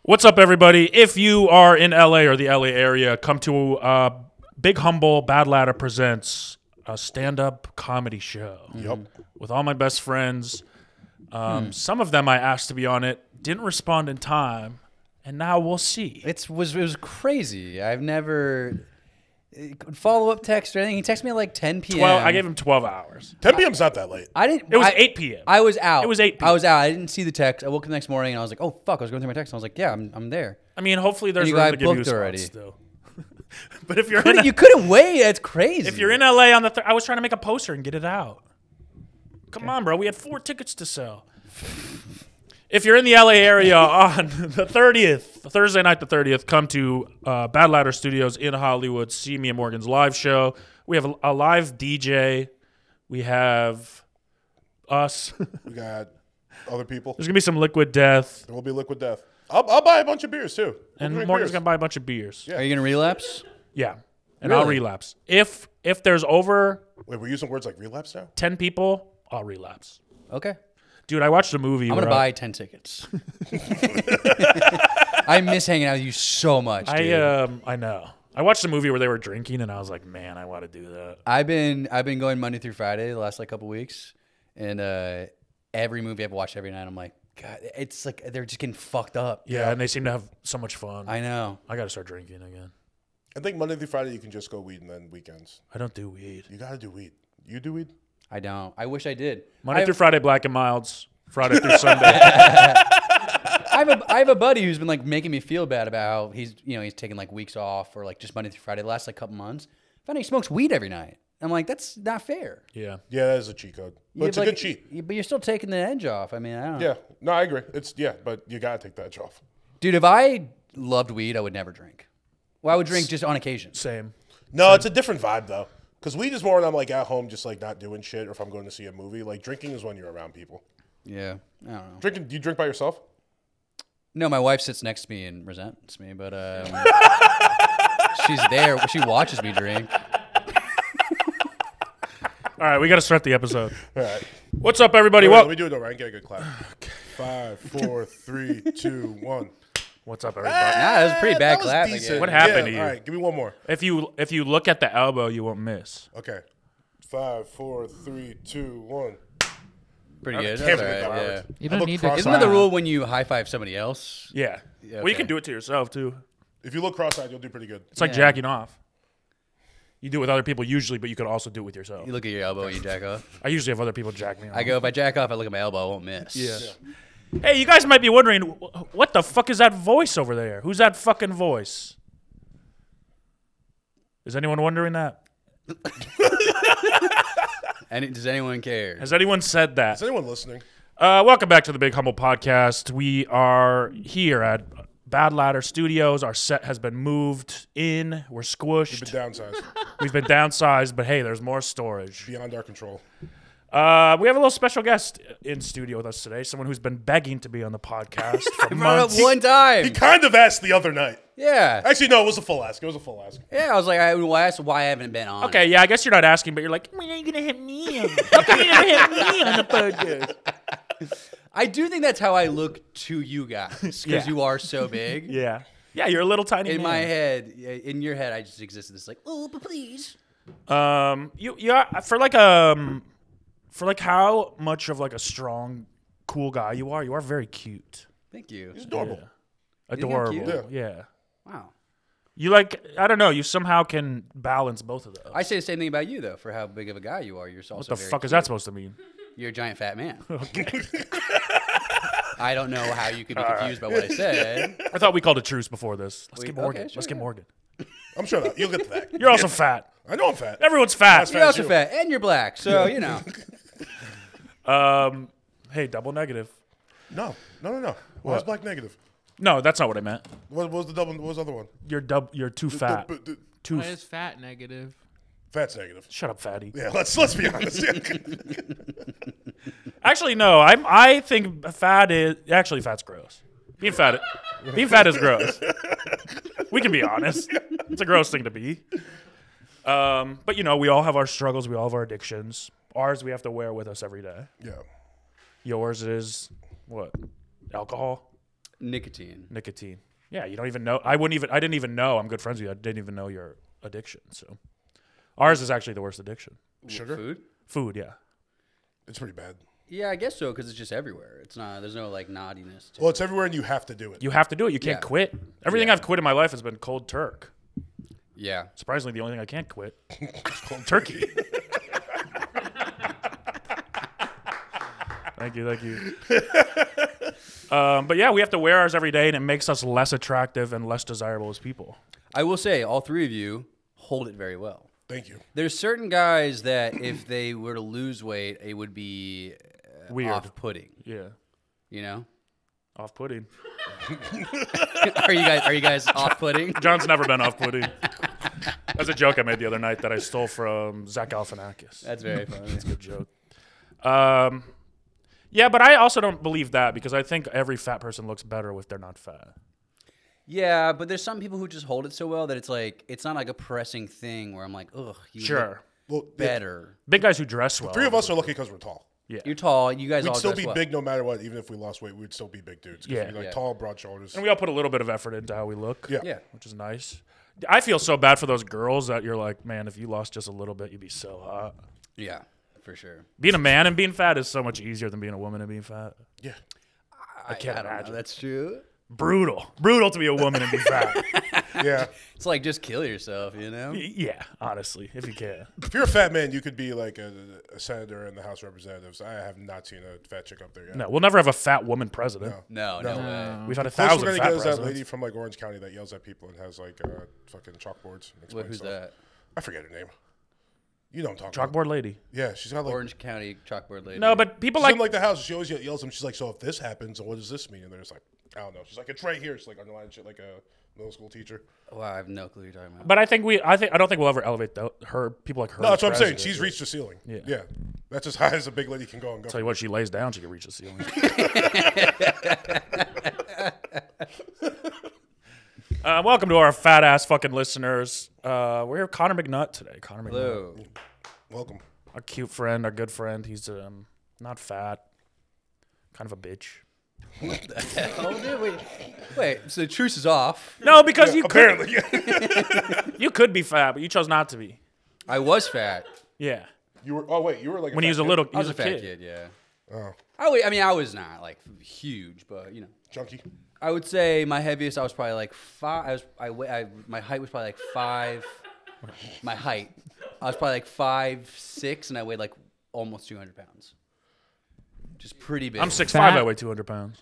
What's up, everybody? If you are in LA or the LA area, come to Big Humble Bad Ladder presents a stand-up comedy show. Yep. With all my best friends. Some of them I asked to be on it, didn't respond in time, and now we'll see. It was crazy. I've never follow-up text or anything. He texted me at like 10 p.m. I gave him 12 hours. 10 p.m.'s not that late. I didn't. It was 8 p.m. I was out. It was 8 p.m. I was out. I didn't see the text. I woke up the next morning and I was like, oh fuck! I was going through my text. And I was like, yeah, I'm there. I mean, hopefully there's you room got to give you a booked spot already. still. But if you're You couldn't wait. That's crazy. if you're in LA on the I was trying to make a poster and get it out. Come on, bro. We had 4 tickets to sell. If you're in the LA area on the 30th, Thursday night the 30th, come to Bad Ladder Studios in Hollywood. See me and Morgan's live show. We have a live DJ. We have us. We got other people. There's going to be some Liquid Death. There will be Liquid Death. I'll buy a bunch of beers, too. And Morgan's going to buy a bunch of beers. Yeah. Are you gonna relapse? Yeah. And I'll Really? relapse. If there's over Wait, we're using words like relapse now? 10 people, I'll relapse. Okay. Dude, I watched a movie. I'm gonna buy 10 tickets. I miss hanging out with you so much, dude. I know. I watched a movie where they were drinking, and I was like, man, I want to do that. I've been going Monday through Friday the last couple weeks, and every movie I've watched every night, I'm like, God, it's like they're just getting fucked up. Yeah, and they seem to have so much fun. I know. I got to start drinking again. I think Monday through Friday you can just go weed and then weekends. I don't do weed. You got to do weed. You do weed? I don't. I wish I did. Monday through Friday, Black and Milds. Friday through Sunday. I have a buddy who's been like making me feel bad about how he's taking like weeks off or like just Monday through Friday the last like couple months. Found out he smokes weed every night. I'm like, that's not fair. Yeah. Yeah, that is a cheat code. But it's a good cheat. But you're still taking the edge off. I mean, I don't know. Yeah. No, I agree. But you got to take that edge off. Dude, if I loved weed, I would never drink. Well, I would drink just on occasion. Same. No, it's a different vibe, though. Because weed is more when I'm like at home just like not doing shit or if I'm going to see a movie. Like drinking is when you're around people. Yeah. I don't know. Drinking? Do you drink by yourself? No, my wife sits next to me and resents me, but she's there. She watches me drink. All right, we got to start the episode. All right. What's up, everybody? Let me do it over. I can get a good clap. 5, 4, 3, 2, 1. What's up, everybody? Nah, that was a pretty bad That was clap. decent. Again. What happened to you? All right, give me one more. If you look at the elbow, you won't miss. Okay. 5, 4, 3, 2, 1. Pretty good. Can't That's all make that right, yeah. work. You don't look need to. cross-eyed. Isn't that the rule when you high five somebody else? Yeah. Yeah, Well, you okay. can do it to yourself, too. If you look cross-eyed, you'll do pretty good. It's like Yeah. jacking off. You do it with other people usually, but you could also do it with yourself. You look at your elbow and you jack off. I usually have other people jack me off. I go, if I jack off, I look at my elbow, I won't miss. Yeah. Hey, you guys might be wondering, what the fuck is that voice over there? Who's that fucking voice? Is anyone wondering that? And does anyone care? Has anyone said that? Is anyone listening? Welcome back to the Big Humble Podcast. We are here at Bad Ladder Studios. Our set has been moved in. We're squished. We've been downsized. We've been downsized, but hey, there's more storage. Beyond our control. We have a little special guest in studio with us today. Someone who's been begging to be on the podcast for I brought it up months. one time. He kind of asked the other night. Yeah. Actually, no, it was a full ask. Yeah, I was like, I asked why I haven't been on. Okay, yeah, I guess you're not asking, but you're like, when are you gonna hit me on? How come you never hit me on the podcast? I do think that's how I look to you guys because Yeah. you are so big. Yeah, you're a little tiny. In man. my head, in your head, I just existed this like, oh, but please. For how much of like a strong, cool guy you are very cute. Thank you. He's adorable. think I'm Adorable. cute? Yeah. Wow. You like, I don't know, you somehow can balance both of those. I say the same thing about you though. For how big of a guy you are, you're also What the very fuck is cute. that supposed to mean? You're a giant fat man. I don't know how you could be confused by what I said. I thought we called a truce before this. Let's We- get Morgan. okay, sure, Let's get yeah. Morgan. I'm sure that you'll get to that. You're also fat. I know I'm fat. Everyone's fat. You're also fat and you're black, so you know. Hey, double negative. No. Why is black negative? No, that's not what I meant. What was the double? What was the other one? You're too fat. Too. Why is fat negative? Fat's negative. Shut up, fatty. Yeah, let's be honest. Actually, no. I think fat's gross. Being fat is gross. We can be honest. It's a gross thing to be. But we all have our struggles. We all have our addictions. Ours we have to wear with us every day. Yeah. Yours is what? Alcohol? Nicotine. Nicotine. Yeah, you don't even know. I didn't even know. I'm good friends with you. I didn't even know your addiction. So ours is actually the worst addiction. Sugar? Food, yeah. It's pretty bad. Yeah, I guess so, because it's just everywhere. It's not. There's no like naughtiness. Well, it's everywhere, and you have to do it. You have to do it. You can't quit. Everything I've quit in my life has been cold turk. Yeah. Surprisingly, the only thing I can't quit is cold turkey. Thank you. But yeah, we have to wear ours every day, and it makes us less attractive and less desirable as people. I will say, all three of you hold it very well. Thank you. There's certain guys that if they were to lose weight, it would be Weird. off-putting. Yeah. You know? Off-putting. Are you guys off-putting? John's never been off-putting. That's a joke I made the other night that I stole from Zach Galifianakis. That's very funny. That's a good joke. Yeah, but I also don't believe that because I think every fat person looks better if they're not fat. Yeah, but there's some people who just hold it so well that it's like it's not like a pressing thing where I'm like, ugh, you look better. Big guys who dress well. Three of us are lucky because we're tall. Yeah. You're tall. You guys We'd all still dress be well. big no matter what. Even if we lost weight, we'd still be big dudes. Yeah. We'd be tall, broad shoulders. And we all put a little bit of effort into how we look. Yeah. Which is nice. I feel so bad for those girls that you're like, man, if you lost just a little bit, you'd be so hot. Yeah, for sure. Being a man and being fat is so much easier than being a woman and being fat. Yeah. I can't don't know. imagine. That's true. Brutal to be a woman and be fat. Yeah. It's like just kill yourself, you know? Yeah, honestly, if you can. If you're a fat man, you could be like a senator in the House of Representatives. I have not seen a fat chick up there yet. No, we'll never have a fat woman president. No way. We've had Close 1,000 we're gonna fat get is that presidents. lady from like Orange County that yells at people and has like fucking chalkboards. And explains Who's stuff. that? I forget her name. You know what I'm talking Chalkboard lady. about. Yeah, she's got like Orange County chalkboard lady. No, but people she's like in like the house. She always yells at them. She's like, so if this happens, what does this mean? And they're just like, I don't know. She's like, it's right here. She's like underlining shit like a middle school teacher. Wow, I have no clue what you're talking about. But I don't think we'll ever elevate her. People like her. No, that's as what I'm saying. president. She's reached the ceiling. Yeah. Yeah. That's as high as a big lady can go and go. Tell you what, she lays down, she can reach the ceiling. Welcome to our fat ass fucking listeners. We're here with Connor McNutt today. Connor McNutt, Hello. Welcome. our cute friend, our good friend. He's not fat, kind of a bitch. Oh, dude, wait. So the truce is off. No, because you could, Apparently. you could be fat, but you chose not to be. I was fat. Yeah, You were. Oh wait, you were like when he was a kid? little, he I was was a fat kid, yeah. Oh, I mean, I was not like huge, but you know. chunky. I would say my heaviest, I was probably like 5. My height was probably like 5. My height, I was probably like 5'6", and I weighed like almost 200 pounds. Just pretty big. I'm 6'5", Fat. I weigh 200 pounds.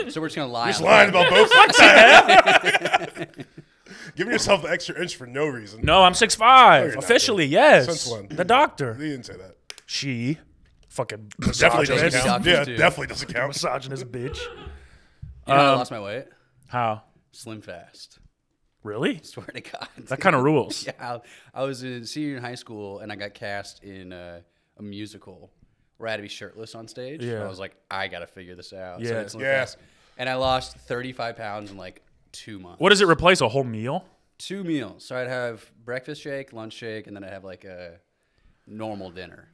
So we're just gonna lie. Just on lying that. about both. What the hell? Giving yourself the extra inch for no reason. No, I'm 6'5". you're not, Officially, dude. yes. Since when? The doctor. You didn't say that. She, fucking Definitely doesn't misogynist. count. Doctors Yeah, do. definitely doesn't count. Misogynist bitch. You know how I lost my weight? How? Slim fast. Really? Swear to God. That kind of rules. Yeah, I was a senior in high school, and I got cast in a musical where I had to be shirtless on stage. Yeah. I was like, I got to figure this out. Yeah. So it's Slim Yeah. Fast. And I lost 35 pounds in like 2 months. What does it replace? A whole meal? 2 meals. So I'd have breakfast shake, lunch shake, and then I'd have like a normal dinner.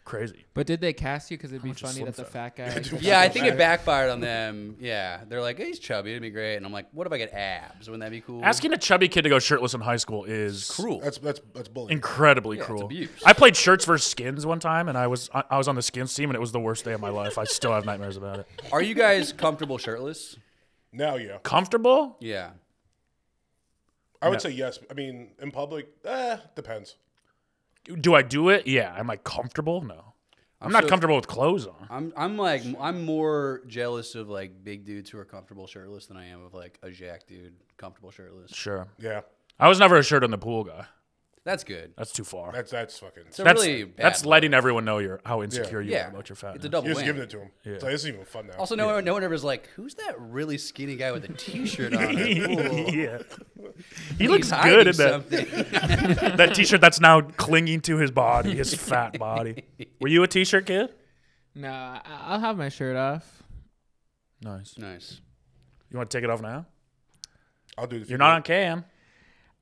Crazy. But did they cast you because it'd be much is funny Slim that the Fat? fat guy? Yeah, I think it backfired on them. Yeah, they're like, hey, he's chubby, it'd be great. And I'm like, what if I get abs? Wouldn't that be cool? Asking a chubby kid to go shirtless in high school is Cruel. That's bullying. incredibly Yeah, it's cruel. abuse. I played shirts versus skins one time, and I was on the skins team, and it was the worst day of my life. I still have nightmares about it. Are you guys comfortable shirtless? Now, yeah. Comfortable? Yeah. I would No. say yes. I mean, in public, depends. Do I do it? Yeah. Am I comfortable? No. I'm not so- comfortable with clothes on. I'm more jealous of like big dudes who are comfortable shirtless than I am of like a jack dude comfortable shirtless. Sure. Yeah. I was never a shirt on the pool guy. That's good. That's too far. That's fucking. It's a That's really bad that's look. letting everyone know how insecure you Yeah. are about your fatness. It's a double You're just win. giving it to him. Yeah. It's like, this isn't even fun now. Also, no one ever is like, who's that really skinny guy with a t-shirt on? At pool? Yeah. He He's looks hiding good in that. something. That t-shirt that's now clinging to his body, his fat body. Were you a t-shirt kid? No, I'll have my shirt off. Nice. Nice. You want to take it off now? I'll do it. if You're you not do on cam.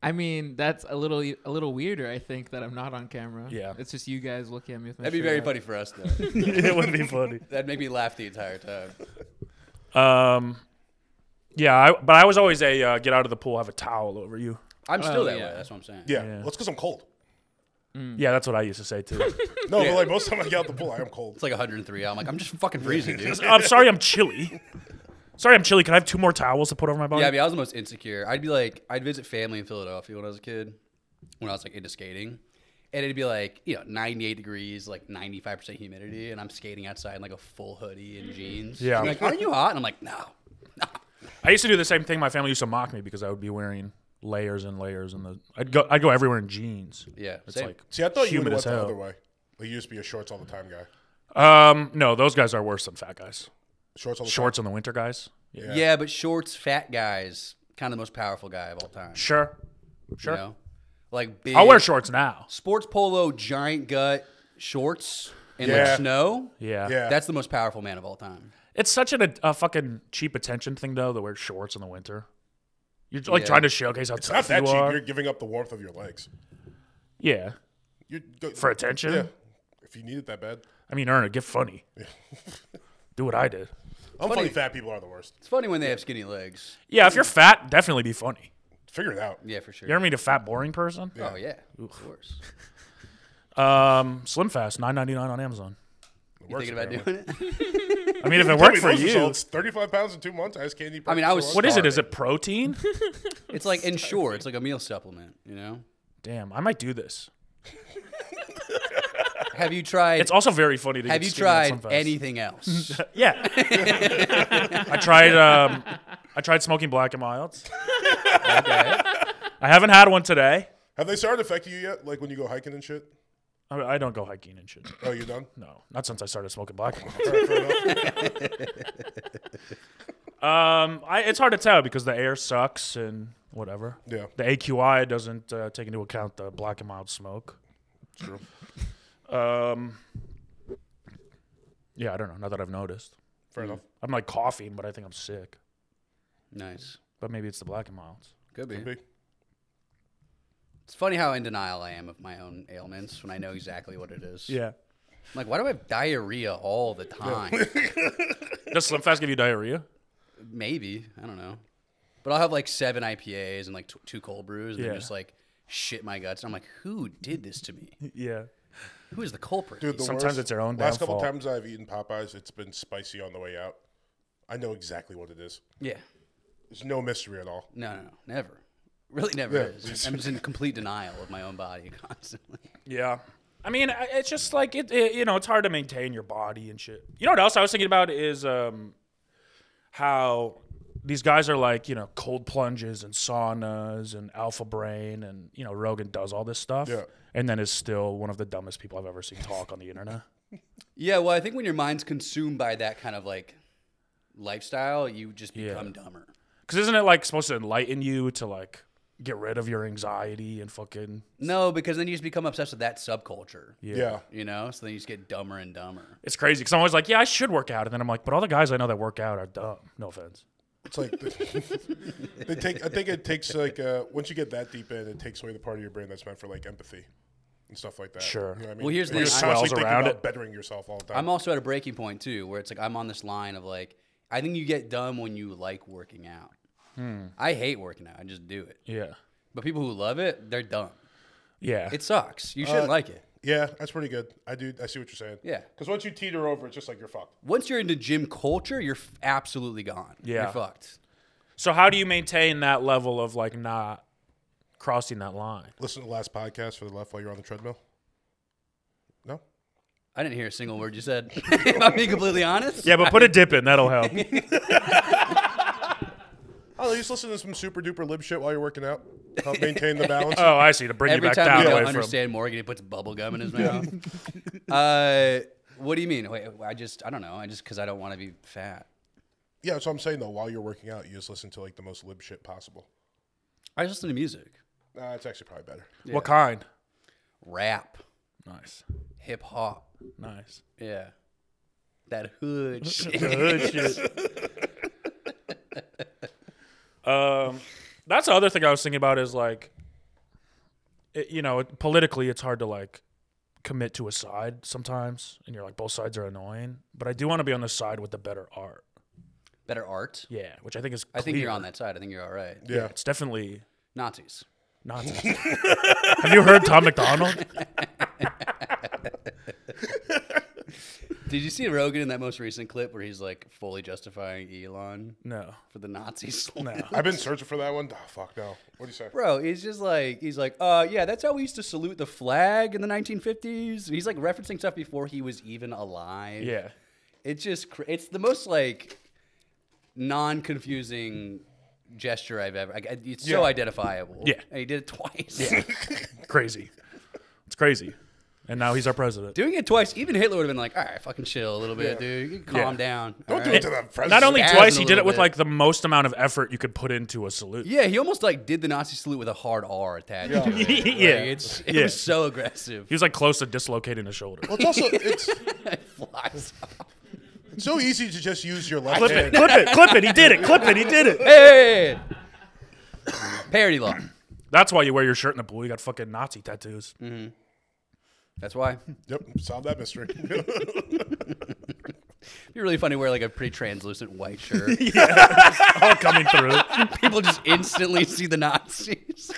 I mean, that's a little weirder. I think that I'm not on camera. Yeah. it's just you guys looking at me with my That'd be shirt very off. funny for us, though. It would be funny. That'd make me laugh the entire time. Yeah, but I was always a get out of the pool, have a towel over you. I'm still that yeah. way. That's what I'm saying. Yeah, Yeah. that's because I'm cold. Yeah, that's what I used to say too. No, but like most of the time I get out the pool, I am cold. It's like 103. I'm like, I'm just fucking freezing, dude. I'm sorry, I'm chilly. Sorry, I'm chilly. Can I have 2 more towels to put over my body? Yeah, I mean, I was the most insecure. I'd be like, I'd visit family in Philadelphia when I was a kid, when I was like into skating, and it'd be like, 98 degrees, like 95% humidity, and I'm skating outside in like a full hoodie and jeans. Yeah. I'm like, aren't you hot? And I'm like, no. I used to do the same thing. My family used to mock me because I would be wearing layers and layers, and I'd go everywhere in jeans. Yeah, It's same. like See, I thought you would humid have as went the hell. other way. Like you used to be a shorts all the time guy. No, those guys are worse than fat guys. Shorts all the Shorts in the winter, guys. time. Yeah, but shorts, fat guys, kind of the most powerful guy of all time. Sure. You know? Like big I'll wear shorts now. sports polo, giant gut shorts in Yeah. like snow. Yeah. Yeah. That's the most powerful man of all time. It's such a fucking cheap attention thing though to wear shorts in the winter. You're like Yeah. trying to showcase how It's tough not that you cheap. are. You're giving up the warmth of your legs. Yeah. For attention. Yeah. If you need it that bad. I mean, earn it. Get funny. Do what I did. Funny fat people are the worst. It's funny when they have skinny legs. Yeah, if you're fat, definitely be funny. Figure it out. Yeah, for sure. You ever meet a fat, boring person? Oh yeah, of course. Slim Fast, $9.99 on Amazon. You thinking about apparently. doing it? I mean, if it Tell worked me for those you, results. 35 pounds in 2 months. I just can't eat. I mean, I was- breakfast what is it? or Is it protein? It's like in short, it's like a meal supplement. You know? Damn, I might do this. Have you tried? It's also very funny to have get you skinny on tried Slim Fast. anything else? Yeah. I tried smoking Black and Milds. Okay. I haven't had one today. Have they started affecting you yet? Like when you go hiking and shit? I don't go hiking and shit. Oh, you done? No, not since I started smoking Black and Milds. All right, fair enough. It's hard to tell because the air sucks and whatever. Yeah. The AQI doesn't take into account the Black and Mild smoke. True. Yeah, I don't know. Not that I've noticed. Fair enough. I'm like coughing, but I think I'm sick. Nice. But maybe it's the Black and Milds. Could be. Could be. It's funny how in denial I am of my own ailments when I know exactly what it is. Yeah. I'm like, why do I have diarrhea all the time? Does Slim Fast give you diarrhea? Maybe. I don't know. But I'll have like 7 IPAs and like 2 cold brews and Yeah. then just like shit my guts. I'm like, who did this to me? Yeah. Who is the culprit? Dude, the Sometimes worst, it's their own Last couple downfall. times I've eaten Popeyes, it's been spicy on the way out. I know exactly what it is. Yeah. There's no mystery at all. No. Never. Really never Yeah. is. I'm just in complete denial of my own body constantly. Yeah. I mean, it's just like, it's hard to maintain your body and shit. You know what else I was thinking about is how these guys are like, cold plunges and saunas and alpha brain and, Rogan does all this stuff. Yeah. And then is still one of the dumbest people I've ever seen talk on the internet. Yeah, well, I think when your mind's consumed by that kind of like lifestyle, you just become dumber. Because isn't it like supposed to enlighten you to like get rid of your anxiety and fucking... No, because then you just become obsessed with that subculture. Yeah. You know? So then you just get dumber and dumber. It's crazy because I'm always like, yeah, I should work out. And then I'm like, but all the guys I know that work out are dumb. No offense. It's like I think it takes like once you get that deep in, it takes away the part of your brain that's meant for like empathy and stuff like that. Sure. You know what I mean? Well, here's the You're thing, constantly swells thinking around about it. bettering yourself all the time. I'm also at a breaking point, too, where it's like I'm on this line of like, I think you get dumb when you like working out. I hate working out. I just do it. Yeah. But people who love it, they're dumb. Yeah. It sucks. You shouldn't like it. Yeah, that's pretty good. I see what you're saying. Yeah. Because once you teeter over, it's just like you're fucked. Once you're into gym culture, you're absolutely gone. Yeah. You're fucked. So how do you maintain that level of like not crossing that line? Listen to the last podcast for the left while you're on the treadmill. No? I didn't hear a single word you said. If I'm being completely honest. Yeah, but put a dip in. That'll help. Oh, you just listen to some super duper lib shit while you're working out. Help maintain the balance. Oh, I see. To bring Every you back time down we away don't from... understand Morgan, he puts bubble gum in his mouth. What do you mean? Wait, I don't know. Because I don't want to be fat. Yeah, that's what I'm saying though. While you're working out, you just listen to like the most lib shit possible. I just listen to music. It's actually probably better. What kind? Rap. Nice. Hip hop. Nice. Yeah. That hood shit. Good shit. That's the other thing I was thinking about is like, politically it's hard to like commit to a side sometimes, and you're like both sides are annoying. But I do want to be on the side with the better art. Better art. Yeah, which I think is clear. I think you're on that side. I think you're all right. Yeah. It's definitely Nazis. Nazis. Have you heard Tom McDonald? Did you see Rogan in that most recent clip where he's like fully justifying Elon No. for the Nazis? No. I've been searching for that one. Oh, fuck no. What do you say? Bro, he's like, yeah, that's how we used to salute the flag in the 1950s. He's like referencing stuff before he was even alive. Yeah. It's just, it's the most like non-confusing gesture I've ever. It's so Yeah. identifiable. Yeah. And he did it twice. Yeah. Crazy. It's crazy. And now he's our president. Doing it twice, even Hitler would have been like, all right, fucking chill a little bit, dude. You can calm down. Don't all do right?" it to the president. Not only Spazzing twice, a he did it little with bit. like the most amount of effort you could put into a salute. Yeah, he almost like did the Nazi salute with a hard R attached to it. Like, Yeah. it was so aggressive. He was like close to dislocating his shoulder. Well, it's also it's It flies off. so easy to just use your left Clip hand. it, clip it, clip it. He did it. Clip it. He did it. Hey! Parody law. That's why you wear your shirt in the blue. You got fucking Nazi tattoos. That's why. Yep, solve that mystery. It'd be really funny to wear like a pretty translucent white shirt. All coming through. People just instantly see the Nazis.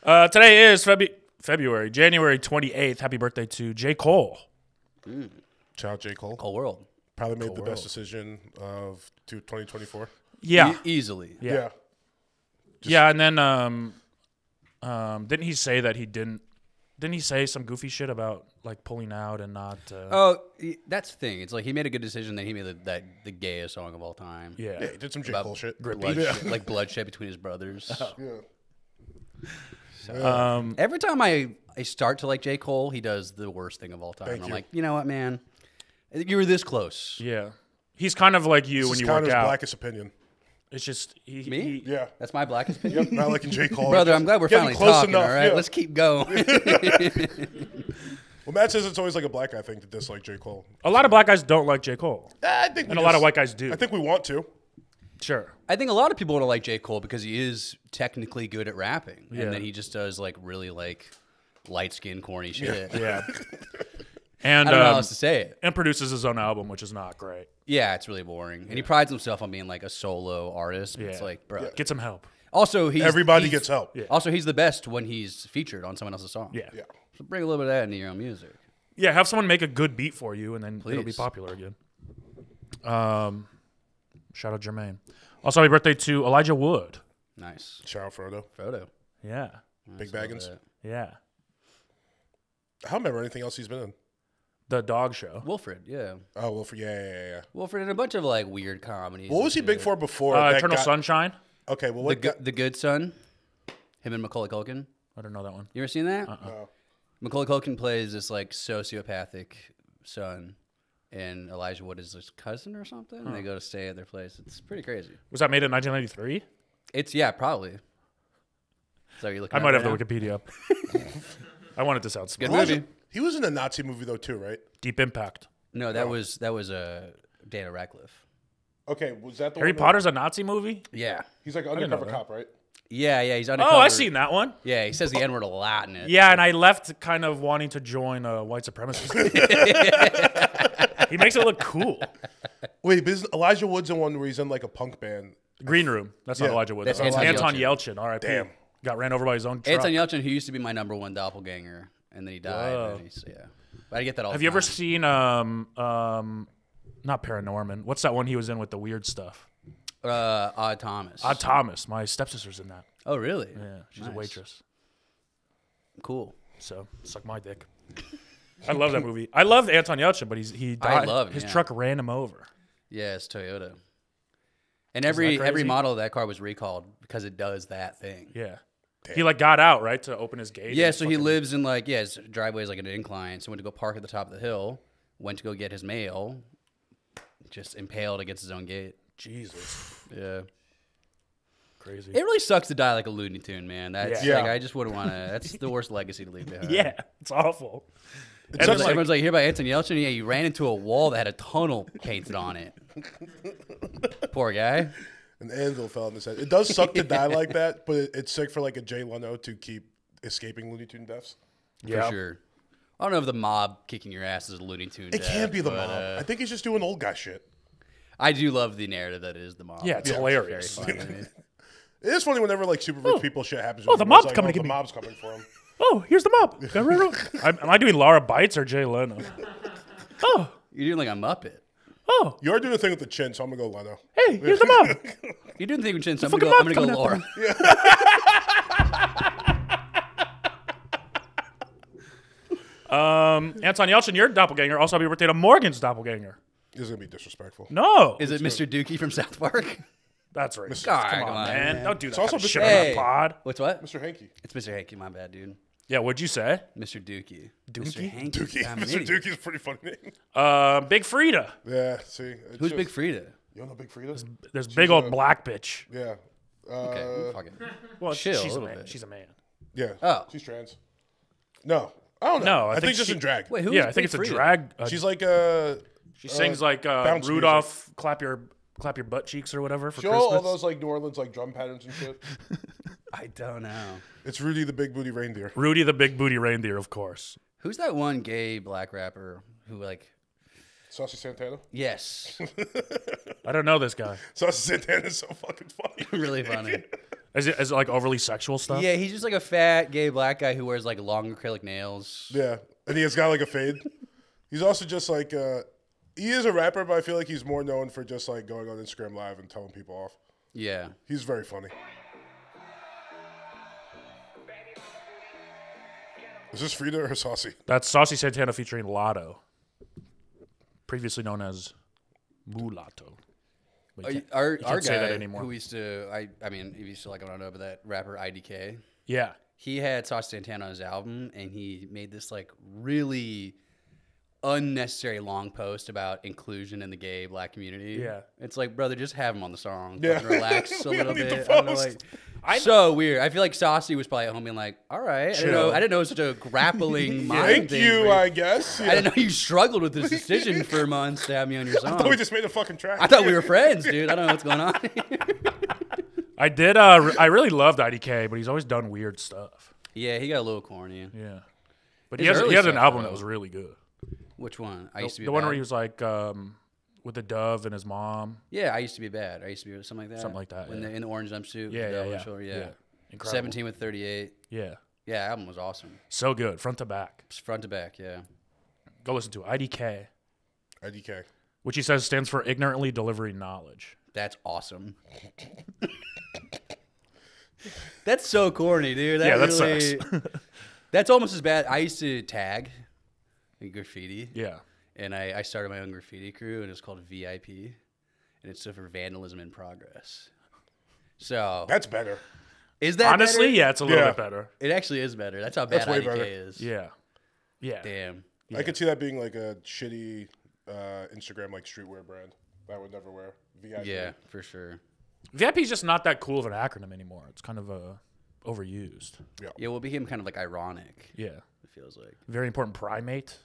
Today is January 28th. Happy birthday to J. Cole. Shout out J. Cole. Whole world. Probably made the best decision of 2024. Yeah. Easily. Yeah. Yeah, and then didn't he say that he didn't he say some goofy shit about like pulling out and not That's the thing. It's like he made a good decision that he made the gayest song of all time. yeah. Yeah, he did some J. About Cole shit. Bloodshed, like bloodshed between his brothers. Yeah. Every time I start to like J. Cole, he does the worst thing of all time. Thank I'm you. like, you know what, man? You were this close. Yeah. He's kind of like you This when is you kind work of his out. blackest opinion. It's just Me? Yeah. That's my blackest opinion. Yep, not liking J. Cole. Brother, I'm glad we're Getting finally close talking, enough, all right? yeah. Let's keep going. Well, Matt says it's always like a black guy thing to dislike J. Cole. a lot of black guys don't like J. Cole. I think And a lot of white guys do. I think we want to. Sure. I think a lot of people want to like J. Cole because he is technically good at rapping. Yeah. And then he just does like really like light-skinned, corny shit. Yeah. And I don't know how else to say it. and produces his own album, which is not great. Yeah, it's really boring. And he prides himself on being like a solo artist. But it's Yeah. like, bro. Get some help. Also, Everybody he's- gets help. Yeah. Also, he's the best when he's feered on someone else's song. Yeah. Yeah. So bring a little bit of that into your own music. Yeah, have someone make a good beat for you, and then it'll be Please. popular again. Shout out Jermaine. Also, happy birthday to Elijah Wood. Nice. Shout out Frodo. Photo. Yeah. Big Baggins. Yeah. I don't remember anything else he's been in. The dog show. Wilfred, yeah. Oh, well, yeah. Wilfred and a bunch of like weird comedies. What was he and big shit. for before? that Eternal got- Sunshine. Okay, well, The, what got, the Good Son. Him and Macaulay Culkin. I don't know that one. You ever seen that? no. Macaulay Culkin plays this like sociopathic son, and Elijah Wood is his cousin or something. And they go to stay at their place. It's pretty crazy. Was that made in 1993? It's probably. So you looking? I might have right the Wikipedia up. I want it to sound Good smart. movie. He was in a Nazi movie, though, too, right? Deep Impact. No, that was Daniel Radcliffe. Okay, was that the Harry one? Potter's a Nazi movie? Yeah. He's like an didn't know undercover that. cop, right? Yeah, he's undercover. Oh, I seen that one. Yeah, he says the N word a lot in it. Yeah, and I left kind of wanting to join a white supremacist. He makes it look cool. Wait, but isn't Elijah Wood's in one where he's in like a punk band? Green Room. That's not Yeah. Elijah Wood. That's That's Anton Anton Yelchin. R.I.P. Damn. Got ran over by his own truck. Anton Yelchin, who used to be my #1 doppelganger, and then he died. Whoa. And he's, yeah. But I get that all Have the you ever time. seen not Paranorman? What's that one he was in with the weird stuff? Odd Thomas? Odd Thomas. My stepsister's in that. Oh, really? Yeah, she's Nice. a waitress. Cool. So suck my dick. I love that movie. I loved Anton Yelchin, but he died. love him, His yeah. truck ran him over. Yeah, it's Toyota. And every crazy? model of that car was recalled because it does that thing. Yeah. He like got out right to open his gate. Yeah, and so he fucking- lives in like his driveway is like an incline. So went to go park at the top of the hill. Went to go get his mail. Just impaled against his own gate. Jesus, Yeah. crazy. It really sucks to die like a Looney Tune, man. That's Yeah. like I just wouldn't want to. That's the worst legacy to leave behind. Yeah, it's awful. And sucks it's like, Everyone's like, hear about Anton Yelchin? Yeah, you ran into a wall that had a tunnel painted on it. Poor guy. An anvil fell on his head. It does suck to die like that, but it's sick for like a Jay Leno to keep escaping Looney Tune deaths. yeah. For sure. I don't know if the mob kicking your ass is a Looney Tune. It can't be the but, mob. I think he's just doing old guy shit. I do love the narrative that is the mob. Yeah, it's hilarious. Very funny. It is funny whenever like super rich people shit happens. Oh, the everyone's mob's coming to get the me. mob's coming for him. Oh, here's the mob. Am I doing Laura Bites or Jay Leno? Oh, You're doing like a Muppet. oh. You're doing the thing with the chin, so I'm gonna go Leno. Hey, here's the mob. You're doing the thing with chin, so I'm fucking gonna go mob's Laura. Anton Yelchin, your doppelganger. Also, happy birthday to Morgan's doppelganger. This is gonna be disrespectful. No. Is it Mr. Dookie from South Park? That's right. God, Come on, man. Don't do that also kind of Mr. shit on Hey. that pod. What's what? Mr. Hanky. It's Mr. Hanky, my bad, dude. Yeah, what'd you say? Mr. Dookie. Dookie? Mr. Hanky. Dookie. I'm an Mr. idiot. Dookie's a pretty funny name. Big Frida. Yeah. See. It's Who's just- Big Frida? You don't know Big Frida? There's big old black bitch. Yeah. Okay, fuck it. Well, Chill she's a a little man. bit. She's a man. Yeah. Oh. She's trans. No. I don't know. No, I think just she- in drag. Wait, who Yeah, is I think Big it's a Frida? drag. She's like she sings like bounce Rudolph, clap your butt cheeks or whatever for show Christmas. all those like New Orleans like drum patterns and shit. I don't know. It's Rudy the Big Booty Reindeer. Rudy the Big Booty Reindeer, of course. Who's that one gay black rapper who like? Saucy Santana. Yes, I don't know this guy. Saucy Santana is so fucking funny. really funny. Is it like overly sexual stuff? Yeah, he's just like a fat gay black guy who wears like long acrylic nails. Yeah, and he has got like a fade. He's also just like he is a rapper, but I feel like he's more known for just like going on Instagram Live and telling people off. Yeah. He's very funny. Is this Frida or Saucy? That's Saucy Santana featuring Lotto, previously known as Mulatto. But you can't- Our you can't say guy that anymore. who used to I mean he used to like I don't know but that rapper IDK. Yeah. He had Sauce Santana on his album, and he made this like really unnecessary long post about inclusion in the gay black community. Yeah. It's like, brother, just have him on the song. Yeah. Fucking relax a We little don't need the bit. I don't know, post. like, so weird. I feel like Saucy was probably at home being like, all right, Chill. I didn't know it was such a grappling mind Thank thing you, for I guess. I Yeah. didn't know you struggled with this decision for months to have me on your I thought song. we just made a fucking track. I thought we were friends, dude. I don't know what's going on. I did. I really loved IDK, but he's always done weird stuff. Yeah, he got a little corny. Yeah. But His he early had an stuff, album though. that was really good. Which one? I used to be The a one bad. where he was like with the dove and his mom. Yeah, I used to be bad. I used to be something like that. Something like that, When yeah. in the orange jumpsuit. Yeah, the yeah, double yeah. shoulder, Yeah. Incredible. 17 with 38. Yeah. Yeah, that album was awesome. So good. Front to back. Just front to back, yeah. Go listen to it. IDK, IDK. which he says stands for ignorantly delivering knowledge. That's awesome. That's so corny, dude. Yeah, that really, sucks. That's almost as bad. I used to tag in graffiti. Yeah. And I started my own graffiti crew, and it's called VIP. And it stood for Vandalism in Progress. So, That's better. is that Honestly, better? yeah, it's a little Yeah. bit better. It actually is better. That's how bad That's way IDK better. is. Yeah. Yeah. Damn. I could see that being like a shitty Instagram like streetwear brand that I would never wear. VIP. Yeah, for sure. VIP is just not that cool of an acronym anymore. It's kind of overused. Yeah, well, it became kind of like ironic, Yeah. it feels like. Very important primate.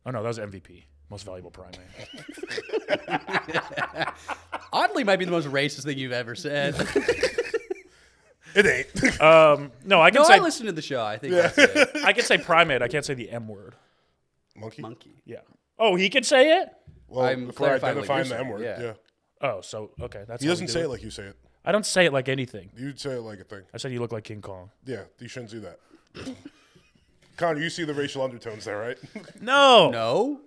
Oh, no, that was MVP. Most valuable primate. Oddly, might be the most racist thing you've ever said. It ain't. No, I can No, say I listened to the show. I think that's it. I can say primate. I can't say the M word. Monkey. Monkey. Yeah. Oh, he can say it? Well, I'm if we're clarifying what identifying you're the M saying, word, yeah. yeah. Oh, so okay, that's He how we doesn't do say it like you say it. I don't say it like anything. You'd say it like a thing. I said you look like King Kong. Yeah, you shouldn't do that. Connor, you see the racial undertones there, right? No. No?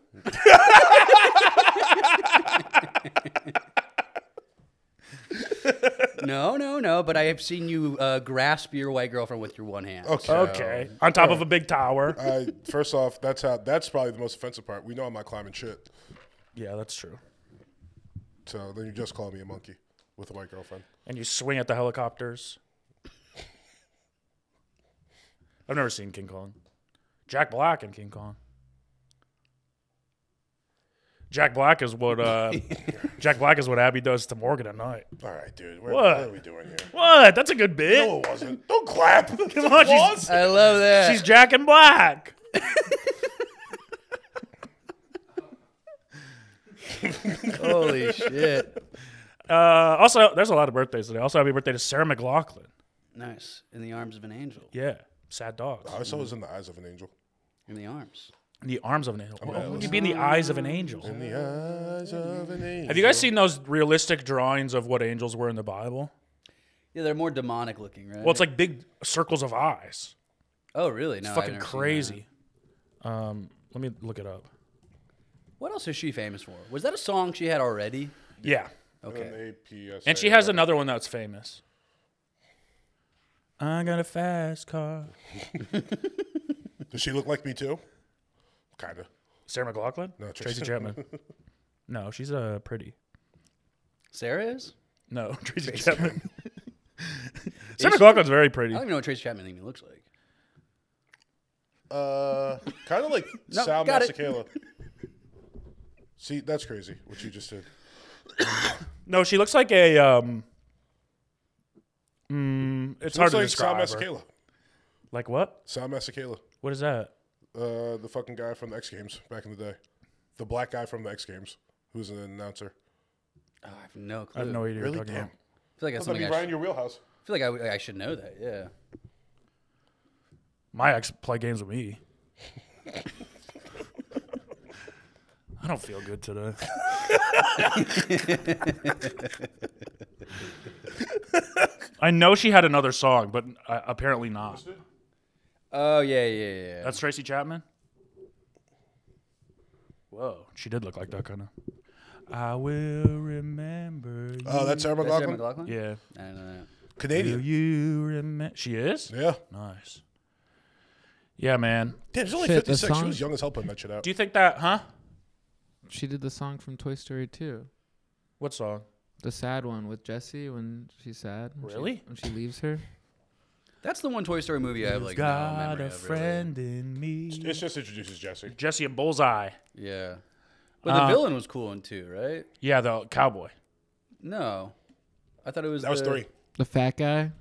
No, but I have seen you grasp your white girlfriend with your one hand. Okay. Okay. On top of a big tower. First off, that's probably the most offensive part. We know I'm not climbing shit. Yeah, that's true. So then you just call me a monkey with a white girlfriend. And you swing at the helicopters. I've never seen King Kong. Jack Black and King Kong. Jack Black is what Abby does to Morgan at night. All right, dude. What? What are we doing here? What? That's a good bit. No, it wasn't. Don't clap. Come on, Applause. I love that. she's Jack and Black. Holy shit. Also, there's a lot of birthdays today. Also, happy birthday to Sarah McLachlan. Nice. In the arms of an angel. Yeah, sad dogs. I saw it was in the eyes of an angel. In the arms. In the arms of an angel. Yeah, What would you be in the eyes of an angel? In the eyes of an angel. Have you guys seen those realistic drawings of what angels were in the Bible? Yeah, they're more demonic looking, right? Well, it's like big circles of eyes. Oh, really? No, It's fucking crazy. Let me look it up. What else is she famous for? Was that a song she had already? Yeah. Okay. And she has another one that's famous. I got a fast car. Does she look like me too? Kind of. Sarah McLachlan? No, Tracy Tracy. Chapman. No, she's pretty. Sarah is? No, Tracy Chapman. Sarah McLachlan's very pretty. I don't even know what Tracy Chapman even looks like. Kind of like No, Sal got it. Masekela. See, that's crazy what you just did. No, she looks like a. It's Looks hard to like Sal describe. Her. Masekela. Like what? Sal Masekela. What is that? The fucking guy from the X Games back in the day. The black guy from the X Games who's an announcer. Oh, I have no clue. I have no idea Really? what you're talking Damn. about. I feel like that's That'd something be right in your wheelhouse. I feel like I should know that. Yeah. My ex play games with me. I don't feel good today. I know she had another song, but apparently not. Oh yeah. That's Tracy Chapman? Whoa, she did look like that kind of. I will remember you. Oh, that's Sarah That's Sarah McLachlan? McLachlan? Yeah. I don't know that. Will Canadian. you remember? She is? Yeah. Nice. Yeah, man. Damn, she's only Shit, the 56. She song- was young as hell putting that shit out. Do you think that, huh? She did the song from Toy Story 2. What song? The sad one with Jessie when she's sad. Really? When she leaves her. That's the one Toy Story movie I have like no Got memory a of. friend in me. It just introduces Jesse. Jesse and Bullseye. Really. Yeah. But the villain was cool in 2, right? Yeah, the cowboy. No. I thought it was That was 3. The fat guy.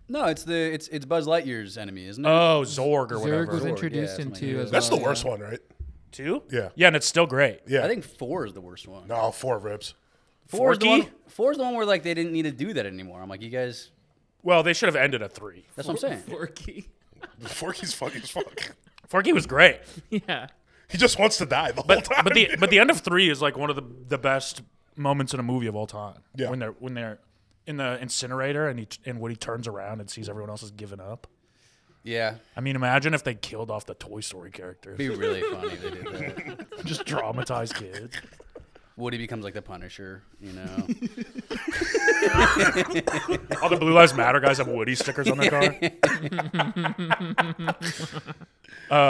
No, it's Buzz Lightyear's enemy, isn't it? Oh, Zorg or Zurg whatever. was Zorg, introduced yeah, in something 2 like as That's well. the worst yeah. one, right? 2? Yeah. Yeah, and it's still great. Yeah. I think 4 is the worst one. No, 4 ribs. 4 is the Forky? one. 4 is the one where like they didn't need to do that anymore. I'm like, you guys. Well, they should have ended at 3. That's what I'm saying. Forky. Forky's funny as fuck. Forky was great. Yeah. He just wants to die the whole time. But the end of 3 is like one of the best moments in a movie of all time. Yeah. When they're in the incinerator and Woody turns around and sees everyone else has given up. Yeah, I mean, imagine if they killed off the Toy Story characters. it'd be really funny if they did that. Just traumatized kids. Woody becomes like the Punisher, you know. All the Blue Lives Matter guys have Woody stickers on their car.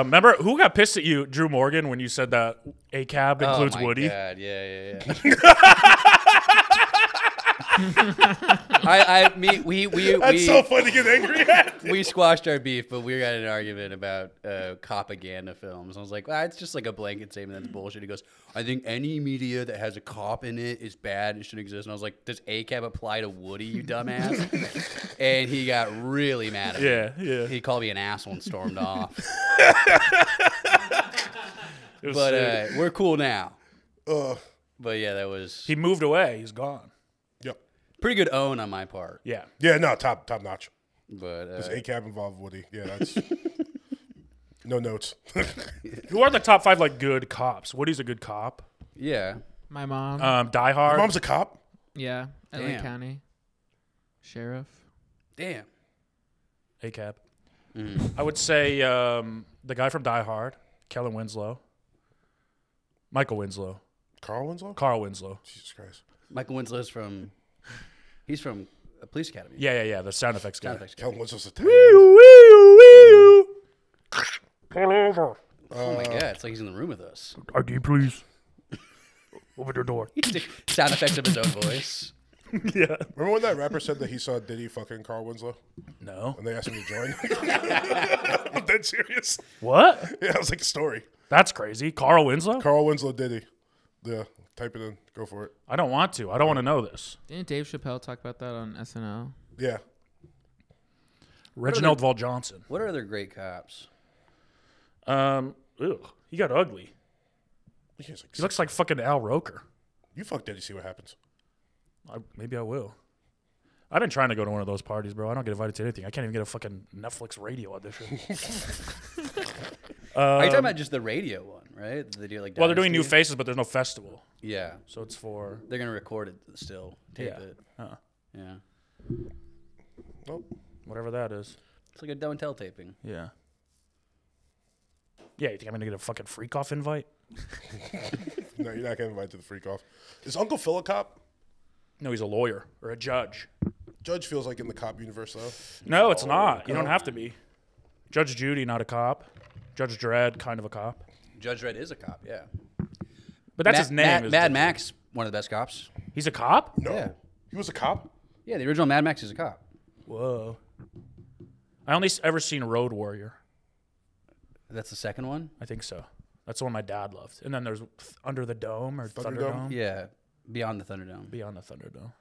Remember who got pissed at you, Drew Morgan, when you said that a cab includes oh my Woody? God. Yeah. We That's so funny to get angry at. we squashed our beef, but we got in an argument about propaganda films. I was like, well, it's just like a blanket statement that's bullshit. He goes, I think any media that has a cop in it is bad and shouldn't exist. And I was like, does ACAB apply to Woody, you dumbass? And he got really mad at me. Yeah. He called me an asshole and stormed off. It was But sick. we're cool now. Uh, But yeah, that was He moved away. He's gone. yep. pretty good own on my part. Yeah. Yeah, no, top notch. But Does ACAB involve Woody? Yeah, that's no notes. Who are the top 5 like good cops? Woody's a good cop. yeah. My mom. Die Hard. Mom's a cop. yeah. LA Damn. County. Sheriff. Damn. ACAB. I would say the guy from Die Hard, Kellen Winslow. Michael Winslow. Carl Winslow? Carl Winslow. Jesus Christ. Michael Winslow's he's from a police academy. Yeah. The sound effects guy. Sound effects guy. Kellen Winslow's a Pull over. Oh my God, it's like he's in the room with us. ID, please. Open your door. Sound effects of his own voice. Yeah. Remember when that rapper said that he saw Diddy fucking Carl Winslow? No. And they asked him to join? I'm dead serious. What? Yeah, it was like a story. That's crazy. Carl Winslow? Carl Winslow Diddy. Yeah, type it in. Go for it. I don't want to. I don't want to know this. Didn't Dave Chappelle talk about that on SNL? Yeah. Reginald Val Johnson. What are other great cops? He got ugly. He He looks like fucking Al Roker. You fuck Diddy, see what happens. Maybe I will. I've been trying to go to one of those parties, bro. I don't get invited to anything. I can't even get a fucking Netflix radio audition. Are you talking about just the radio one, right? They do like. Well, they're doing New Dynasty? Faces, but there's no festival, Yeah, so it's for. they're gonna record it still, tape Yeah. it. Uh, Yeah, Nope. whatever that is. it's like a don't tell taping. Yeah. Yeah, you think I'm gonna get a fucking freak off invite? No, you're not getting invited to the freak off. Is Uncle Phil a cop? No, he's a lawyer or a judge. Judge feels like in the cop universe, though. No, it's not. You don't have to be. Judge Judy, not a cop. Judge Dredd, kind of a cop. Judge Dredd is a cop. Yeah, But that's his name. is Mad different. Max, one of the best cops. He's a cop? No. Yeah. He was a cop? Yeah, the original Mad Max is a cop. Whoa. I only ever seen Road Warrior. That's the second one. I think so. That's the one my dad loved. And then there's Under the Dome or Thunderdome? Thunderdome. Yeah, Beyond the Thunderdome. Beyond the Thunderdome.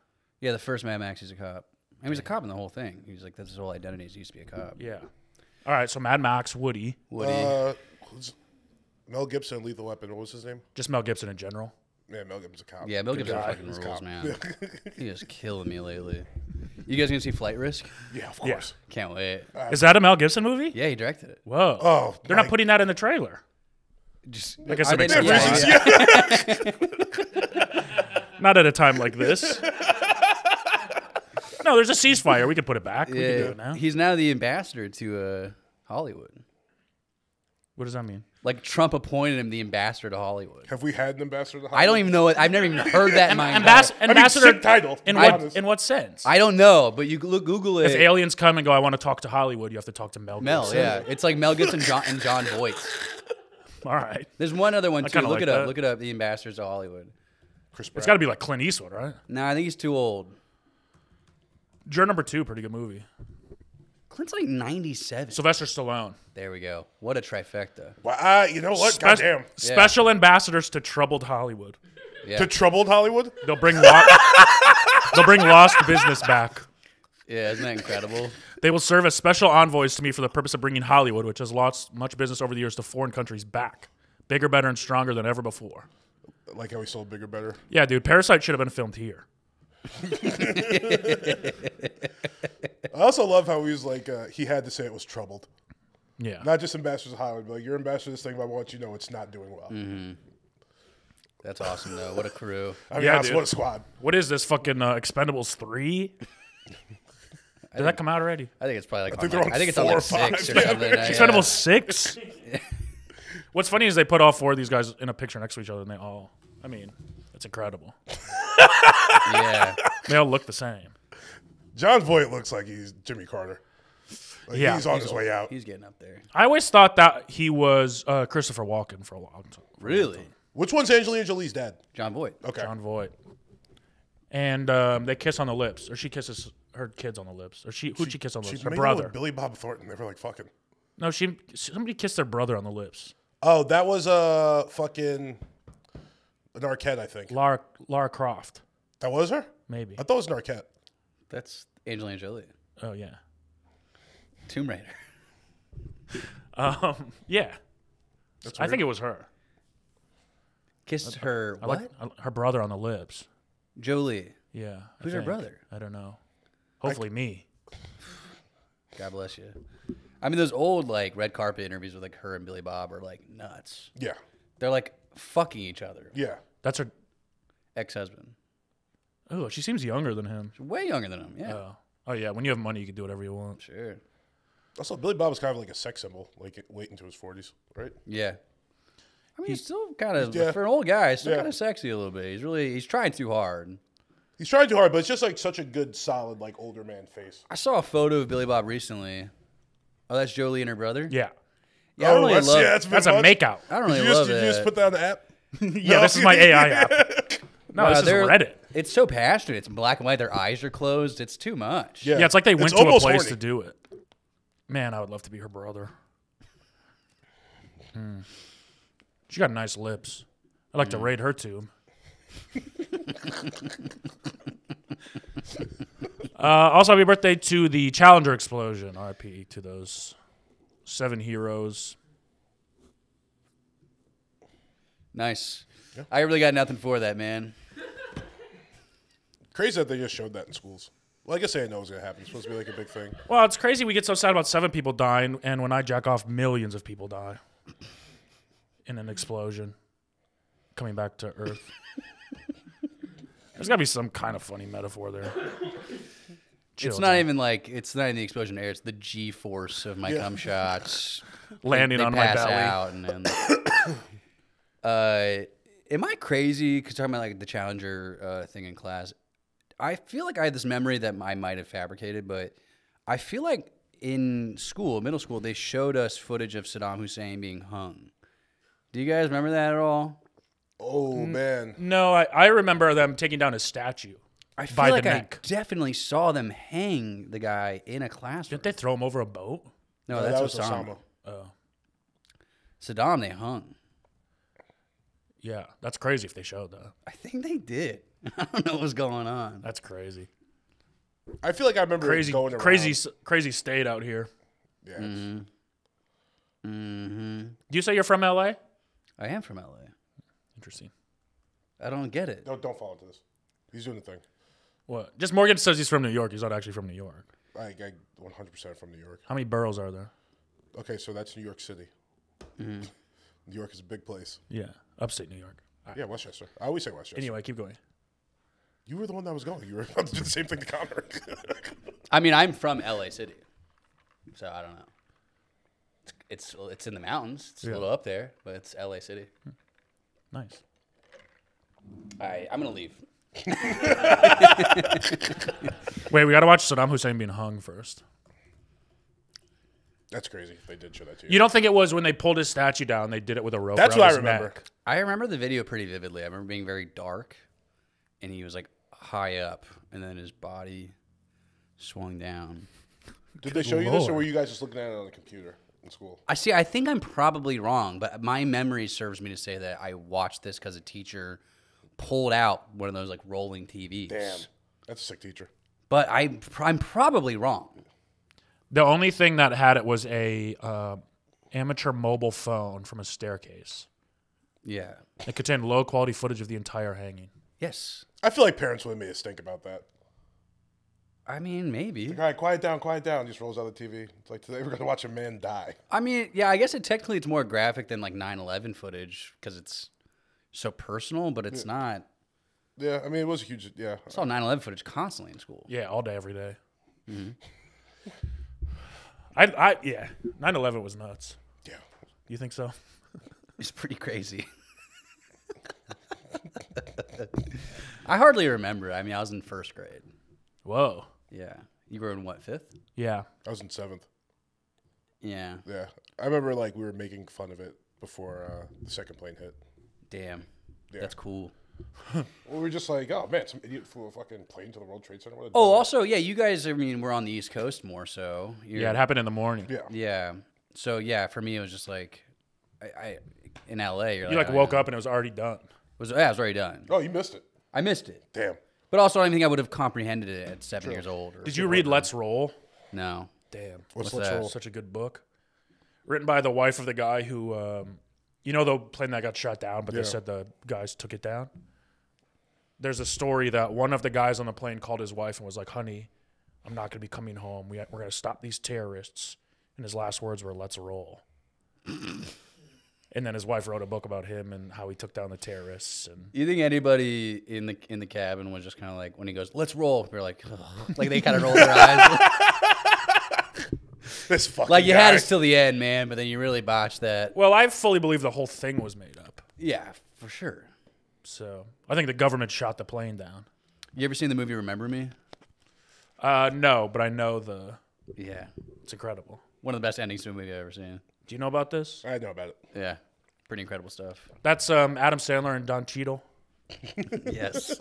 Yeah, the first Mad Max, he's a cop. And he was a cop in the whole thing. He was like, that's his whole identity. He used to be a cop. Yeah. All right, so Mad Max, Woody. Woody. Was Mel Gibson, Lethal Weapon. What was his name? Just Mel Gibson in general. Yeah, Mel Gibson's a cop. Yeah, Mel Good Gibson guy. fucking He's a rules, cop. man. He is killing me lately. You guys gonna see Flight Risk? Yeah, of course. Can't wait. Is that a Mel Gibson movie? Yeah, he directed it. Whoa. Oh, They're not my- putting that in the trailer. Just I guess are it makes they- sense. yeah. Not at a time like this. No, there's a ceasefire. We can put it back. We can do Yeah, it now. he's now the ambassador to Hollywood. What does that mean? Like Trump appointed him the ambassador to Hollywood. Have we had an ambassador to I don't even know it. I've never even heard that in my Ambassador sick title. to in be what honest. in what sense? I don't know, but you Google it. If aliens come and go, I want to talk to Hollywood, you have to talk to Mel Mel, Gibson. yeah, it's like Mel Gibson and John Voight. All right. There's one other one too. kinda Look like it up. that. Look it up. The ambassadors to Hollywood. Chris It's Pratt. got to be like Clint Eastwood, right? No, I think he's too old. Juror number 2, pretty good movie. Clint's like 97. Sylvester Stallone. There we go. What a trifecta. Well, you know what? Goddamn. Special ambassadors to troubled Hollywood. Yeah, To troubled Hollywood? They'll bring they'll bring lost business back. yeah, isn't that incredible? They will serve as special envoys to me for the purpose of bringing Hollywood, which has lost much business over the years, to foreign countries back. Bigger, better, and stronger than ever before. Like how he sold Bigger, Better. Yeah, dude, Parasite should have been filmed here. I also love how he was like, he had to say it was troubled. Yeah. Not just ambassadors of Hollywood, but like, you're ambassador of this thing, but I want you to know it's not doing well. That's awesome though. What a crew. I mean, Yeah, honestly, dude. what a squad. What is this fucking Expendables 3? Did that come out already? I think it's probably like think they're on I think it's on 4 like or 5. 6 or something. Expendables 6? What's funny is they put all 4 of these guys in a picture next to each other, and they all, I mean, it's incredible. Yeah. They all look the same. John Voight looks like he's Jimmy Carter. Like, Yeah. he's on his way out. He's getting up there. I always thought that he was Christopher Walken for a long time. Really? Which one's Angelina Jolie's dad? John Voight. Okay. John Voight. And they kiss on the lips, or she kisses her kids on the lips, or who'd she kiss on the lips? Her made out with brother. Billy Bob Thornton. They were like fucking. No, somebody kissed their brother on the lips. Oh, that was fucking an Arquette, I think. Lara Croft, That was her? maybe. I thought it was an Arquette. That's Angelina Jolie. Oh yeah. Tomb Raider. Yeah. That's I weird. think it was her. Kissed her I what? like her brother on the lips. Jolie. Yeah. I Who's her think. brother? I don't know. Hopefully me. God bless you. I mean, those old like red carpet interviews with like her and Billy Bob are like nuts. Yeah. They're like fucking each other. Yeah. That's her. Ex-husband. Oh, she seems younger than him. She's way younger than him. Yeah. Oh yeah. When you have money, you can do whatever you want. Sure. Also, Billy Bob was kind of like a sex symbol, like late into his 40s, right? Yeah. I mean, he's still kind of Yeah. for an old guy. He's still Yeah. kind of sexy a little bit. He's trying too hard. He's trying too hard, but it's just like such a good, solid, like older man face. I saw a photo of Billy Bob recently. Oh, that's Jolie and her brother. Yeah. Yeah, I don't really that's, love. yeah, that's, That's a makeout. I don't really Did you love just it. put that on the app? Yeah, this is my AI app. No, Wow, this is they're- Reddit. It's so passionate. It's in black and white. Their eyes are closed. It's too much. Yeah, it's like they went to a almost place horny. to do it. Man, I would love to be her brother. She got nice lips. I'd like to raid her too. Also, happy birthday to the Challenger explosion. RIP to those 7 heroes. Nice. I really got nothing for that, man. Crazy that they just showed that in schools. Well, I guess I know it was going to happen. It's supposed to be like a big thing. Well, it's crazy we get so sad about 7 people dying, and when I jack off, millions of people die. in an explosion, coming back to Earth. There's got to be some kind of funny metaphor there. Chill, It's not John. even like it's not in the explosion of air. It's the G-force of my cum shots Landing they on my pass belly. out and then. Am I crazy? Because talking about like the Challenger thing in class, I feel like I had this memory that I might have fabricated, but I feel like in school, middle school, they showed us footage of Saddam Hussein being hung. Do you guys remember that at all? Oh man. No, I remember them taking down his statue. I feel by like the I neck. definitely saw them hang the guy in a classroom. Didn't they throw him over a boat? No, that that's was Osama. Osama. Oh, Saddam, they hung. yeah. That's crazy if they showed that. I think they did. I don't know what's going on. That's crazy. I feel like I remember Crazy, it going around. crazy state out here. Yeah. it's- Mm-hmm. Do you say you're from LA? I am from LA. Interesting. I don't get it. Don't fall into this. He's doing the thing. What? Just Morgan says he's from New York. He's not actually from New York. I 100% from New York. How many boroughs are there? Okay, so that's New York City. Mm-hmm. New York is a big place. Yeah, upstate New York. Yeah, Westchester. I always say Westchester. Anyway, keep going. You were the one that was going. You were about to do the same thing to Connor. I mean, I'm from LA City, so I don't know. It's in the mountains. It's a little up there, but it's LA City. Nice. All right, I'm gonna leave. Wait, we got to watch Saddam Hussein being hung first. That's crazy. They did show that to you. You don't think it was when they pulled his statue down, they did it with a rope That's around what I his remember. neck? I remember the video pretty vividly. I remember being very dark, and he was like high up, and then his body swung down. Did they show you this, or Lord. were you guys just looking at it on the computer in school? I see. I think I'm probably wrong, but my memory serves me to say that I watched this because a teacher pulled out one of those like rolling TVs. Damn. That's a sick teacher. But I'm probably wrong. The only thing that had it was a amateur mobile phone from a staircase. Yeah. It contained low quality footage of the entire hanging. Yes. I feel like parents would have made us think about that. I mean, maybe. All right, quiet down, quiet down. Just rolls out the TV. It's like today we're going to watch a man die. I mean, yeah, I guess technically it's more graphic than like 9/11 footage because it's so personal, but it's not. Yeah, I mean, it was a huge, yeah. I saw 9/11 footage constantly in school. Yeah, all day, every day. Mm-hmm. Yeah, 9/11 was nuts. Yeah. You think so? It's pretty crazy. I hardly remember. I mean, I was in first grade. Whoa. Yeah. You were in what, fifth? Yeah. I was in 7th. Yeah. Yeah. I remember, like, we were making fun of it before the second plane hit. Damn. Yeah. That's cool. Well, we were just like, oh, man, some idiot flew a fucking plane to the World Trade Center. What a Oh, dumbass. also, yeah, you guys, I mean, we're on the East Coast more so. Yeah, it happened in the morning. Yeah. Yeah. So, yeah, for me, it was just like, I in LA, you're You like oh, woke yeah. up and it was already done. It was already done. Oh, you missed it. I missed it. Damn. But also, I don't think I would have comprehended it at 7 years old. Or Did you read Let's Roll? No. Damn. What's What's Let's that? Roll? Such a good book. Written by the wife of the guy who, you know, the plane that got shot down, but Yeah. they said the guys took it down. There's a story that one of the guys on the plane called his wife and was like, honey, I'm not going to be coming home. We're going to stop these terrorists. And his last words were, let's roll. And then his wife wrote a book about him and how he took down the terrorists. And You think anybody in the cabin was just kind of like, when he goes, let's roll, we're like, ugh. Like they kind of rolled their eyes. This fucking Like you guy. had us till the end, man, but then you really botched that. well, I fully believe the whole thing was made up. Yeah, for sure. So I think the government shot the plane down. You ever seen the movie Remember Me? No, but I know Yeah. it's incredible. One of the best endings to a movie I've ever seen. Do you know about this? I know about it. Yeah. Pretty incredible stuff. That's Adam Sandler and Don Cheadle. Yes.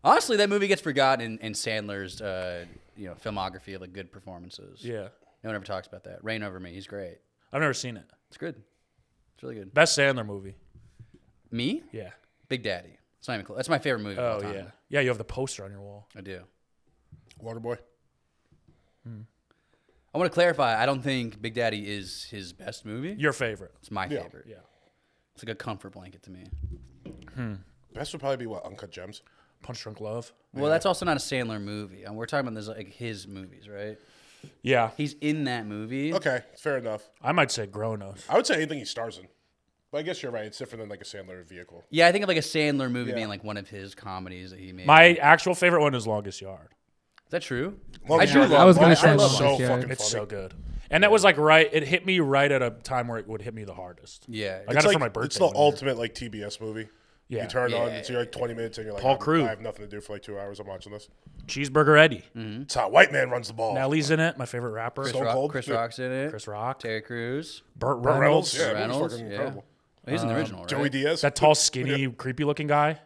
Honestly, that movie gets forgotten in Sandler's filmography of like good performances. Yeah. No one ever talks about that. Reign Over Me, he's great. I've never seen it. It's good. It's really good. Best Sandler movie. Me? Yeah. Big Daddy. It's not even close. That's my favorite movie of all Oh, time. yeah. Yeah, you have the poster on your wall. I do. Waterboy. I want to clarify, I don't think Big Daddy is his best movie. Your favorite. It's my Yeah. favorite. Yeah. It's like a comfort blanket to me. Best would probably be what? Uncut Gems? Punch Drunk Love. Well, that's also not a Sandler movie. And we're talking about this like his movies, right? Yeah, He's in that movie. Okay, fair enough. I might say Gronos. I would say anything he stars in. But I guess you're right. It's different than like a Sandler vehicle. Yeah, I think of like a Sandler movie Yeah. being like one of his comedies that he made. My actual favorite one is Longest Yard. Is that true? Longest I do Yard. love. I was gonna Longest say Yard is Longest so Yard. fucking It's funny. so good. And that was like right. It hit me right at a time where it would hit me the hardest. Yeah. I got it for my birthday. It's the one year. ultimate like TBS movie. Yeah. You turn on, Yeah. it's like 20 minutes, and you're like, Paul Crewe. I have nothing to do for like 2 hours. I'm watching this. Cheeseburger Eddie. It's how a white man runs the ball. Nelly's in it. My favorite rapper. Stone Cold. Chris Yeah. Rock's in it. Chris Rock. Terry Crews. Burt Burt Reynolds. Reynolds. Yeah, Reynolds. Reynolds. Fucking Yeah. incredible. He's in the original, right? Joey Diaz. That tall, skinny, creepy looking guy.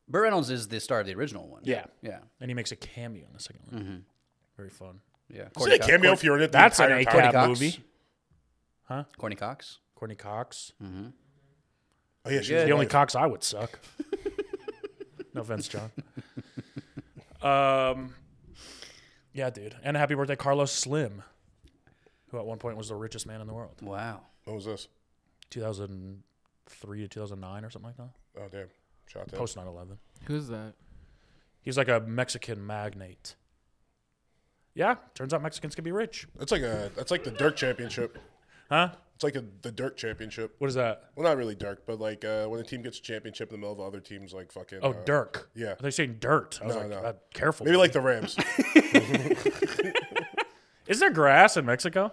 Burt Reynolds is the star of the original one. Yeah. Yeah. And he makes a cameo in the second one. Very fun. Yeah. Is it a cameo if you're in it the That's an entire ACAB time? Cox. movie. Courtney Cox. Courtney Cox. Oh, yeah, she's Good. The only wife. Cox I would suck. No offense, John. Yeah, dude. And happy birthday, Carlos Slim, who at one point was the richest man in the world. Wow. What was this? 2003 to 2009 or something like that. Oh, damn. Shot that. Post 9/11. Who's that? He's like a Mexican magnate. Yeah, turns out Mexicans can be rich. That's like the Dirk Championship. Huh? It's like the Dirk Championship. What is that? Well, not really Dirk, but like when a team gets a championship in the middle of other teams, like fucking. Oh, Dirk. yeah. They're saying dirt. I was No, like, no. Careful. Maybe like the Rams. Is there grass in Mexico?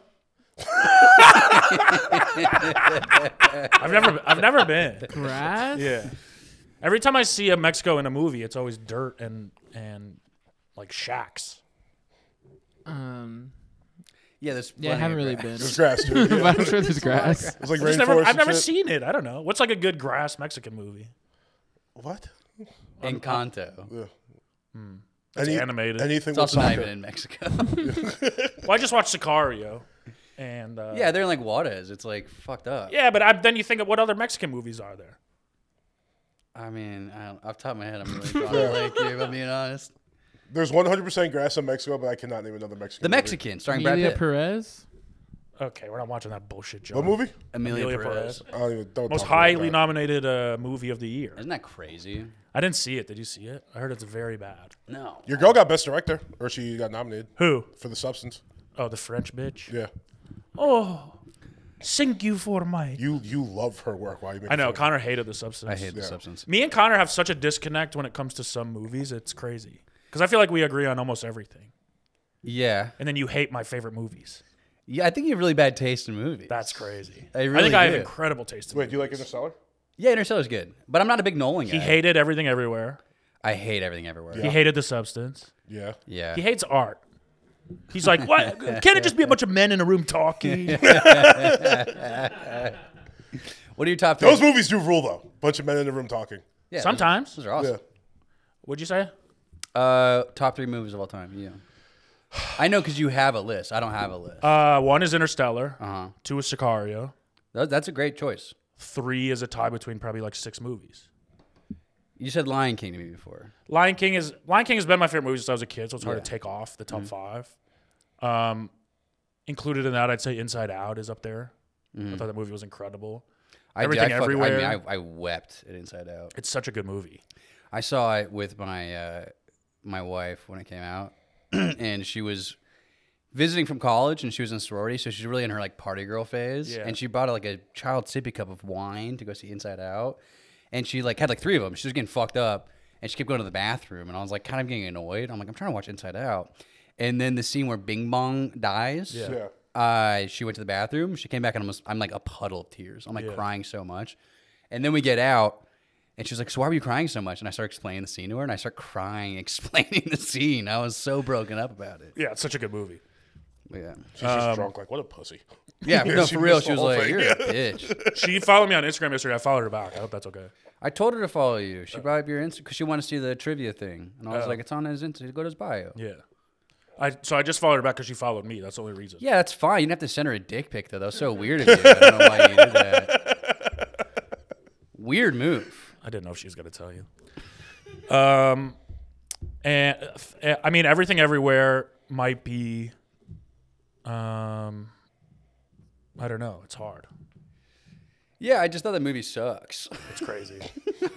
I've never been. Grass? Yeah. Every time I see a Mexico in a movie, it's always dirt and like shacks. Yeah, there's. Yeah, I plenty haven't of really grass. been. There's grass, dude. But Yeah. I'm sure there's grass. It's like I've rainforest. never and shit. seen it. I don't know. What's like a good grass Mexican movie? What? Encanto. It's animated. Anything It's with also not soccer. even in Mexico. Well, I just watched Sicario, and yeah, they're in like Juarez. It's like fucked up. yeah, but then you think of what other Mexican movies are there? I mean, off the top of my head, I'm really drawing a blank here, if I'm being honest. There's 100% grass in Mexico, but I cannot name another Mexican The movie. Mexican, starring Brad Emilia Pitt. Perez? Okay, we're not watching that bullshit, John. What movie? Amelia Perez. I don't even. Don't Most talk about highly that. nominated movie of the year. Isn't that crazy? I didn't see it. Did you see it? I heard it's very bad. No. Your girl got best director, or she got nominated Who? for The Substance. Oh, the French bitch. Yeah, Oh, thank you for my. you love her work. Why you? I know Connor hated The Substance. I hate the Yeah. substance. Me and Connor have such a disconnect when it comes to some movies. It's crazy because I feel like we agree on almost everything, Yeah. and then you hate my favorite movies. Yeah, I think you have really bad taste in movies. That's crazy. I really think I have do. incredible taste in Wait, movies. do you like Interstellar? Yeah, Interstellar's good. But I'm not a big Nolan guy. He hated Everything Everywhere. I hate everything everywhere. He hated The Substance. Yeah. Yeah. He hates art. He's like, what? Can't it just be a bunch of men in a room talking? What are your top three? Those movies do rule though. Bunch of men in the room talking. Yeah, Sometimes. Those are awesome. Yeah. What'd you say? Top three movies of all time. Yeah. I know because you have a list. I don't have a list. 1 is Interstellar. Uh-huh. 2 is Sicario. That's a great choice. 3 is a tie between probably like 6 movies. You said Lion King to me before. Lion King has been my favorite movie since I was a kid, so it's hard Yeah. to take off the top 5. Included in that, I'd say Inside Out is up there. I thought that movie was incredible. Everything Everywhere. I wept at Inside Out. It's such a good movie. I saw it with my my wife when it came out, and she was visiting from college, and she was in sorority, so she's really in her like party girl phase. Yeah. And she bought like a child sippy cup of wine to go see Inside Out, and she like had like 3 of them. She was getting fucked up, and she kept going to the bathroom, and I was like kind of getting annoyed. I'm like, I'm trying to watch Inside Out, and then the scene where Bing Bong dies. Yeah. She went to the bathroom. She came back and I'm like a puddle of tears. I'm like Yeah. crying so much. And then we get out and she's like, so why were you crying so much? And I start explaining the scene to her and I start crying, explaining the scene. I was so broken up about it. Yeah, it's such a good movie. But yeah. She's just drunk. Like, what a pussy. Yeah, no, she for real. missed She the was whole like, thing. you're a bitch. She followed me on Instagram yesterday. I followed her back. I hope that's okay. I told her to follow you. She brought up your Insta because she wanted to see the trivia thing. And I was Oh. like, it's on his Insta. Go to his bio. Yeah. So I just followed her back because she followed me. That's the only reason. Yeah, that's fine. You didn't have to send her a dick pic, though. That was so weird of you. I don't know why you did that. Weird move. I didn't know if she was going to tell you. And I mean, Everything Everywhere might be. I don't know. It's hard. Yeah, I just thought that movie sucks. It's crazy.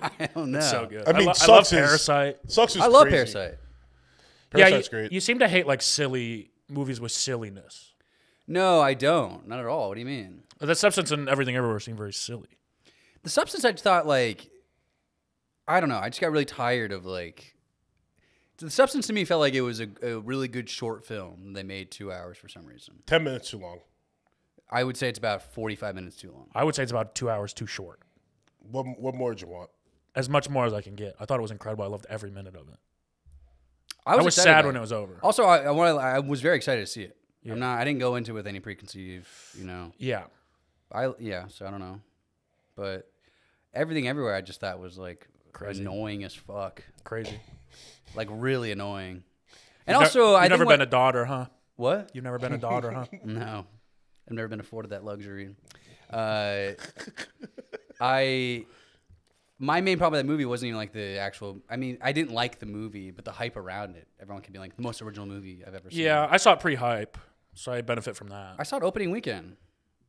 I don't know. It's so good. I mean, I love Sucks is Parasite. Sucks is I love crazy. Parasite. Parasite's yeah, great. you seem to hate like silly movies with silliness. No, I don't. Not at all. What do you mean? The Substance and Everything Everywhere seem very silly. The Substance, I just thought, like, I don't know. I just got really tired of, like, The Substance to me felt like it was a really good short film. They made 2 hours for some reason. 10 minutes too long. I would say it's about 45 minutes too long. I would say it's about 2 hours too short. What more did you want? As much more as I can get. I thought it was incredible. I loved every minute of it. I was excited sad about when it was over. Also, I was very excited to see it. Yeah. I didn't go into it with any preconceived, Yeah. So I don't know. But Everything Everywhere I just thought was like Crazy. annoying as fuck. Crazy. Like really annoying. And You've also, I've never been a daughter, huh? What? You've never been a daughter, huh? No. I've never been afforded that luxury. My main problem with that movie wasn't even like the actual. I mean, I didn't like the movie, but the hype around it. Everyone can be like the most original movie I've ever seen. Yeah, I saw it pre-hype, so I benefit from that. I saw it opening weekend,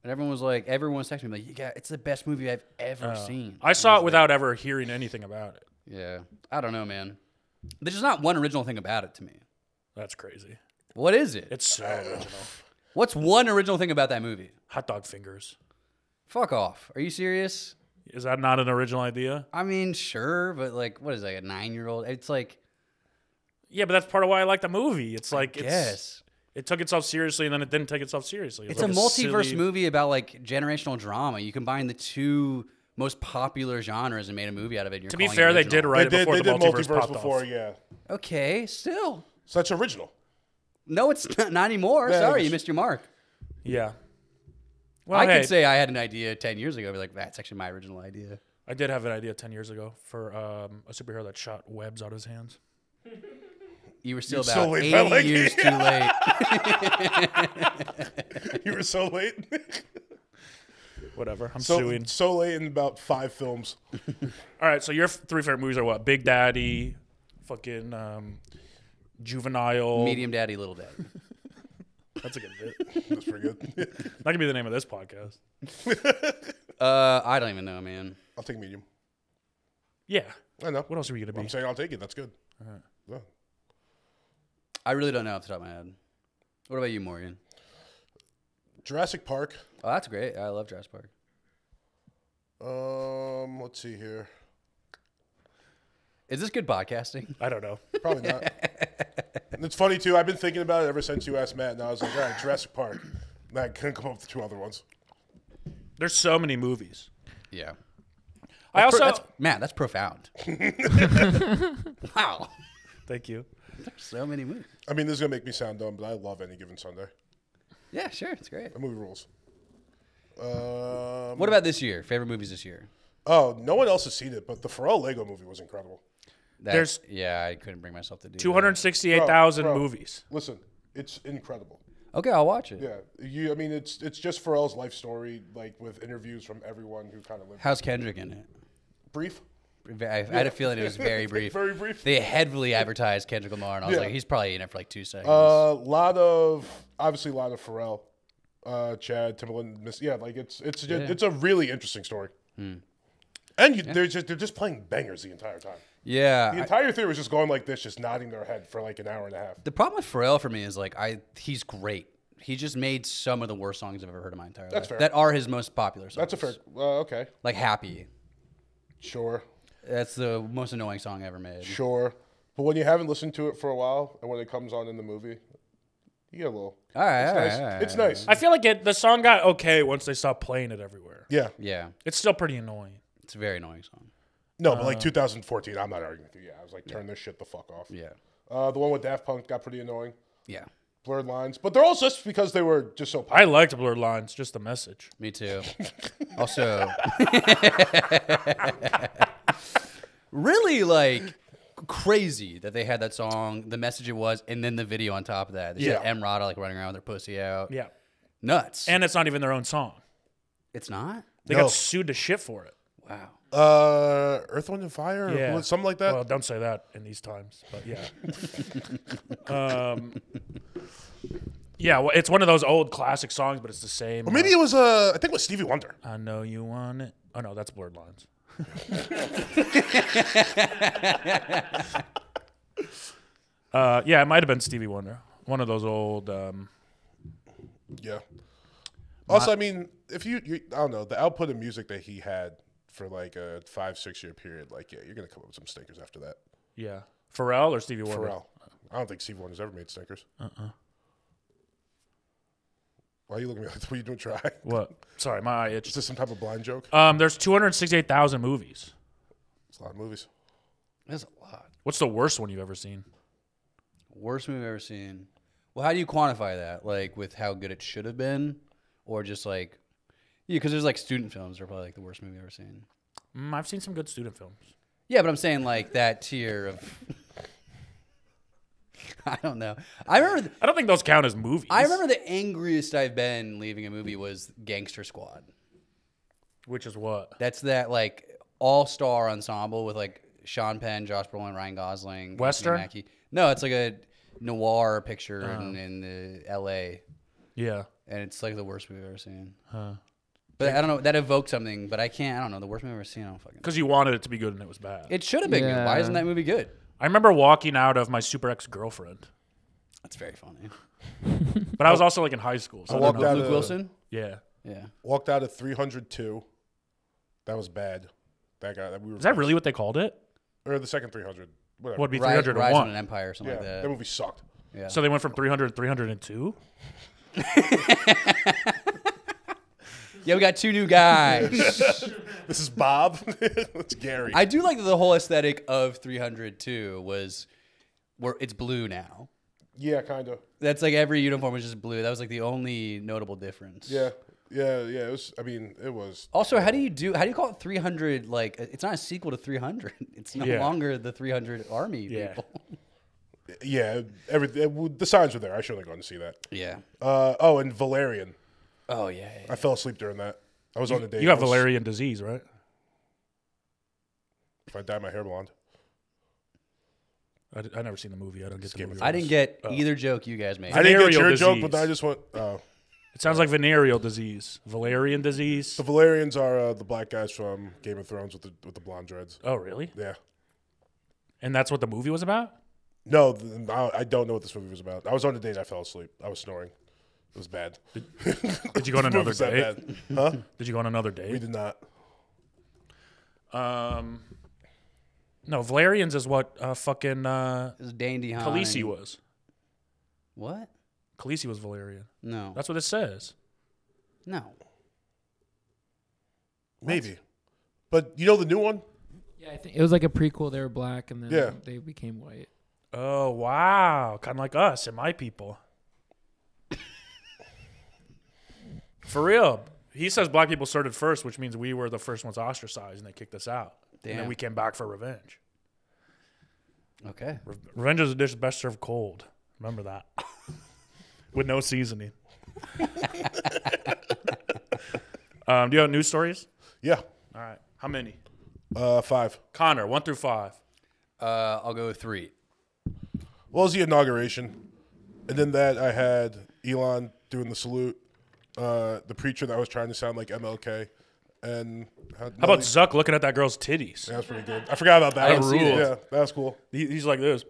and everyone was texting me like, "Yeah, it's the best movie I've ever seen." I saw it without ever hearing anything about it. Yeah, I don't know, man. There's just not one original thing about it to me. That's crazy. What is it? It's so original. What's one original thing about that movie? Hot dog fingers. Fuck off. Are you serious? Is that not an original idea? I mean, sure, but like, what is it, like a 9-year-old? It's like, Yeah, but that's part of why I like the movie. It's like yes, it took itself seriously, and then it didn't take itself seriously. it's like a multiverse silly- movie about like generational drama. You combine the two most popular genres and made a movie out of it. To be fair, they did They right did, before they the did multiverse, popped before, off. yeah. Okay, still. So that's original. No, it's not anymore. Yeah, Sorry, it's- you missed your mark. Yeah. Well, I hey, could say I had an idea 10 years ago. I'd be like, that's actually my original idea. I did have an idea 10 years ago for a superhero that shot webs out his hands. You were still You're about so late, 80 man, like- years too late. You were so late. Whatever. I'm suing. So late in about 5 films. All right, so your 3 favorite movies are what? Big Daddy, fucking Juvenile. Medium Daddy, Little Daddy. That's a good bit. That's pretty good. That could be the name of this podcast. I don't even know, man. I'll take medium. Yeah. I know. What else are we going to be? I'm saying I'll take it. That's good. Yeah. I really don't know off the top of my head. What about you, Morgan? Jurassic Park. Oh, that's great. I love Jurassic Park. Let's see here. Is this good podcasting? I don't know. Probably not. And it's funny too. I've been thinking about it ever since you asked Matt, and I was like, all right, Jurassic Park. And I couldn't come up with 2 other ones. There's so many movies. Yeah. I also... Matt, that's profound. Wow. Thank you. There's so many movies. I mean, this is gonna make me sound dumb, but I love Any Given Sunday. Yeah, sure. It's great. The movie rules. What about this year? Favorite movies this year? Oh, no one else has seen it, but the Pharrell Lego movie was incredible. Yeah, I couldn't bring myself to do 268,000 Bro. movies. Listen, it's incredible. that. Okay, I'll watch it. Yeah, I mean, it's just Pharrell's life story, like with interviews from everyone who kind of lived. How's Kendrick in it? Brief. I had a feeling it was very brief. Very brief. They heavily advertised Kendrick Lamar, and I was Yeah. like, he's probably in it for like 2 seconds. Obviously a lot of Pharrell, Chad, Timbaland. Like it's a really interesting story. And they're just playing bangers the entire time. Yeah. The entire theater was just going like this, just nodding their head for like an hour and a half. The problem with Pharrell for me is like he's great. He just made some of the worst songs I've ever heard in my entire life. That's fair. That are his most popular songs. That's a fair. Okay, Like Happy. sure. That's the most annoying song ever made. Sure. But when you haven't listened to it for a while, and when it comes on in the movie, you get a little. All right, It's all nice. right, all right, It's all right. nice. I feel like the song got okay once they stopped playing it everywhere. Yeah. Yeah, It's still pretty annoying. it's a very annoying song. No, but like 2014, I'm not arguing with you. Yeah, I was like, turn this shit the fuck off. Yeah, The one with Daft Punk got pretty annoying. yeah, Blurred Lines, but they're all just because they were just so. I liked Blurred Lines, just the message. me too. Also, really like crazy that they had that song, the message it was, and then the video on top of that. They Yeah. had M. Rada like running around with her pussy out. Yeah. Nuts. And it's not even their own song. It's not? They No. got sued to shit for it. Wow. Earth, Wind, and Fire, Yeah. or something like that. Well, don't say that in these times, but yeah. Yeah, well, it's one of those old classic songs, but it's the same. Or maybe it was I think it was Stevie Wonder. I know you want it. Oh, no, that's Blurred Lines. Yeah, it might have been Stevie Wonder. One of those old. Yeah. Also, I mean, if you I don't know, the output of music that he had for like a 5-6 year period, like you're gonna come up with some stinkers after that. Yeah. Pharrell or Stevie Wonder? Pharrell. I don't think Stevie Wonder's ever made stinkers. Why are you looking at me like that? What are you doing? Try. What? Sorry, my eye itched. Is this some type of blind joke? There's 268,000 movies. It's a lot of movies. That's a lot. What's the worst one you've ever seen? Worst movie I've ever seen. Well, how do you quantify that? Like with how good it should have been, or just like, yeah, because there's like student films are probably like the worst movie I've ever seen. I've seen some good student films. Yeah, but I'm saying like that tier of. I don't know. I don't think those count as movies. I remember the angriest I've been leaving a movie was Gangster Squad. Which is what? That's that like all-star ensemble with like Sean Penn, Josh Brolin, Ryan Gosling, Western? Anthony Mackie. No, it's like a noir picture in the L.A. Yeah. And it's like the worst movie I've ever seen. Huh. But I don't know. That evoked something, but I can't. I don't know. The worst movie I've ever seen. I don't fucking. Because you wanted it to be good and it was bad. It should have been good. Why isn't that movie good? I remember walking out of my super ex-girlfriend. That's very funny. But I was also like in high school. So I walked out Luke of, Wilson? Yeah. Yeah. Walked out of 302. That was bad. That guy. We were Is that really what they called it? Or the second 300. Whatever. Would be Rise on 301. an Empire or something Yeah, like that that. movie sucked. Yeah. So they went from 300 to 302? Yeah, we got two new guys. This is Bob. It's Gary. I do like that the whole aesthetic of 300 too was where it's blue now. Yeah, kind of. That's like every uniform was just blue. That was like the only notable difference. Yeah. It was. I mean, it was. Also, how do you call it 300? Like, it's not a sequel to 300. It's no longer the 300 Army people. Yeah. The signs were there. I should have gone to see that. Yeah. And Valerian. Oh yeah. I fell asleep during that. I was on a date. You got Valerian disease, right? If I dye my hair blonde. I never seen the movie. I don't get the movie. I didn't get either joke you guys made. I didn't get your Venereal joke, disease. but then I just went. Oh. It sounds like venereal disease. Valerian disease. The Valerians are the black guys from Game of Thrones with the blonde dreads. Oh, really? Yeah. And that's what the movie was about? No, I don't know what this movie was about. I was on a date. I fell asleep. I was snoring. It was bad. Did you go on The another movie's that date? bad. Huh? Did you go on another We date? did not. No, Valerians is what fucking It was Dandy Han. Khaleesi was. What? Khaleesi was Valerian. No. That's what it says. No. Maybe. But you know the new one? Yeah, I think it was like a prequel. They were black, and then Yeah. they became white. Oh, wow. Kind of like us and my people. For real. He says black people started first, which means we were the first ones ostracized, and they kicked us out. And then Damn. we came back for revenge. Okay. Revenge is a dish best served cold. Remember that. With no seasoning. Do you have news stories? Yeah. All right. How many? 5. Connor, 1 through 5. I'll go with 3. Well, it was the inauguration. And then that I had Elon doing the salute. The preacher that was trying to sound like MLK. And How about Zuck looking at that girl's titties? That was pretty good. I forgot about that. I didn't see that. Yeah, that was cool. He's like this.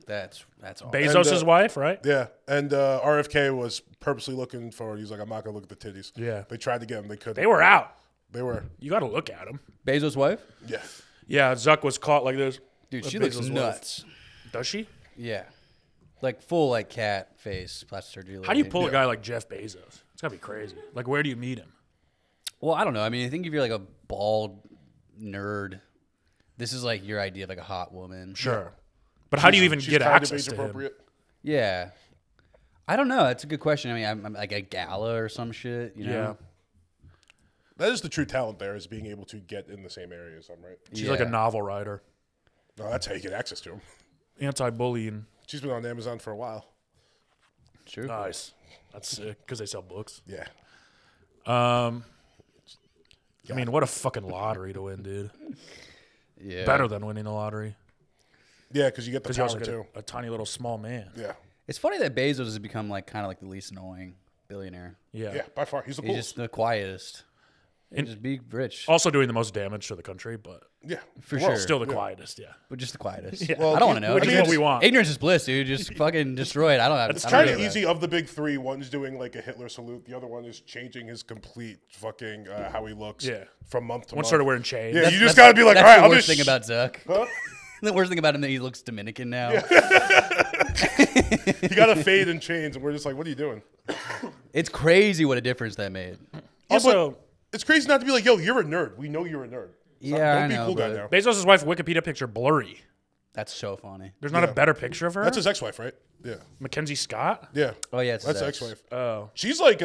That's all. Bezos' wife, right? Yeah, and RFK was purposely looking for. He's like, I'm not gonna look at the titties. Yeah. They tried to get him. They couldn't. They were out. They were. You got to look at him. Bezos' wife? Yeah. Yeah, Zuck was caught like this. Dude, With she looks Bezos' wife. nuts. Does she? Yeah. Like full like cat face, plastic surgery. How do you lady. pull a guy like Jeff Bezos? It's got to be crazy. Like, where do you meet him? Well, I don't know. I mean, I think if you're like a bald nerd, this is like your idea of like a hot woman. Sure. But how do you even She's get kind of access to him? age-appropriate. Yeah. I don't know. That's a good question. I mean, I'm like a gala or some shit, you know? Yeah. That is the true talent there, is being able to get in the same area as I'm, right? She's like a novel writer. No, that's how you get access to him. Anti-bullying. She's been on Amazon for a while. True. Nice. That's sick because they sell books. Yeah. I mean, what a fucking lottery to win, dude. Yeah. Better than winning the lottery. Yeah, because you get the Because you also power, get too. a tiny little small man. Yeah. It's funny that Bezos has become like kind of like the least annoying billionaire. Yeah. Yeah, by far. He's the He's coolest. just the quietest. And just be rich. Also doing the most damage to the country, but Yeah, For well, sure. still the quietest. Yeah. But just the quietest. Yeah. Well, I don't want to know. Which is what we want. Ignorance is bliss, dude. Just fucking destroy it. I don't have. It's I don't kind of care easy. Of the big three, one's doing like a Hitler salute. The other one is changing his complete fucking how he looks. Yeah. From month to One month. started wearing chains. Yeah, That's- you just that's- got to be like, That's all right, the I'll worst just. thing about Zuck. Huh? The worst thing about him that he looks Dominican now. He got a fade in chains, and we're just like, what are you doing? It's crazy what a difference that made. Also, It's crazy not to be like, yo, you're a nerd. We know you're a nerd. Yeah, don't I be know, cool guy but- now. Bezos' wife Wikipedia picture blurry. That's so funny. There's not a Yeah. better picture of her. That's his ex-wife, right? Yeah, Mackenzie Scott. yeah. Oh yeah, it's his That's ex. ex-wife. Oh, She's like,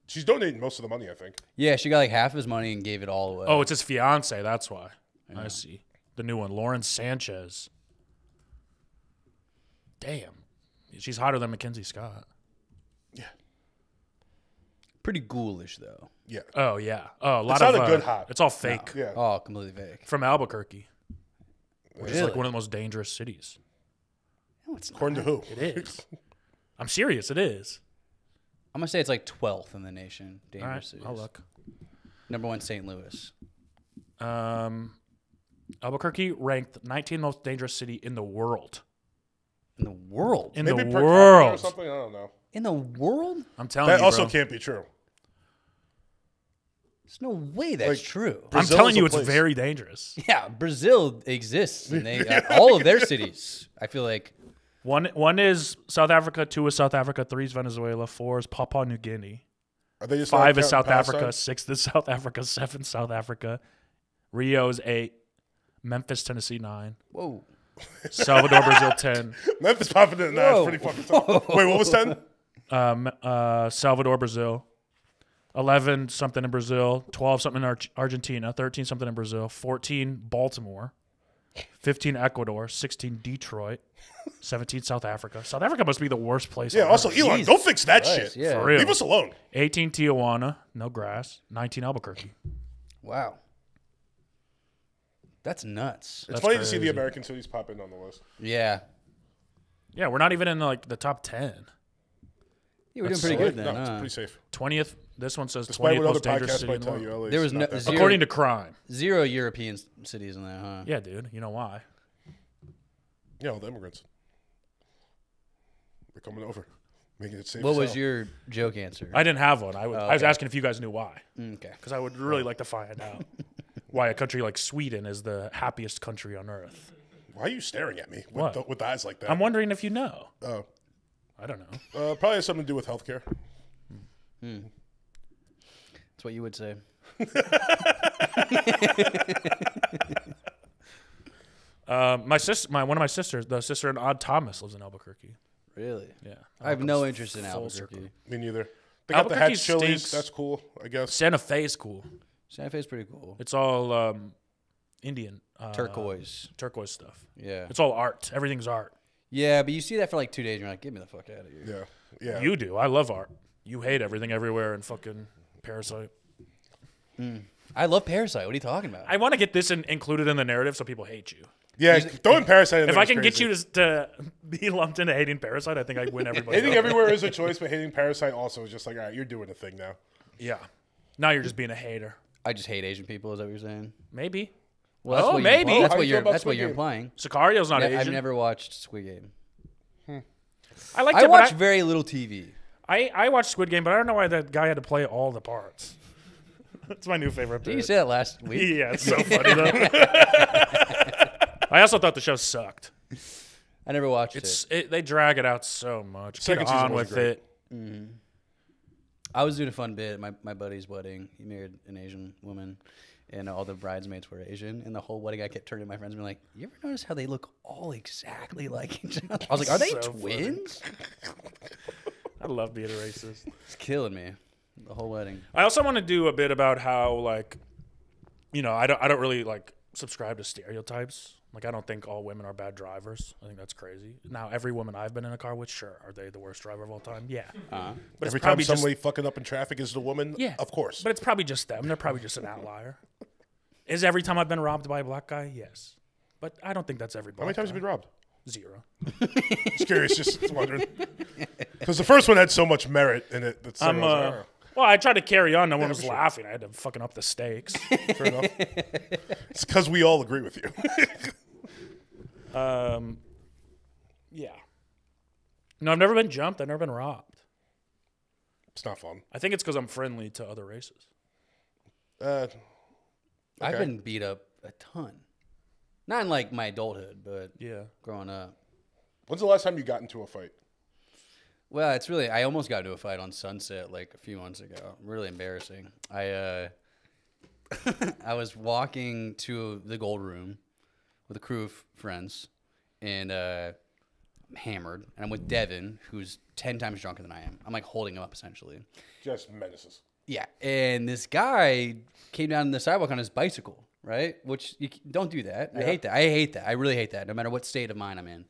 she's donating most of the money, I think. Yeah, she got like half his money and gave it all away. oh, it's his fiance. That's why. I see. The new one, Lauren Sanchez. Damn, she's hotter than Mackenzie Scott. Yeah, pretty ghoulish though. yeah. Oh yeah. Oh, a lot It's of not a good hot. It's all fake. Yeah. Oh, completely fake. From Albuquerque, which is like Really? one of the most dangerous cities. No, it's not. According to who? It is. I'm serious. It is. I'm gonna say it's like 12th in the nation. All Dangerous right. cities. I'll look. Number 1, St. Louis. Albuquerque ranked 19th most dangerous city in the world. In the world. In Maybe the per capita or world. something. I don't know. In the world? I'm telling That you, also bro. can't be true. There's no way that's Like- true. I'm Brazil telling is you, a it's place. very dangerous. Yeah, Brazil exists, and they all of their cities. I feel like One is South Africa, 2 is South Africa, 3 is Venezuela, 4 is Papua New Guinea, Are they just not 5 is counting South Palestine? Africa, 6 is South Africa, 7 is South Africa, Rio is 8, Memphis, Tennessee 9, whoa. Salvador, Brazil 10, Memphis popping in that. It's Whoa. pretty fucking tough. Wait, what was 10? Salvador, Brazil, 11 something in Brazil, 12 something in Argentina, 13 something in Brazil, 14 Baltimore, 15 Ecuador, 16 Detroit, 17 South Africa. South Africa must be the worst place. Yeah. on Also, earth. Elon, Jesus go fix that Christ, shit. yeah. For real. Leave us alone. 18 Tijuana, no grass, 19 Albuquerque. Wow. That's nuts. It's That's funny to see the crazy. American cities pop in on the list. Yeah. Yeah, we're not even in like the top 10. Yeah, we're doing That's pretty so- good No, then. it's huh? pretty safe. 20th. This one says Despite 20th what other most dangerous podcasts city might in the tell world. you, LA There was not no- that zero- bad. According to crime. 0 European cities in there, huh? Yeah, dude. You know why? Yeah, all the immigrants. They're coming over, making it safe. What as was hell. your joke answer? I didn't have one. I was okay. asking if you guys knew why. Okay. Because I would really like to find out why a country like Sweden is the happiest country on earth. Why are you staring at me with, What? with eyes like that? I'm wondering if you know. Oh, I don't know. probably has something to do with healthcare. That's what you would say. My sister, one of my sisters, the sister in Odd Thomas, lives in Albuquerque. Really? Yeah, I have no interest in full Albuquerque. circle. Me neither. They got the Albuquerque Hatch chilies. stinks. That's cool, I guess. Santa Fe is cool. Santa Fe's pretty cool. It's all Indian Turquoise. turquoise stuff. Yeah. It's all art. Everything's art. Yeah, but you see that for like 2 days and you're like, get me the fuck out of here. Yeah, yeah. You do. I love art. You hate everything everywhere and fucking Parasite. I love Parasite. What are you talking about? I want to get this included in the narrative so people hate you. Yeah, throwing Parasite in If there I is can get crazy. you to be lumped into hating Parasite, I think I win everybody. Hating over. everywhere is a choice, but hating Parasite also is just like, all right, you're doing a thing now. Yeah. Now you're just being a hater. I just hate Asian people. Is that what you're saying? Maybe. Well, that's Oh, what maybe. You're, that's How what do you you're. feel about That's what Squid you're Game? implying. Sicario's not I've Asian. never watched Squid Game. I liked I it, watch but very little TV. I watched Squid Game, but I don't know why that guy had to play all the parts. That's my new favorite Did you bit. say that last week? Yeah, it's so funny though. I also thought the show sucked. I never watched it. They drag it out so much. Second Get season on wasn't with great. it. I was doing a fun bit at my buddy's wedding. He married an Asian woman, and all the bridesmaids were Asian. And the whole wedding, I kept turning to my friends and being like, "You ever notice how they look all exactly like each other?" I was like, "Are they So funny. twins?" I love being racist. It's killing me. The whole wedding. I also want to do a bit about how, like, you know, I don't really like subscribe to stereotypes. Like, I don't think all women are bad drivers. I think that's crazy. Now, every woman I've been in a car with, sure, are they the worst driver of all time? Yeah. But Every it's time probably just somebody fucking up in traffic is the woman, yeah, of course. But it's probably just them. They're probably just an outlier. Is every time I've been robbed by a black guy? Yes. But I don't think that's every How black many times guy. have you been robbed? 0. Just curious, just wondering. Because the first one had so much merit in it that I'm was like, Well, I tried to carry on. No one was laughing. I had to fucking up the stakes. Fair enough. It's because we all agree with you. Yeah. No, I've never been jumped. I've never been robbed. It's not fun. I think it's because I'm friendly to other races. Okay. I've been beat up a ton. Not in like my adulthood, but Yeah. growing up. When's the last time you got into a fight? Well, it's really, I almost got into a fight on Sunset like a few months ago. Really embarrassing. I was walking to the Gold Room with a crew of friends, and I'm hammered, and I'm with Devin, who's 10 times drunker than I am. I'm like holding him up essentially. Just menaces. Yeah, and this guy came down the sidewalk on his bicycle, right? Which you don't do that. Yeah. I hate that. I hate that. I really hate that, no matter what state of mind I'm in.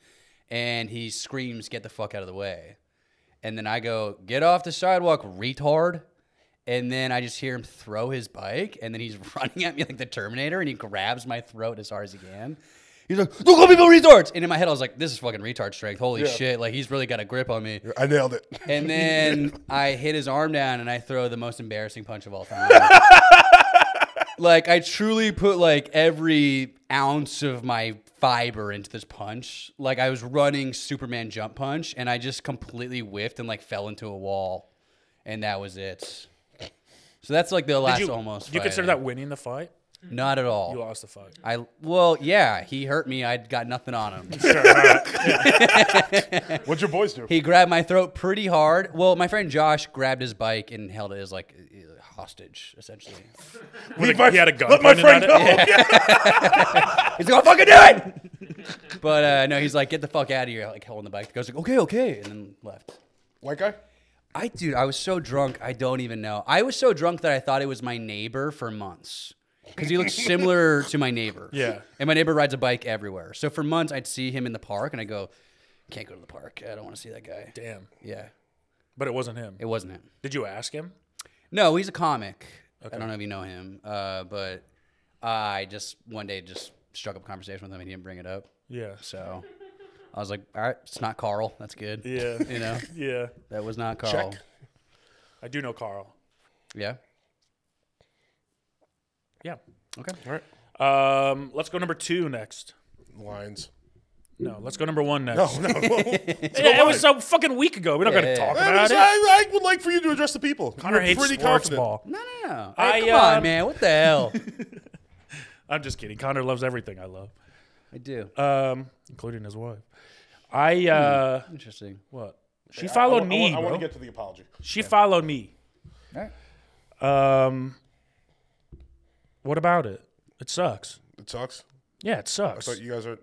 And he screams, "Get the fuck out of the way!" And then I go, "Get off the sidewalk, retard!" And then I just hear him throw his bike, and then he's running at me like the Terminator, and he grabs my throat as hard as he can. He's like, "Don't call people retards!" And in my head, I was like, "This is fucking retard strength. Holy shit! Like he's really got a grip on me." I nailed it. And then I hit his arm down, and I throw the most embarrassing punch of all time. Like I truly put like every ounce of my fiber into this punch. Like I was running Superman jump punch, and I just completely whiffed and like fell into a wall, and that was it. So that's like the last almost. Do you fight. consider that winning the fight? Not at all. You lost the fight. Well, yeah, he hurt me. I got nothing on him. Sure, all right. What'd your boys do? He grabbed my throat pretty hard. Well, my friend Josh grabbed his bike and held it as like hostage, essentially. He had a gun. Let my pointed friend at go. it? Yeah. He's like, "I'll fucking do it!" But no, he's like, "Get the fuck out of here!" Like holding the bike. The guy's like, "Okay," and then left. White guy? Dude, I was so drunk, I don't even know. I was so drunk that I thought it was my neighbor for months. Because he looks similar to my neighbor. Yeah. And my neighbor rides a bike everywhere. So for months, I'd see him in the park, and I go, "Can't go to the park. I don't want to see that guy." Damn. Yeah. But it wasn't him. It wasn't him. Did you ask him? No, he's a comic. Okay. I don't know if you know him. But I just one day just struck up a conversation with him, and he didn't bring it up. Yeah. So I was like, all right, it's not Carl. That's good. Yeah. You know? Yeah. That was not Carl. Check. I do know Carl. Yeah. Yeah. Okay. All right. Let's go number 2 next. Lions. No, let's go number 1 next. No. It was a fucking week ago. We're not going to talk about it. I would like for you to address the people. Connor You're hates pretty sports confident. ball. No. I, Hey, come on, man. What the hell? I'm just kidding. Connor loves everything I love, I do. including his wife. Interesting. What? She followed me, I want bro. to get to the apology. She followed me. All right. What about it? It sucks. It sucks. Yeah, it I sucks. thought you guys are.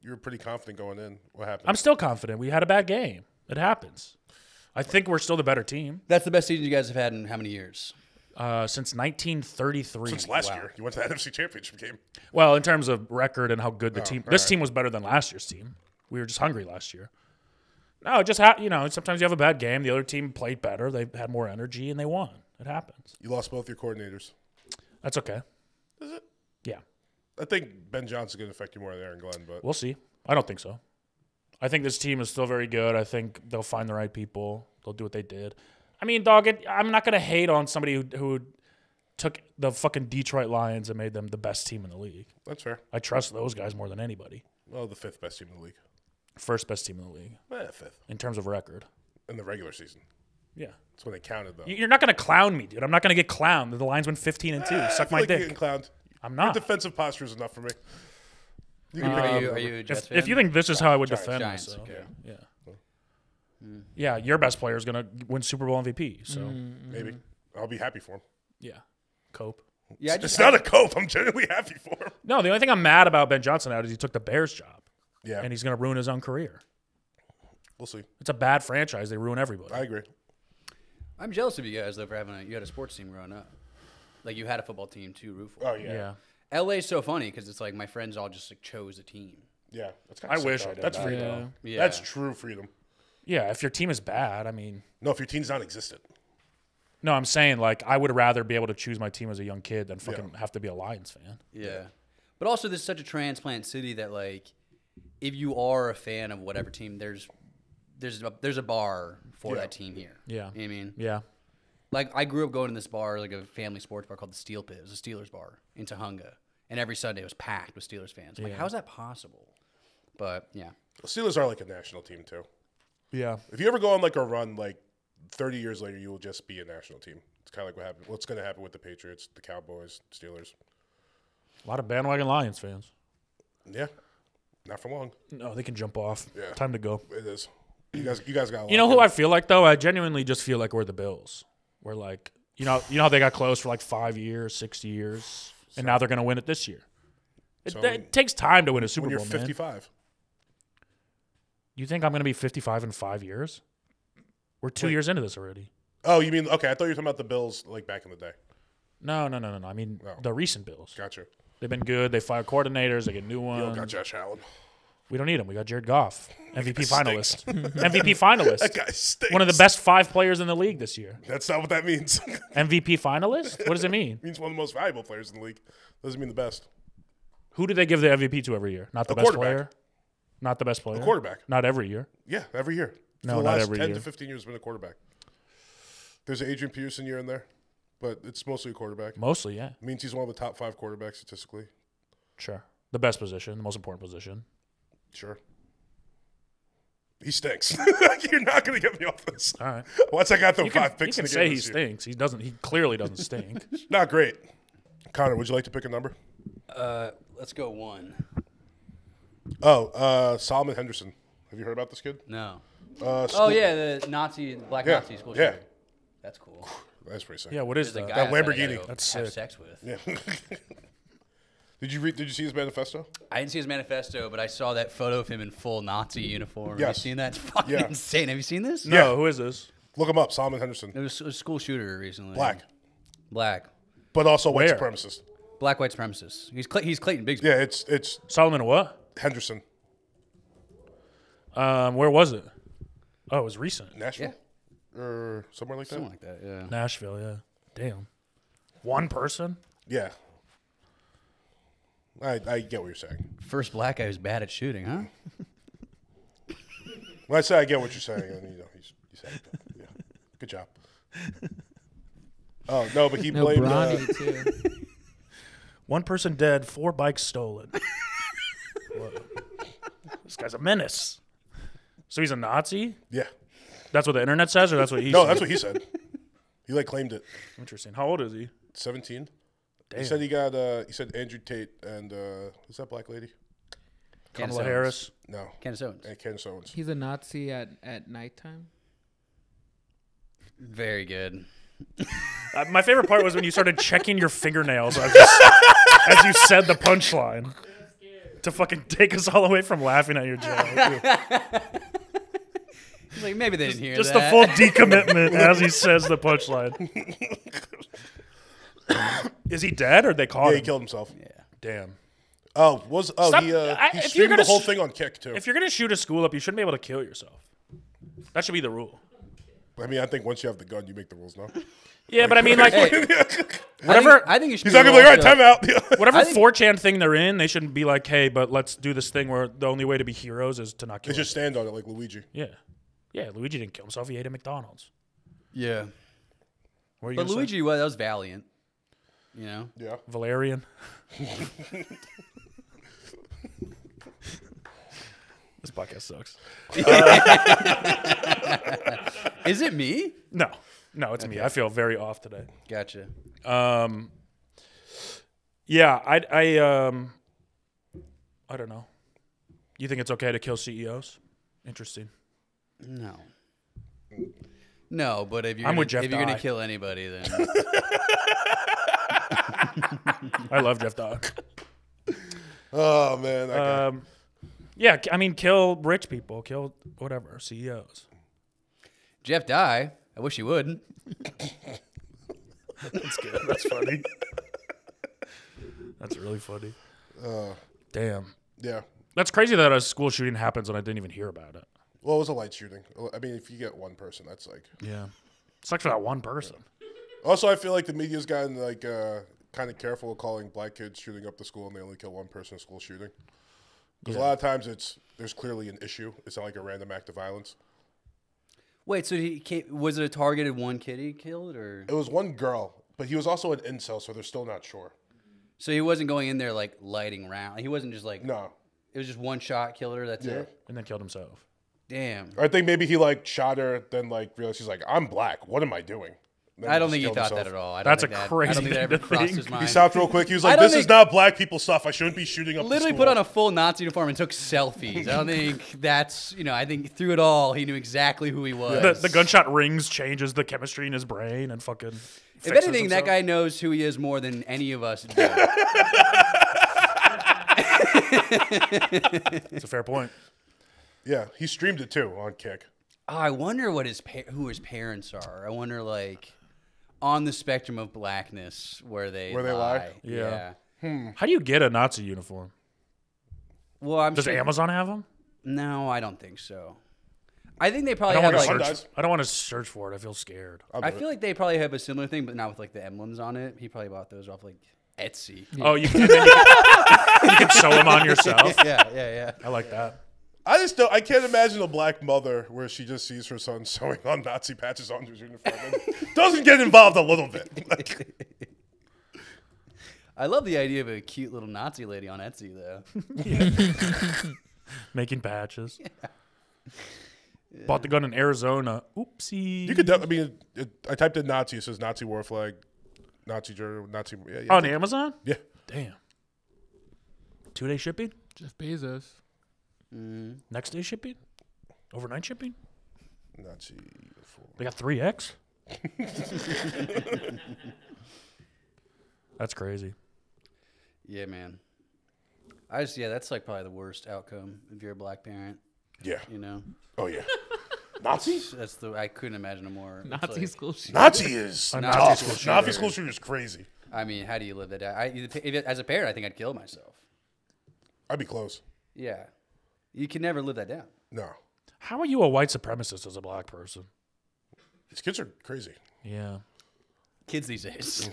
You were pretty confident going in. What happened? I'm still confident. We had a bad game. It happens. I think we're still the better team. That's the best season you guys have had in how many years? Since 1933. Since last year, you went to the NFC Championship game. Well, in terms of record and how good the team. This right. team was better than last year's team. We were just hungry last year. No, it just sometimes you have a bad game. The other team played better. They had more energy and they won. It happens. You lost both your coordinators. That's okay. Is it? Yeah. I think Ben Johnson's going to affect you more than Aaron Glenn, but We'll see. I don't think so. I think this team is still very good. I think they'll find the right people. They'll do what they did. I mean, dog, I'm not going to hate on somebody who took the fucking Detroit Lions and made them the best team in the league. that's fair. I trust those guys more than anybody. Well, the 5th best team in the league. First best team in the league 5th in terms of record. in the regular season. Yeah. That's when they counted, though. You're not going to clown me, dude. I'm not going to get clowned. The Lions went 15-2. I Suck feel my like you're dick. getting clowned. I'm Your not. defensive posture is enough for me. You can pick Are it you up. a Jets fan? If you think this is how I would Giants. defend Giants, myself, okay. yeah. Yeah, your best player is going to win Super Bowl MVP. So, Maybe. I'll be happy for him. yeah. Cope. Yeah, It's not a cope. I'm genuinely happy for him. No, the only thing I'm mad about Ben Johnson out is he took the Bears job. Yeah. And he's going to ruin his own career. We'll see. It's a bad franchise. They ruin everybody. I agree. I'm jealous of you guys though for having you had a sports team growing up. Like you had a football team to root for. Oh, yeah. Yeah. LA's so funny because it's like my friends all just like chose a team. Yeah. That's I wish I did That's that. freedom. Yeah. That's true freedom. Yeah, if your team is bad, I mean, No, if your team's non-existent. no, I'm saying like I would rather be able to choose my team as a young kid than fucking have to be a Lions fan. Yeah. But also this is such a transplant city that like if you are a fan of whatever team, there's a bar for that team here. Yeah. You know what I mean? Yeah. Like, I grew up going to this bar, like a family sports bar called the Steel Pit. It was a Steelers bar in Tahunga. And every Sunday it was packed with Steelers fans. I'm like, how is that possible? But, yeah. Steelers are like a national team, too. Yeah. If you ever go on like a run, like 30 years later, you will just be a national team. It's kind of like what's going to happen with the Patriots, the Cowboys, Steelers. A lot of bandwagon Lions fans. Yeah. Not for long. No, they can jump off. Yeah. Time to go. It is. You guys got a lot. You know who I feel like, though? I genuinely just feel like we're the Bills. We're like, you know how they got close for like 5 years, 6 years, and now they're going to win it this year. It takes time to win a Super Bowl, when you're 55. man. You think I'm going to be 55 in 5 years? We're 2 years into this already. Oh, you mean, okay, I thought you were talking about the Bills like back in the day. No. I mean, the recent Bills. Gotcha. They've been good. They fire coordinators. They get new You ones. don't got Josh Allen. We don't need him. We got Jared Goff, MVP finalist. MVP finalist. That guy stinks. One of the best 5 players in the league this year. That's not what that means. MVP finalist? What does it mean? It means one of the most valuable players in the league. Doesn't mean the best. Who do they give the MVP to every year? Not the best player? Not the best player? The quarterback. Not every year. Yeah, every year. No, For the not last every 10 year. to 15 years, been a quarterback. There's an Adrian Peterson year in there, but it's mostly a quarterback. Mostly, yeah. It means he's one of the top 5 quarterbacks statistically. Sure. The best position, the most important position. Sure. He stinks. You're not going to get me off this. All right. Once I got the You 5 can picks in the say game he this year. stinks. He doesn't. He clearly doesn't stink. Not great. Connor, would you like to pick a number? Let's go 1. Oh, Solomon Henderson. Have you heard about this kid? No. School- The black Yeah, Nazi school yeah. shooter. That's cool. That's pretty sick. Yeah, what is There's a that? guy That outside I Lamborghini. gotta go That's have sick. sex with. Yeah. Did you see his manifesto? I didn't see his manifesto, but I saw that photo of him in full Nazi uniform. Have Yes. you seen that? It's fucking Yeah. insane. Have you seen this? No, Yeah. who is this? Look him up, Solomon Henderson. It was a school shooter recently. Black, Black but also white Where? supremacist. white supremacist. He's Clayton Bigsby. Yeah, it's Solomon what? Henderson, Where was it? Oh, it was recent. Nashville, or somewhere like that. Something like that, yeah. Nashville, yeah. Damn. One person? Yeah, I get what you're saying. First black guy who's bad at shooting, huh? When I say I get what you're saying, I mean, you said it. Yeah, good job. Oh no, but he No, blamed. Bronny too. One person dead, 4 bikes stolen. What? This guy's a menace. So he's a Nazi? Yeah, That's what the internet says, or that's what he no, said? that's what he said. He claimed it. Interesting. How old is he? 17. Damn. He said he said Andrew Tate and who's that black lady? Candace Kamala Owens. Harris. No, Candace Owens. and Candace Owens. He's a Nazi at nighttime. Very good. My favorite part was when you started checking your fingernails as you said the punchline. To fucking take us all away from laughing at your joke. He's like, maybe they didn't hear Just that. the full decommitment as he says the punchline. Is he dead or they caught Yeah, him? he killed himself. Yeah. Damn. Stop, Stop- he if you're streamed gonna the whole sh- thing on Kick too. If you're going to shoot a school up, you shouldn't be able to kill yourself. That should be the rule. I mean, I think once you have the gun, you make the rules now. Yeah, but I mean, like, Whatever. I think you should He's be not gonna be like, able all right, to- time out. whatever I think- 4chan thing they're in, they shouldn't be like, hey, but let's do this thing where the only way to be heroes is to not They kill just yourself. stand on it like Luigi. Yeah. Yeah, Luigi didn't kill himself. He ate at McDonald's. Yeah. What are you But gonna say? Luigi, well, that was valiant. You know? Yeah. Valerian. This podcast sucks. Is it me? No, it's me. I feel very off today. Gotcha. Yeah, I don't know. You think it's okay to kill CEOs? Interesting. No. No, but if you're I'm gonna, with Jeff if you're gonna Dye. kill anybody, then I love Jeff Dye. Oh man. That guy. Yeah, I mean, kill rich people, kill whatever CEOs. Jeff Dye. I wish he would. That's good. That's funny. That's really funny. Damn. Yeah. That's crazy that a school shooting happens and I didn't even hear about it. Well, it was a light shooting. I mean, if you get one person, that's like. Yeah. Sucks for that one person. Also, I feel like the media's gotten like kind of careful of calling black kids shooting up the school, and they only kill one person in school shooting. Because a lot of times there's clearly an issue. It's not like a random act of violence. Wait, so was it a targeted one kid he killed, or? It was one girl, but he was also an incel, so they're still not sure. So he wasn't going in there like lighting round. He wasn't just like. No. It was just one shot, killed her. That's it. And then killed himself. Damn. I think maybe he like shot her, then like realized he's like, I'm black. What am I doing? Then I don't just think he killed thought himself. that at all. That's I crazy don't think that ever thing to crossed think. his mind. He stopped real quick. He was I like, don't this is think- not black people stuff. I shouldn't be shooting up Literally the put school. on a full Nazi uniform and took selfies. I don't think that's, I think through it all, he knew exactly who he was. The gunshot rings changes the chemistry in his brain and fucking. If anything, that guy knows who he is more than any of us do. It's a fair point. Yeah, he streamed it too on Kick. Oh, I wonder what who his parents are. I wonder, like, on the spectrum of blackness, where they lie. Yeah. How do you get a Nazi uniform? Well, I'm Does sure. Amazon have them? No, I don't think so. I think they I probably don't have want to like. Sometimes. I don't want to search for it. I feel scared. I feel like they probably have a similar thing, but not with like the emblems on it. He probably bought those off like Etsy. Oh, you can, you can sew them on yourself. Yeah. I like that. I just don't. I can't imagine a black mother where she just sees her son sewing on Nazi patches on his uniform and doesn't get involved a little bit. Like, I love the idea of a cute little Nazi lady on Etsy, though. Making patches. Bought the gun in Arizona. Oopsie. you could. I mean, I typed in Nazi. It says Nazi war flag, Nazi journal, Nazi. Yeah, On Amazon? Yeah. Damn. 2-day shipping? Jeff Bezos. Next day shipping? Overnight shipping? Nazi uniform. They got 3X? That's crazy. Yeah, man. That's like probably the worst outcome if you're a black parent. Yeah. Oh yeah. Nazi. I couldn't imagine a more it's Nazi like- school shooter. Nazi is Nazi tough. school shooter. Nazi school shooter is crazy. I mean, how do you live that down? As a parent, I think I'd kill myself. I'd be close. Yeah, you can never live that down. No. How are you a white supremacist as a black person? These kids are crazy. Yeah. Kids these days.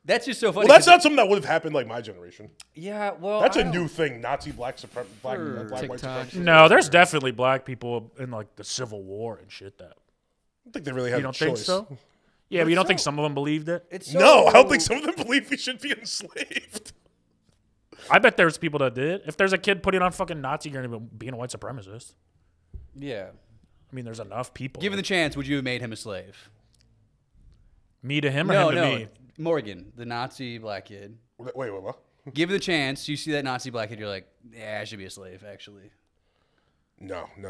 That's just so funny. Well, that's 'cause not something that would have happened like my generation. Yeah, well, That's I a don't- new thing. Nazi black white TikTok. supremacy. No, there's definitely black people in like the Civil War and shit that. I don't think they really had You a don't think choice. so? Yeah, but you don't think some of them believed it? It's so, No, I don't think some of them believe we should be enslaved. I bet there's people that did. If there's a kid putting on fucking Nazi gear and being a white supremacist, Yeah. I mean, there's enough people. Given the chance, would you have made him a slave? Me to him or No, him to no. me? Morgan, the Nazi black kid. Wait, what? Given the chance, you see that Nazi black kid, you're like, yeah, I should be a slave, actually. No. I'm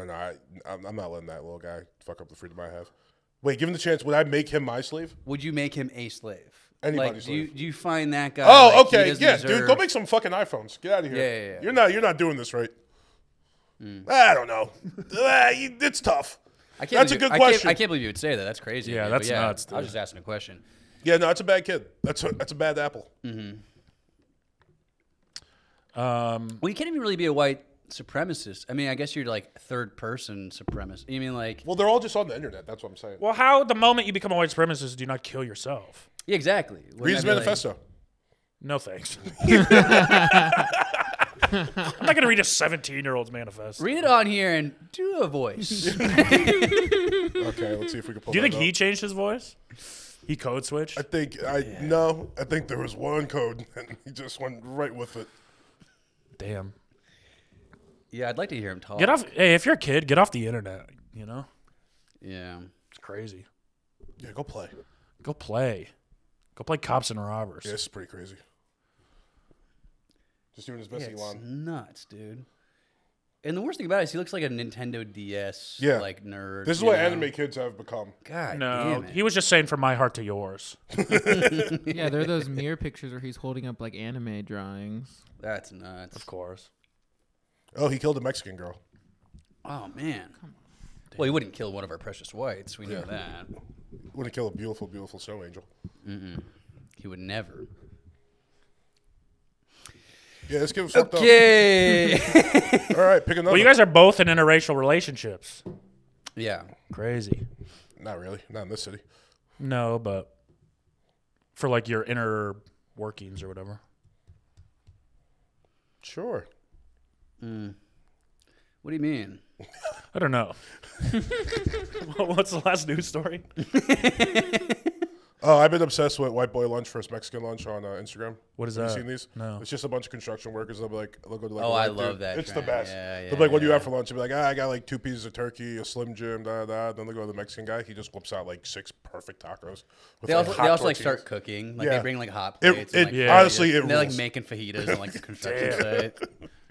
not letting that little guy fuck up the freedom I have. Wait, given the chance, would I make him my slave? Would you make him a slave? Anybody's like, slave. Do you find that guy? Oh, like, he okay, doesn't yeah, dude, deserve- go make some fucking iPhones. Get out of here. Yeah. You're not doing this right. I don't know. It's tough. I can't That's a believe- good question. I can't believe you would say that. That's crazy. Yeah, dude. that's But nuts, I was dude. just asking a question. Yeah, no, that's a bad kid. That's a bad apple. Well, you can't even really be a white supremacist. I mean, I guess you're like third person supremacist. You mean like? Well, they're all just on the internet. That's what I'm saying. Well, how the moment you become a white supremacist do you not kill yourself? Yeah, exactly. Wouldn't Read his that be like- No manifesto. thanks. I'm not gonna read a 17-year-old's manifest. read it on here and do a voice. Okay, let's see if we can pull Do you that think he up. changed his voice? He code switched. I think no. I think there was one code and he just went right with it. Damn. Yeah, I'd like to hear him talk. Get off. Hey, if you're a kid, get off the internet. You know, Yeah. it's crazy. Yeah, go play. Go play. Go play cops and robbers. Yeah, this is pretty crazy. Just doing his best, Yeah, it's Elon. nuts, dude. And the worst thing about it is he looks like a Nintendo DS Yeah. like nerd. This is you what know? anime kids have become. God No, damn it. he was just saying from my heart to yours. Yeah, there are those mirror pictures where he's holding up like anime drawings. That's nuts. Of course. Oh, he killed a Mexican girl. Oh man. Well, he wouldn't kill one of our precious whites. We know that. Wouldn't kill a beautiful, beautiful snow angel. He would never. Yeah, this kid was fucked Okay. up. All right, pick another. Well, you guys are both in interracial relationships. yeah. Crazy. Not really. Not in this city. No, but for like your inner workings or whatever. Sure. Well, What do you mean? I don't know. What's the last news story? Oh, I've been obsessed with white boy lunch versus Mexican lunch on Instagram. What is Have that? you seen these? No. It's just a bunch of construction workers. They'll be like, they'll go to like. Oh, a I white love dude. that It's the trend. best. Yeah, They'll be like, what do you yeah. have for lunch? They'll be like, I got like 2 pieces of turkey, a Slim Jim, da. Then they go to the Mexican guy. He just whips out like 6 perfect tacos. With, They like, also, hot they also like tortillas. start cooking. Like Yeah. they bring like hot It- plates. it- and, like, yeah, honestly, it and they're like rules. making fajitas on like the construction site.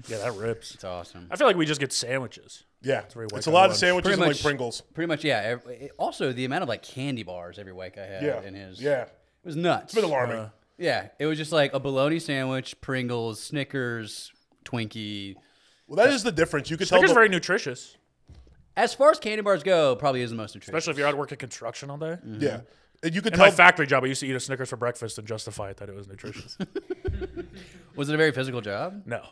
Yeah, that rips. It's awesome. I feel like we just get sandwiches. Yeah, very white it's a guy lot of lunch. sandwiches Pretty and much- like Pringles. Pretty much, yeah. Also, the amount of like candy bars every white guy had Yeah, in his. yeah. It was nuts. It's been alarming. Yeah, it was just like a bologna sandwich, Pringles, Snickers, Twinkie. Well, that is the difference. You could tell. Snickers the- very nutritious, As far as candy bars go, probably is the most nutritious. especially if you're out working construction all day. Yeah, and you could In tell. my factory job, I used to eat a Snickers for breakfast and justify it that it was nutritious. Was it a very physical job? No.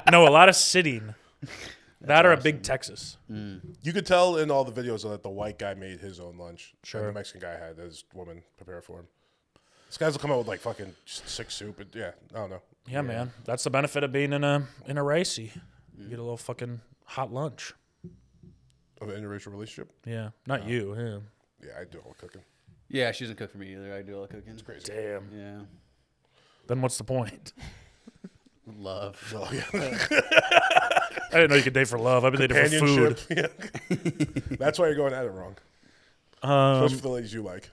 No, a lot of sitting. That or a big Texas. You could tell in all the videos that the white guy made his own lunch. Sure. And the Mexican guy had his woman prepare for him. These guys will come out with like fucking sick soup. And, yeah, I don't know. Yeah, man. That's the benefit of being in a racy. You get a little fucking hot lunch. Of an interracial relationship. Yeah. Not you. Yeah. Yeah, I do all the cooking. Yeah, she doesn't cook for me either. I do all the cooking. It's Crazy. Damn. Yeah. Then what's the point? Love. Oh yeah, I didn't know you could date for love. I've been dating for food. companionship. Yeah. That's why you're going at it wrong. Especially for the ladies you like.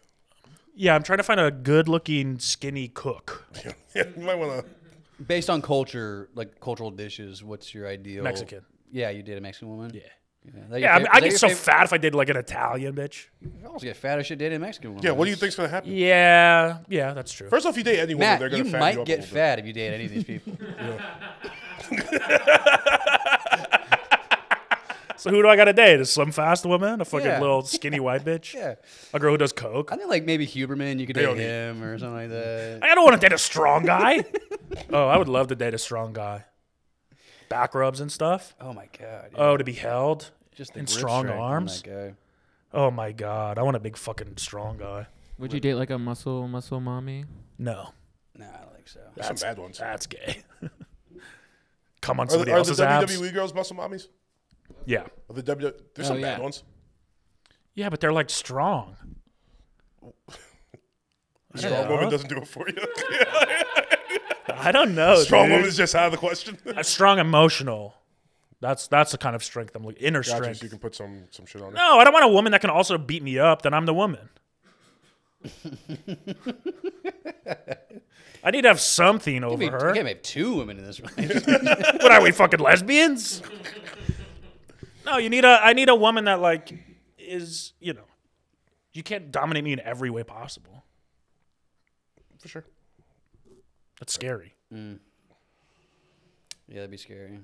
Yeah, I'm trying to find a good-looking, skinny cook. Yeah, you might want to. Based on culture, like cultural dishes, what's your ideal? Mexican. Yeah, you did a Mexican woman? Yeah. Yeah, Yeah, I get so fat if I did like an Italian bitch. You also get fat as shit dating a Mexican woman. Yeah, what do you think's gonna happen? Yeah, that's true. First off, you date any woman, Matt, they're gonna you fat you might up a get little fat if you date any of these people. So who do I got to date? A slim, fast woman? A fucking Yeah. little skinny white bitch? Yeah. A girl who does coke? I think like maybe Huberman, you could They date don't eat. him or something like that. I don't want to date a strong guy. Oh, I would love to date a strong guy. Back rubs and stuff. Oh my god. yeah. Oh, to be held Just the in grip strong strength on arms. that guy. Oh my god, I want a big fucking strong guy. Would you date like a muscle mommy? No, Nah, I don't think so. There's some bad ones. that's gay. Come on Are somebody the else's abs. WWE girls muscle mommies? Yeah, Are the there's some bad yeah. ones. yeah, but they're like strong. Strong woman doesn't do it for you. I don't know. Strong dude. woman's just out of the question. A strong emotional. That's the kind of strength I'm looking. Inner Gotcha, strength. so you can put some shit on it. No, I don't want a woman that can also beat me up. Then I'm the woman. I need to have something over You her. can't have 2 women in this relationship. What are we, fucking lesbians? No, I need a woman that like is, you can't dominate me in every way possible. For sure. That's scary. Yeah, that'd be scary.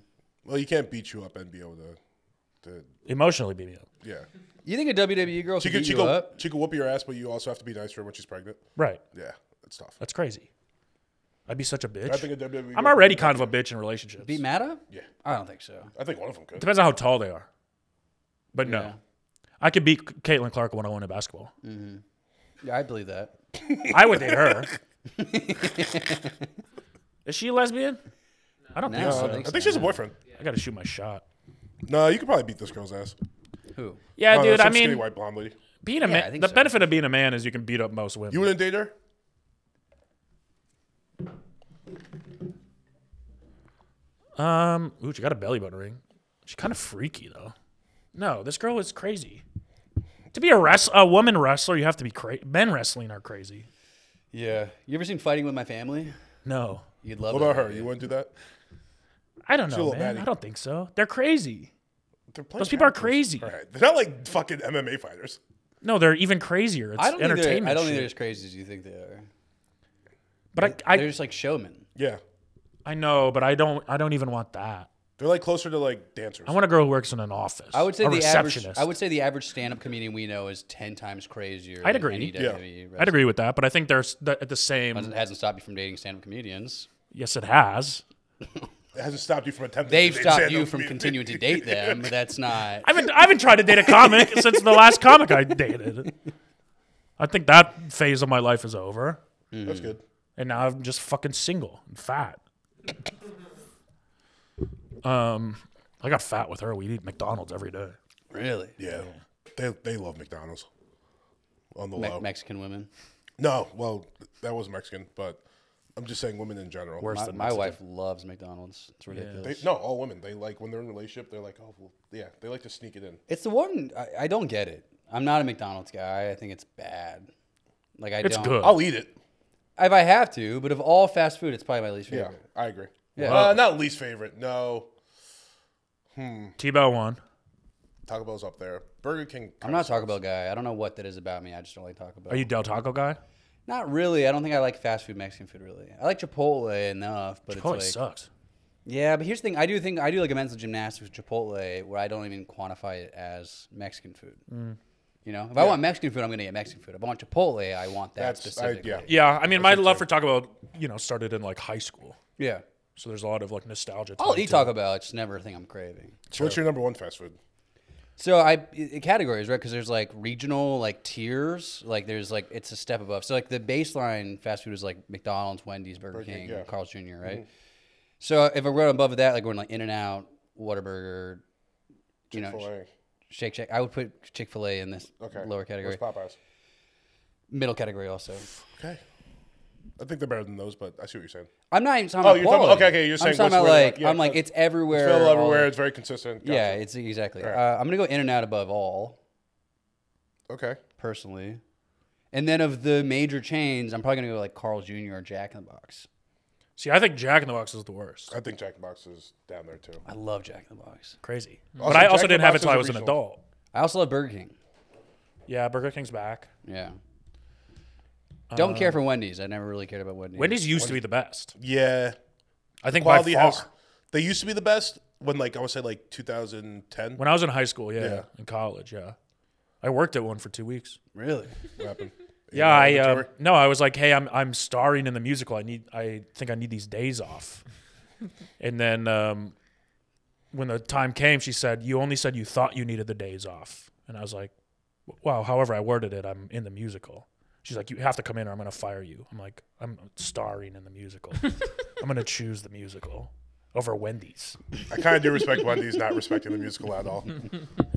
Well, you can't beat you up and be able to Emotionally beat me up. yeah. You think a WWE girl She could could beat she you could up? she could whoop your ass, but you also have to be nice to her when she's pregnant. Right. Yeah, that's tough. That's crazy. I'd be such a bitch. I think a WWE. I'm girl already could kind of a bitch in relationships. Beat Matt up? Yeah, I don't think so. I think one of them could. Depends on how tall they are. But Yeah. no. I could beat Caitlin Clark 101 in basketball. Yeah, I believe that. I would date her. Is she a lesbian? I don't No, think I so. don't think I think she has a boyfriend. I got to shoot my shot. No, you could probably beat this girl's ass. Who? Yeah, Oh, no, dude, I some skinny mean, white blonde lady. being a Yeah, I man, think the so. benefit of being a man is you can beat up most women. You wouldn't date her? Ooh, she got a belly button ring. She's kind of freaky though. No, this girl is crazy. To be a woman wrestler, you have to be crazy. Men wrestling are crazy. Yeah. You ever seen Fighting with My Family? No, You'd love What that about her? movie. You wouldn't do that? I don't She's a know, little man. baddie. I don't think so. They're crazy. They're playing Those people are characters. crazy. All right. They're not like fucking MMA fighters. No, they're even crazier. It's I don't think entertainment. they're shit. as crazy as you think they are. But They're I just like showmen. Yeah. I know, but I don't even want that. They're like closer to like dancers. I want a girl who works in an office. I would say a the average. receptionist. I would say the average stand-up comedian we know is 10 times crazier. I'd than agree. any Yeah. WWE I'd agree with that, but I think there's at the wrestler. same. It hasn't stopped you from dating stand-up comedians. Yes, it has. It hasn't stopped you from attempting. They've to date stopped stand-up you from comedians. continuing to date them. But that's not. I haven't tried to date a comic since the last comic I dated. I think that phase of my life is over, That's good. and now I'm just fucking single and fat. I got fat with her. We eat McDonald's every day. Really? Yeah. They love McDonald's. On the low. Mexican women. No, well, that was Mexican, but I'm just saying women in general. Worse than My Mexican. wife loves McDonald's. It's ridiculous. No, all women. They like when they're in a relationship. They're like, oh, well, yeah. They like to sneak it in. It's the one I don't get it. I'm not a McDonald's guy. I think it's bad. Like It's don't. good. I'll eat it. If I have to, but of all fast food, it's probably my least Yeah, favorite. I agree. Yeah. Not least favorite. No. T-Bell won. Taco Bell's up there. Burger King. I'm not a Taco Bell guy. I don't know what that is about me. I just don't like Taco Bell. Are you Del Taco guy? Not really. I don't think I like fast food, Mexican food really. I like Chipotle enough, but Chipotle it's sucks. yeah. But here's the thing. I do like a mental gymnastics with Chipotle where I don't even quantify it as Mexican food. You know, if I want Mexican food, I'm gonna get Mexican food. If I want Chipotle, I want that specifically. Yeah, I mean, my love for Taco Bell, started in like high school. Yeah. So there's a lot of like nostalgia. I'll tied eat to Taco it. Bell. It's never a thing I'm craving. So what's your number one fast food? So categories, right? Because there's like regional like tiers. Like there's like it's a step above. So like the baseline fast food is like McDonald's, Wendy's, Burger King, yeah. Carl's Jr. Right. So if we're going above that, like we're in like In-N-Out, Whataburger, Chick-fil-A. Shake Shack. I would put Chick-fil-A in this lower category. What's Popeyes? Middle category also. Okay. I think they're better than those, but I see what you're saying. I'm not even talking Oh, about you're talking- quality. okay, you're saying I'm talking what's about really like like- yeah, I'm like it's everywhere. It's all everywhere. the- It's very consistent. Gotcha. Yeah, it's exactly. All right. I'm gonna go In-N-Out above all Okay. personally, and then of the major chains, I'm probably gonna go like Carl's Jr. or Jack in the Box. See, I think Jack in the Box is the worst. I think Jack in the Box is down there too. I love Jack in the Box. Crazy. Also, But I Jack also in the didn't have Box it till is I a was an regional. adult. I also love Burger King. Yeah, Burger King's back. Yeah. Don't care for Wendy's. I never really cared about Wendy's. Wendy's used to be the best. Yeah. I think Quality by far. has. They used to be the best when, like, I would say, like 2010. When I was in high school, Yeah. in college, I worked at one for 2 weeks. Really? What happened? Yeah, I was like, hey, I'm starring in the musical. I think I need these days off. And then when the time came, she said, you only said you thought you needed the days off. And I was like, wow, however I worded it, I'm in the musical. She's like, you have to come in or I'm going to fire you. I'm like, I'm starring in the musical. I'm going to choose the musical over Wendy's. I kind of do respect Wendy's not respecting the musical at all.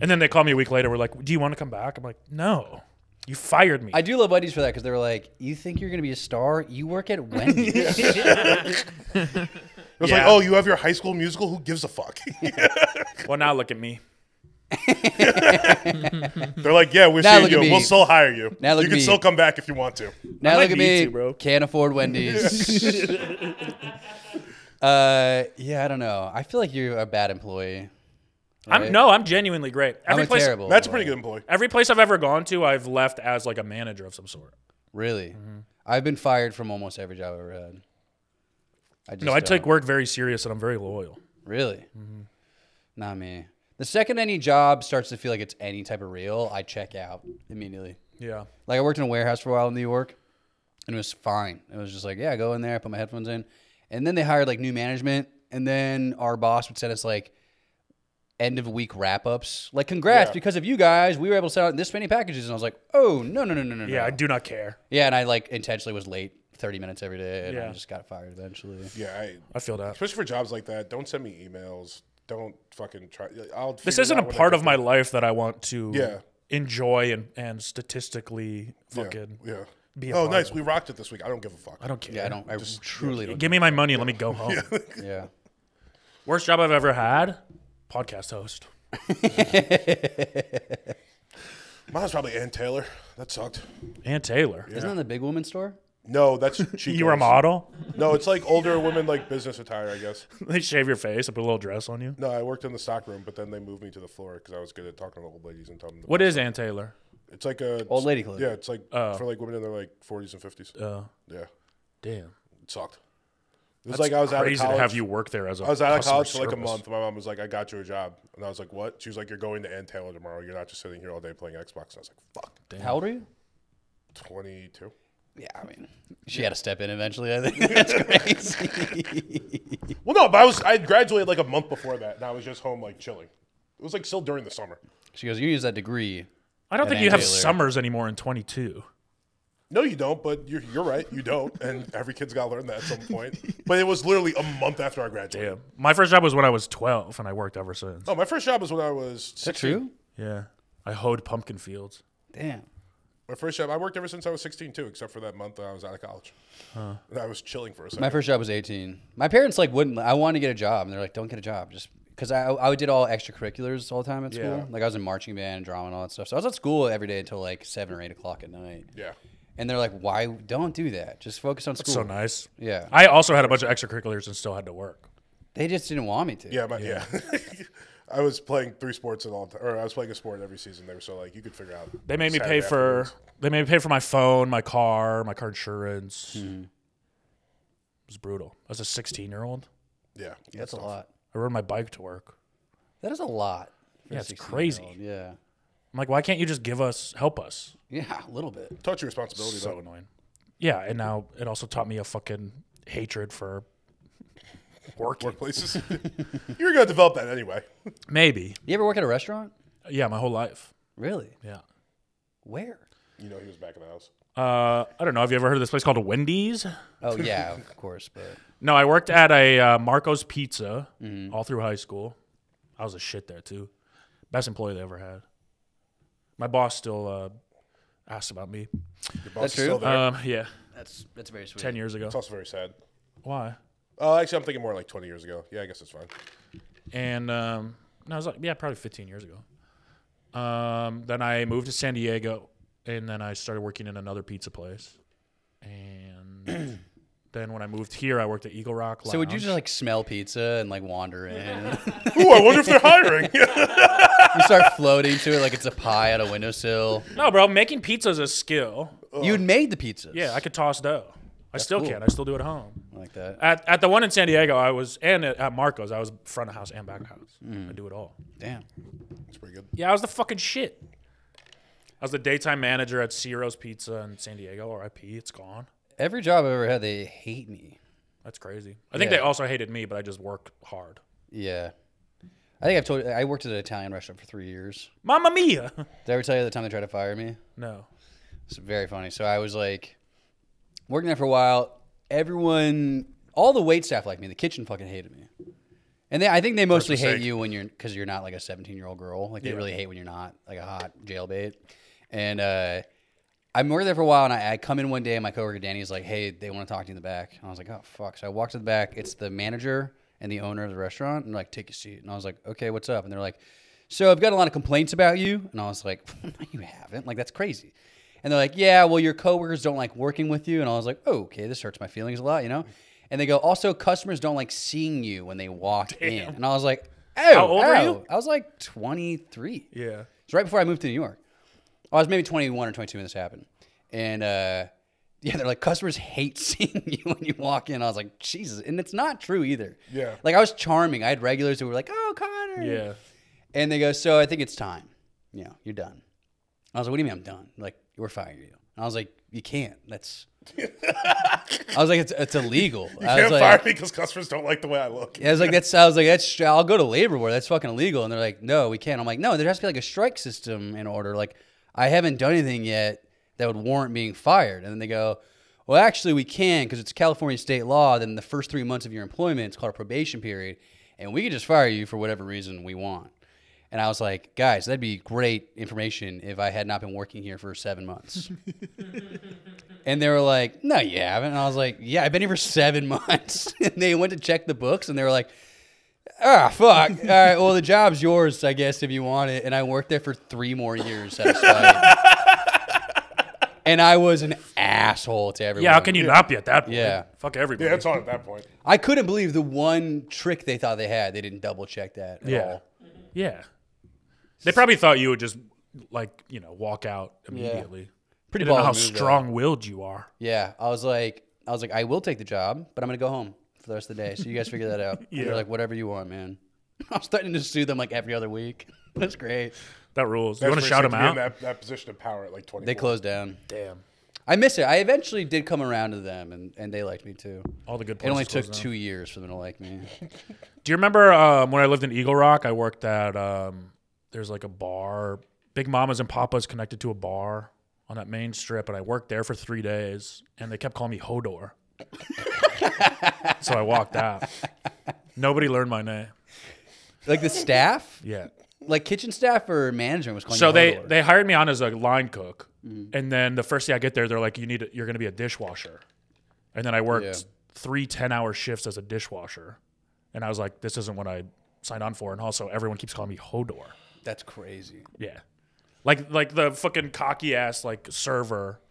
And then they called me a week later. We're like, do you want to come back? I'm like, no. You fired me. I do love Wendy's for that because they were like, you think you're going to be a star? You work at Wendy's. It was like, oh, you have your high school musical? Who gives a fuck? Well, now look at me. They're like, yeah, we're Now seeing look you. at me. We'll still hire you. Now look you at can me. still come back if you want to. Now I look might at need me, to, bro. Can't afford Wendy's. Yeah, I don't know. I feel like you're a bad employee. Right? I'm genuinely great. I'm a Every place, terrible. That's a pretty employee. good employee. every place I've ever gone to, I've left as like a manager of some sort. Really? I've been fired from almost every job I've ever had. I just No, I take work very serious and I'm very loyal. Really? Not me. The second any job starts to feel like it's any type of real, I check out immediately. Yeah. Like I worked in a warehouse for a while in New York, and it was fine. It was just like, yeah, go in there, put my headphones in, and then they hired like new management, and then our boss would send us like end of week wrap ups, like congrats because of you guys, we were able to sell out this many packages, and I was like, oh no. Yeah, I do not care. Yeah, and I like intentionally was late 30 minutes every day, and I Yeah. just got fired eventually. Yeah, I feel that. especially for jobs like that, don't send me emails. Don't fucking try. This isn't a part of my life that I want to Yeah. enjoy and statistically fucking Yeah. be a Oh, part nice. of. We rocked it this week. I don't give a fuck. I don't care. Yeah, I truly don't. Give me my money and let me go home. Yeah. Worst job I've ever had? Podcast host. Mine's probably Ann Taylor. That sucked. And Taylor. Isn't that the big woman store? No, that's Chico's. You were a model? No, it's like older women, like business attire, I guess. They shave your face and put a little dress on you. No, I worked in the stock room, but then they moved me to the floor because I was good at talking to old ladies and telling them. What is Ann Taylor? It's like a Old lady clothing. Yeah, it's like for like women in their like 40s and 50s. Yeah, Damn. it sucked. It was That's like I was out of crazy college. to have you work there as a I was out of customer college for like a service. month. My mom was like, "I got you a job," and I was like, "What?" She was like, "You're going to Ann Taylor tomorrow. You're not just sitting here all day playing Xbox." And I was like, "Fuck." Damn. How old are you? 22. Yeah, I mean, she had to step in eventually. I think that's crazy. Well, no, but I graduated like a month before that, and I was just home like chilling. It was like still during the summer. She goes, "You use that degree." I don't And think you Ann have Taylor. summers anymore in 22. No, you don't, but you're right. You don't. And every kid's got to learn that at some point. But it was literally a month after I graduated. Damn. My first job was when I was 12, and I worked ever since. Oh, my first job was when I was 16. Is that true? Yeah. I hoed pumpkin fields. Damn. My first job, I worked ever since I was 16 too, except for that month that I was out of college. And I was chilling for a second. My first job was 18. My parents like wouldn't. I wanted to get a job, and they're like, "Don't get a job," just because I did all extracurriculars all the time at school. Yeah. Like I was in marching band, and drama, and all that stuff. So I was at school every day until like 7 or 8 o'clock at night. Yeah. And they're like, "Why don't do that? Just focus on school." So nice. Yeah. I also had a bunch of extracurriculars and still had to work. They just didn't want me to. Yeah. I was playing 3 sports at all time, or I was playing a sport every season. They were so like, you could figure out. They made me Saturday pay for. afternoons. They made me pay for my phone, my car insurance. It was brutal. As a 16-year-old, Yeah. That's a lot. I rode my bike to work. That is a lot. For Yeah, a it's 16-year-old. crazy. Yeah. I'm like, why can't you just help us? Yeah, a little bit. Taught you responsibility, So though. annoying. Yeah, and now it also taught me a fucking hatred for working. Workplaces. You were going to develop that anyway. Maybe. You ever work at a restaurant? Yeah, my whole life. Really? Yeah. Where? You know, he was back in the house. I don't know. Have you ever heard of this place called a Wendy's? Oh yeah, of course. But No, I worked at a Marco's Pizza all through high school. I was a shit there too. Best employee they ever had. My boss still asks about me. Your boss That's is still true? there. Yeah, that's very sweet. 10 years ago. It's also very sad. Why? Actually, I'm thinking more like 20 years ago. Yeah, I guess it's fine. And no, I was like, yeah, probably 15 years ago. Then I moved to San Diego, and then I started working in another pizza place. And then when I moved here, I worked at Eagle Rock Lounge. So would you just like smell pizza and like wander in? Ooh, I wonder if they're hiring. You start floating to it like it's a pie at a windowsill. No, bro, making pizza is a skill. You had made the pizzas. Yeah, I could toss dough. I still cool. can. I still do it at home. I like that. At the one in San Diego, and at Marco's, I was front of house and back of house. I do it all. Damn. It's pretty good. Yeah, I was the fucking shit. I was the daytime manager at Ciro's Pizza in San Diego, R.I.P. It's gone. Every job I've ever had, they hate me. That's crazy. I think Yeah. they also hated me, but I just work hard. Yeah. I think I've told you, I worked at an Italian restaurant for 3 years. Mamma mia! Did I ever tell you the time they tried to fire me? No. It's very funny. So I was like working there for a while. Everyone, all the wait staff liked me. The kitchen fucking hated me. And I think they mostly hate mistake. you when because you're not like a 17-year-old girl. Like they really hate when you're not like a hot jailbait. And I'm working there for a while, and I come in one day, and my coworker Danny's like, "Hey, they want to talk to you in the back." And I was like, "Oh fuck!" So I walked to the back. It's the manager and the owner of the restaurant, and they're like, "Take a seat." And I was like, "Okay, what's up?" And they're like, "So I've got a lot of complaints about you." And I was like, "No, you haven't. Like that's crazy." And they're like, "Yeah, well, your coworkers don't like working with you." And I was like, "Oh, okay, this hurts my feelings a lot, you know." And they go, "Also, customers don't like seeing you when they walk in." And I was like, "Oh, How old are you? I was like 23. Yeah. It's right before I moved to New York. I was maybe 21 or 22 when this happened. And yeah, they're like, customers hate seeing you when you walk in. I was like, Jesus. And it's not true either. Yeah. Like I was charming. I had regulars who were like, "Oh, Connor." Yeah. And they go, "So I think it's time. You know, you're done." I was like, "What do you mean I'm done?" Like, "We're firing you." And I was like, "You can't. That's." I was like, "It's illegal." You I was can't like, fire me because customers don't like the way I look. I was like, that's. I'll go to labor board. That's fucking illegal. And they're like, "No, we can't." I'm like, "No, there has to be like a strike system in order. Like, I haven't done anything yet that would warrant being fired." And then they go, "Well, actually, we can because it's California state law. Then the first 3 months of your employment, it's called a probation period, and we can just fire you for whatever reason we want." And I was like, "Guys, that'd be great information if I had not been working here for 7 months." And they were like, "No, you haven't." And I was like, "Yeah, I've been here for 7 months." And they went to check the books, and they were like, "Ah, fuck. All right, well, the job's yours, I guess, if you want it." And I worked there for 3 more years out of spite. And I was an asshole to everyone. Yeah, how can you not be at that point? Yeah. Fuck everybody. Yeah, it's on at that point. I couldn't believe the one trick they thought they had. They didn't double check that at Yeah. all. Yeah. They probably thought you would just, like, walk out immediately. Pretty They didn't know how baller move, though. strong-willed you are. Yeah, I was like, I will take the job, but I'm gonna go home for the rest of the day. So you guys figure that out. Yeah. They're like, "Whatever you want, man." I was starting to sue them like every other week. That's great. That rules. That's You want to shout pretty them sick to out? be in that position of power at like 24. They closed down. Damn. I miss it. I eventually did come around to them, and they liked me too. All the good It places only took closed down. 2 years for them to like me. Do you remember when I lived in Eagle Rock? I worked at there's like a bar. Big Mamas and Papas connected to a bar. on that main strip, and I worked there for 3 days, and they kept calling me Hodor. So I walked out. Nobody learned my name. Like the staff? Yeah. Like kitchen staff or management was calling So you Hodor? they hired me on as a line cook, and then the first day I get there, they're like, you're going to be a dishwasher, and then I worked 3 10-hour shifts as a dishwasher, and I was like, this isn't what I signed on for, and also everyone keeps calling me Hodor. That's crazy. Yeah, like the fucking cocky ass like server.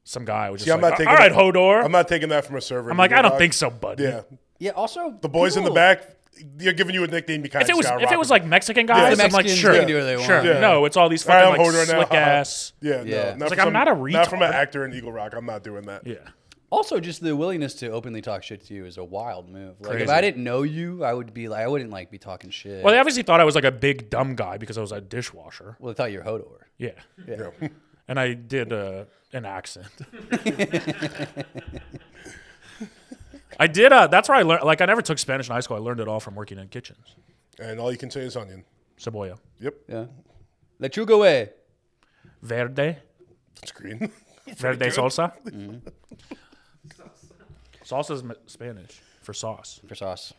Some guy was just I'm like, not taking all right, that- Hodor. I'm not taking that from a server. I'm like, I either, don't dog. think so, buddy. Yeah. Yeah, also... The boys in the people- back, they're giving you a nickname because If it was like Mexican guys, The I'm like, Mexicans, sure, they can do what they want. sure. Yeah. No, it's all these All right, fucking I'm like Hodor now. slick ass. Yeah, Yeah. no. It's like, I'm not a Not from an retard. actor in Eagle Rock. I'm not doing that. Yeah. Also, just the willingness to openly talk shit to you is a wild move. Like, if Crazy. I didn't know you, I wouldn't like be talking shit. Well, they obviously thought I was like a big dumb guy because I was a dishwasher. Well, they thought you were Hodor. Yeah. Yeah. And I did an accent. I did. That's where I learned. Like, I never took Spanish in high school. I learned it all from working in kitchens. And all you can say is onion. Cebolla. Yep. Yeah. Lechuga way. Verde. It's green. Verde salsa. Salsa is Spanish for sauce. For sauce.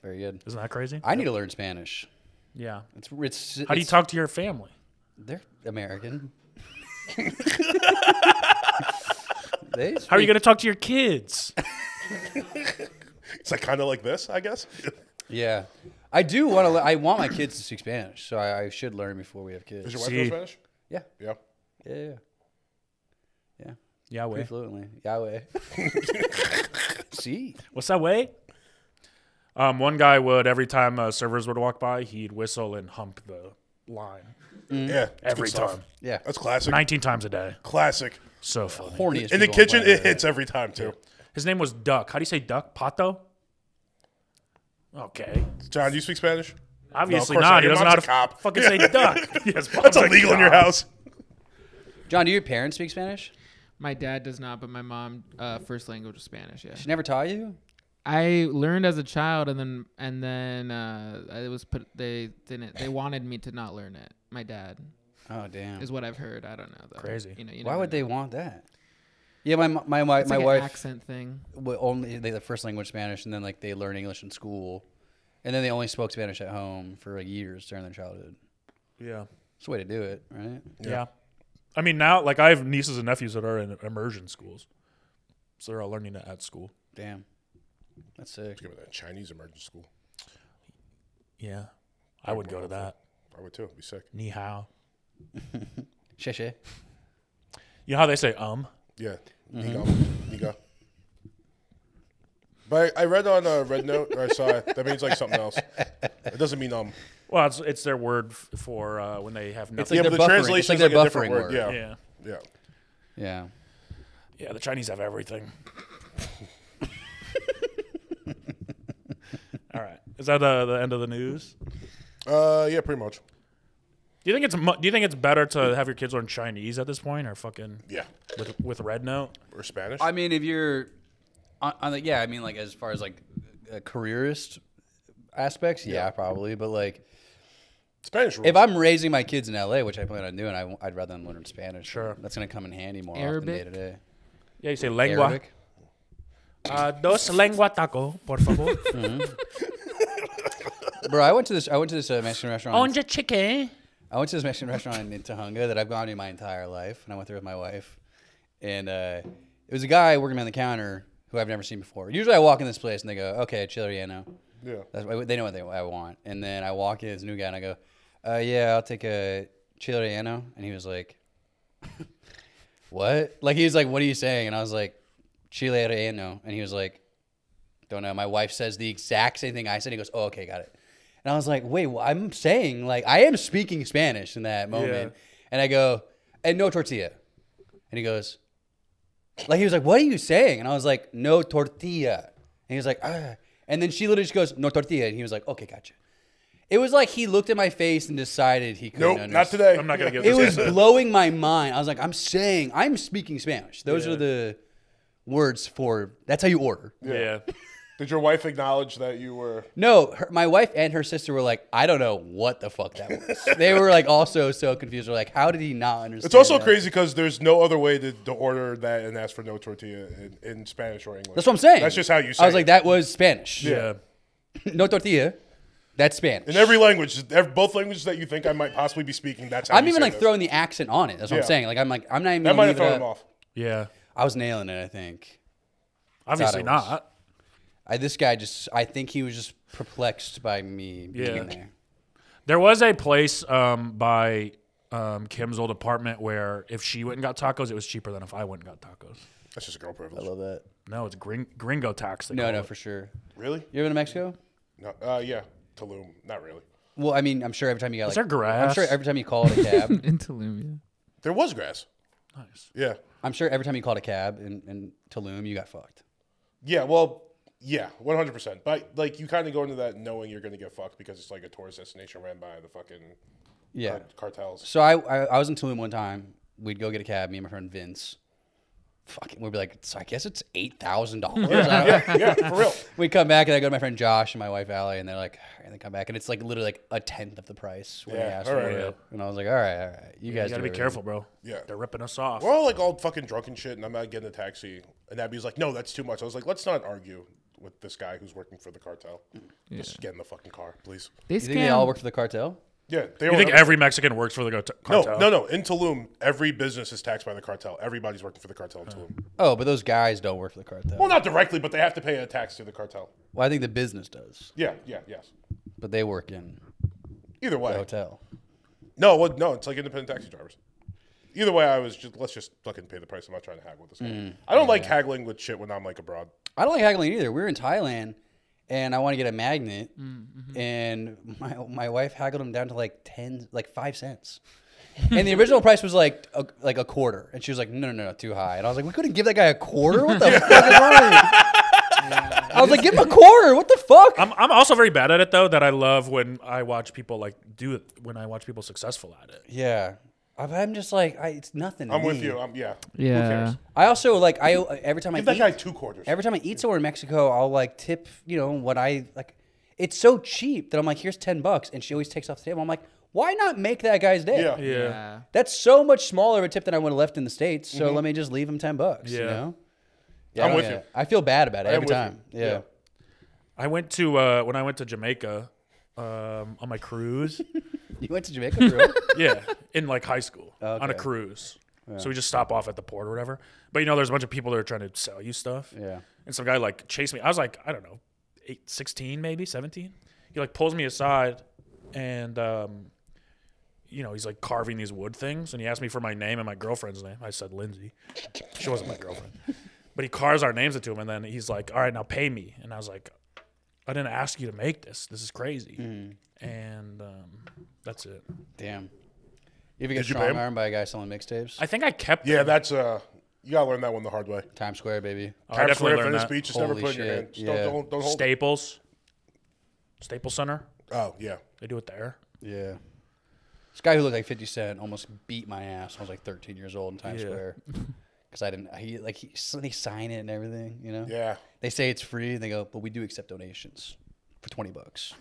Very good. Isn't that crazy? I need to learn Spanish. Yeah. It's How do you talk to your family? They're American. How are you going to talk to your kids? It's like kind of like this, I guess. Yeah. I do want to. I want my kids to speak Spanish, so I should learn before we have kids. Does your wife See. know Spanish? Yeah. Yeah. Yeah. Yeah. Yahweh. Pretty fluently. Yahweh. See. What's that way? One guy would, every time servers would walk by, he'd whistle and hump the line. Yeah. it's Every good stuff. time. Yeah. That's classic. 19 times a day. Classic. So funny. Horniest In the people on kitchen, planet it hits every time too. His name was Duck. How do you say Duck? Pato? Okay. John, do you speak Spanish? Obviously course not. not. He Your doesn't know how mom's to a cop. fucking say Duck. Yes, That's mom's a illegal in your cop. house. John, do your parents speak Spanish? My dad does not, but my mom first language was Spanish. Yeah, She never taught you? I learned as a child, and then it was put. They wanted me to not learn it. My dad Oh, damn. is what I've heard. I don't know though. Crazy. You Why never would they know. want that? Yeah, my It's my like an wife accent thing. only they the first language Spanish, and then like they learn English in school, and then they only spoke Spanish at home for like years during their childhood. Yeah. It's the way to do it, right? Yeah. I mean, now, like, I have nieces and nephews that are in immersion schools. So they're all learning it at school. Damn, that's sick. Give me that Chinese emergency school. Yeah. I would go to that. I would too. It'd be sick. Ni hao. Sheshe. You know how they say Yeah. Niga. But I read on Red Note, or I saw it, that means like something else. It doesn't mean Well, it's their word for when they have nothing. like yeah, they're but the buffering. translation It's like is like they're a different buffering word. word. Yeah. Yeah. Yeah. Yeah. Yeah, the Chinese have everything. All right. Is that the end of the news? Yeah, pretty much. Do you think it's better to have your kids learn Chinese at this point, or fucking Yeah. with Red Note? Or Spanish. I mean, if you're on the, yeah, I mean, like as far as like careerist aspects, yeah, probably. But like, Spanish rules. if I'm raising my kids in LA, which I plan on doing, I'd rather them learn Spanish. Sure. That's gonna come in handy more Arabic? often day to day. Yeah, you say lengua. Arabic. Dos lengua taco, por favor. Bro, I went to this Mexican restaurant. Onja chicken. I went to this Mexican restaurant in Tahunga that I've gone to my entire life, and I went there with my wife. And it was a guy working behind the counter who I've never seen before. Usually I walk in this place and they go, okay, chile relleno. Yeah. They know what I want. And then I walk in as a new guy and I go, yeah, I'll take a chile relleno. And he was like, what? Like, he was like, what are you saying? And I was like, chile relleno. And he was like, don't know. My wife says the exact same thing I said. He goes, oh, okay, got it. And I was like, wait, well, I'm saying, like, I am speaking Spanish in that moment. And I go, and no tortilla. And he goes, like, he was like, what are you saying? And I was like, no tortilla. And he was like, ah. And then she literally just goes, no tortilla. And he was like, okay, gotcha. It was like he looked at my face and decided he couldn't Nope, understand. not today. I'm not gonna give It this. was blowing my mind. I was like, I'm speaking Spanish. Those are the words for, that's how you order. Yeah. Did your wife acknowledge that you were? No, my wife and her sister were like, I don't know what the fuck that was. They were like also so confused. They're like, how did he not understand? It's also that? crazy because there's no other way to order that and ask for no tortilla in Spanish or English. That's what I'm saying. That's just how you say I was like, that was Spanish. Yeah. No tortilla. That's Spanish. In every language, both languages that you think I might possibly be speaking, that's how I'm you even say like this. throwing the accent on it. That's what Yeah. I'm saying. I'm not even. That might have leaving thrown it him up. off. Yeah. I was nailing it. I think. Obviously Thought I was. not. This guy I think he was just perplexed by me being there. There was a place by Kim's old apartment where if she went and got tacos, it was cheaper than if I went and got tacos. That's just a girl privilege. I love that. No, it's gringo tax. They No, call no, it. for sure. Really? You ever been to Mexico? No. Yeah. Tulum. Not really. Well, I mean, I'm sure every time you got Is there grass? I'm sure every time you called a cab. In Tulum, yeah. There was grass. Nice. Yeah. I'm sure every time you called a cab in Tulum, you got fucked. Yeah. Well. Yeah. 100%. But like, you kind of go into that knowing you're going to get fucked because it's like a tourist destination ran by the fucking Yeah. cartels. So I was in Tulum one time. We'd go get a cab. Me and my friend Vince. Fucking, we'd be like, so I guess it's $8,000. Yeah. For real. We come back and I go to my friend Josh and my wife Allie, and they're like, and they come back and it's like literally like a tenth of the price when they Yeah, asked all for right, it. And I was like, all right, you guys You gotta do be careful, bro. Yeah. They're ripping us off. We're all like all fucking drunk and shit, and I'm not getting a taxi. And Abby's like, no, that's too much. I was like, let's not argue with this guy who's working for the cartel. Just get in the fucking car, please. They You think they all work for the cartel? Yeah. They You think every Mexican works for the cartel? No. In Tulum, every business is taxed by the cartel. Everybody's working for the cartel in Tulum. Oh, but those guys don't work for the cartel. Well, not directly, but they have to pay a tax to the cartel. Well, I think the business does, Yes. but they work in Either the way. hotel. No, it's like independent taxi drivers. Either way, let's just fucking pay the price. I'm not trying to haggle with this guy. I don't like haggling with shit when I'm like abroad. I don't like haggling either. We were in Thailand, and I want to get a magnet, and my wife haggled him down to like 5 cents. And the original price was like a quarter, and she was like, no, too high. And I was like, we couldn't give that guy a quarter. What the fuck is wrong with you? I was like, give him a quarter. What the fuck? I'm also very bad at it though. That I love when I watch people like do it. When I watch people successful at it. Yeah, I'm just like, it's nothing. To I'm with me. you. Yeah. Who Yeah. cares? I also like every time Give I that eat, guy 2 quarters. every time I eat somewhere in Mexico, I'll like tip, what I like. It's so cheap that I'm like, here's $10, and she always takes off the table. I'm like, why not make that guy's day? Yeah. Yeah. That's so much smaller of a tip than I would have left in the States. So let me just leave him $10. You Yeah. know? I'm with you. I feel bad about it I am every with time. you. Yeah. I went to when I went to Jamaica on my cruise. You went to Jamaica for real? Yeah, in like high school on a Okay. cruise. So we just stop off at the port or whatever. But there's a bunch of people that are trying to sell you stuff. Yeah. And some guy like chased me. I was like, I don't know, 16 maybe, 17. He like pulls me aside and he's like carving these wood things, and he asked me for my name and my girlfriend's name. I said Lindsay. She wasn't my girlfriend. But he carves our names into him, and then he's like, all right, now pay me. And I was like, I didn't ask you to make this. This is crazy. And that's it. Damn. You ever get you pay strong him? armed by a guy selling mixtapes? I think I kept Yeah, them. that's you gotta learn that one the hard way. Times Square, baby. Oh, I Times definitely Square, learned Venice that. Beach, just never Holy put it in your shit, hand. Just yeah. don't hold it. Staples Center. Oh, yeah. They do it there. Yeah. This guy who looked like 50 Cent almost beat my ass when I was like 13 years old in Times Yeah. Square. Because I didn't, they sign it and everything, Yeah. They say it's free, and they go, but we do accept donations for $20.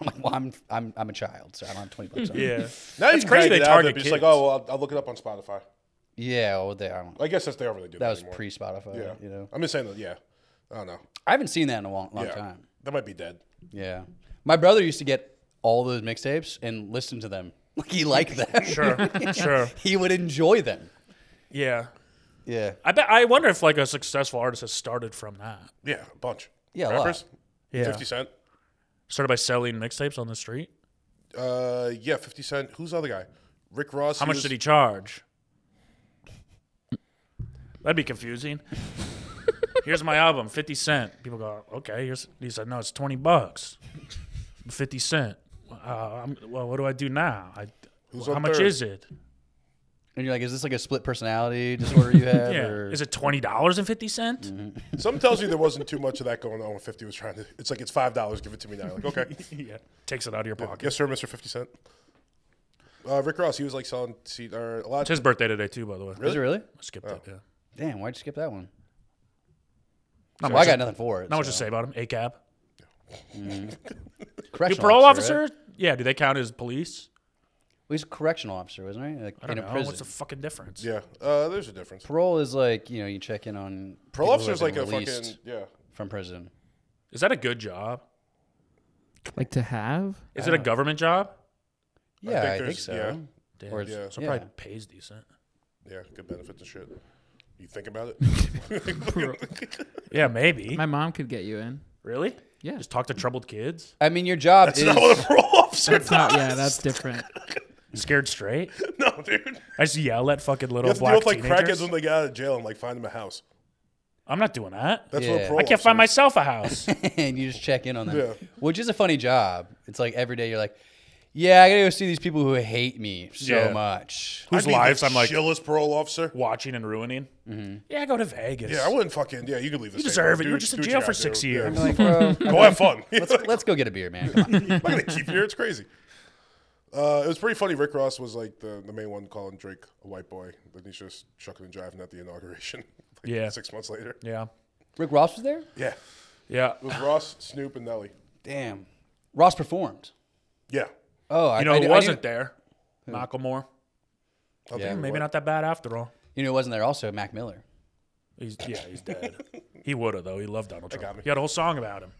I'm like, well, I'm a child, so I don't have $20 on me. Yeah. Now That's you can crazy kinda they get out of it, target but it's like, kids. oh, well, I'll look it up on Spotify. Yeah, well, I don't. I guess they don't really do that That was anymore. pre-Spotify. Yeah. I'm just saying that, yeah. I don't know. I haven't seen that in a long Yeah. time. That might be dead. Yeah, my brother used to get all those mixtapes and listen to them. Like he liked them. Sure. He would enjoy them. Yeah. Yeah. I wonder if like a successful artist has started from that. Yeah, a bunch. Yeah, a lot. Rappers? Yeah. 50 Cent? Started by selling mixtapes on the street. Yeah, 50 Cent. Who's the other guy? Rick Ross. How much did he charge? That'd be confusing. Here's my album, 50 Cent. People go, okay. He said, no, it's $20. 50 Cent. Well, what do I do now? Who's how on much third? is it? And you're like, is this like a split personality disorder you have? Yeah. Or? Is it $20.50? Something tells you there wasn't too much of that going on when 50 was trying to. It's like, it's $5. Give it to me now. You're like, okay. Yeah. Takes it out of your pocket. Yes, sir, Mr. 50 Cent. Rick Ross, he was like selling a lot. It's his birthday today too, by the way. Is it really? I skipped it. Yeah. Damn, why'd you skip that one? Well, I got nothing for it. Not much to say about him. ACAB. Do Correctional parole officer? officer? Right? Yeah. Do they count as police? Well, he's a correctional officer, wasn't he? Like, I don't in a know. prison. What's the fucking difference? Yeah, there's a difference. Parole is like, you check in on Parole people who officer's have like been a released fucking from prison. Is that a good job? Like to have? Is it a government job? Yeah, I think there's- so. yeah. Damn. Or Yeah. So it probably pays decent. Yeah, good benefits and shit. You think about it? Yeah, maybe. My mom could get you in. Really? Yeah. Just talk to troubled kids? I mean, your job That's is not what a parole officer That's not. does. Yeah, that's different. Scared straight? No, dude. I just yell at fucking You little have to deal black with like teenagers? crackheads when they get out of jail and like find them a house. I'm not doing that. That's what a Yeah. parole I can't officer find is. myself a house. and you just check in on them, Yeah. which is a funny job. It's like every day you're like, yeah, I gotta go see these people who hate me so Yeah. much. Whose I'd be lives the I'm like chillest parole officer. watching and ruining. Yeah, go to Vegas. Yeah, I wouldn't fucking. Yeah, you could leave the You state. deserve it. Do You were just in do what jail you for gotta 6 do. years. I'm like, bro, Go have fun. let's go get a beer, man. Come on. I'm not gonna keep you here. It's crazy. It was pretty funny. Rick Ross was like the main one calling Drake a white boy. Then he's just shucking and jiving at the inauguration. like Yeah. 6 months later. Yeah. Rick Ross was there? Yeah. Yeah. It was Ross, Snoop, and Nelly. Damn. Ross performed. Yeah. Oh, You know who wasn't there? Macklemore. Yeah, Maybe not that bad after all. You know who wasn't there also? Mac Miller. He's dead. He would have, though. He loved Donald got Trump. me. He had a whole song about him.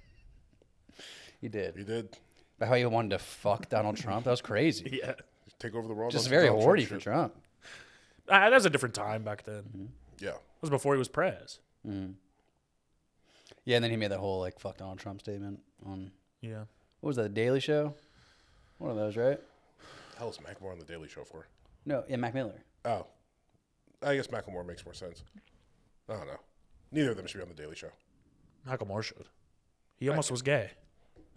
He did. He did. About how he wanted to fuck Donald Trump. That was crazy. Yeah. Take over the world. Just on very Donald horny Trump for shit. Trump. That was a different time back then. Yeah. It was before he was prez. Yeah, and then he made that whole like fuck Donald Trump statement on Yeah. what was that, The Daily Show? One of those, right? Hell is Macklemore on the Daily Show for? No, yeah, Mac Miller. Oh. I guess Macklemore makes more sense. I don't know. Neither of them should be on the Daily Show. Macklemore should. He almost was gay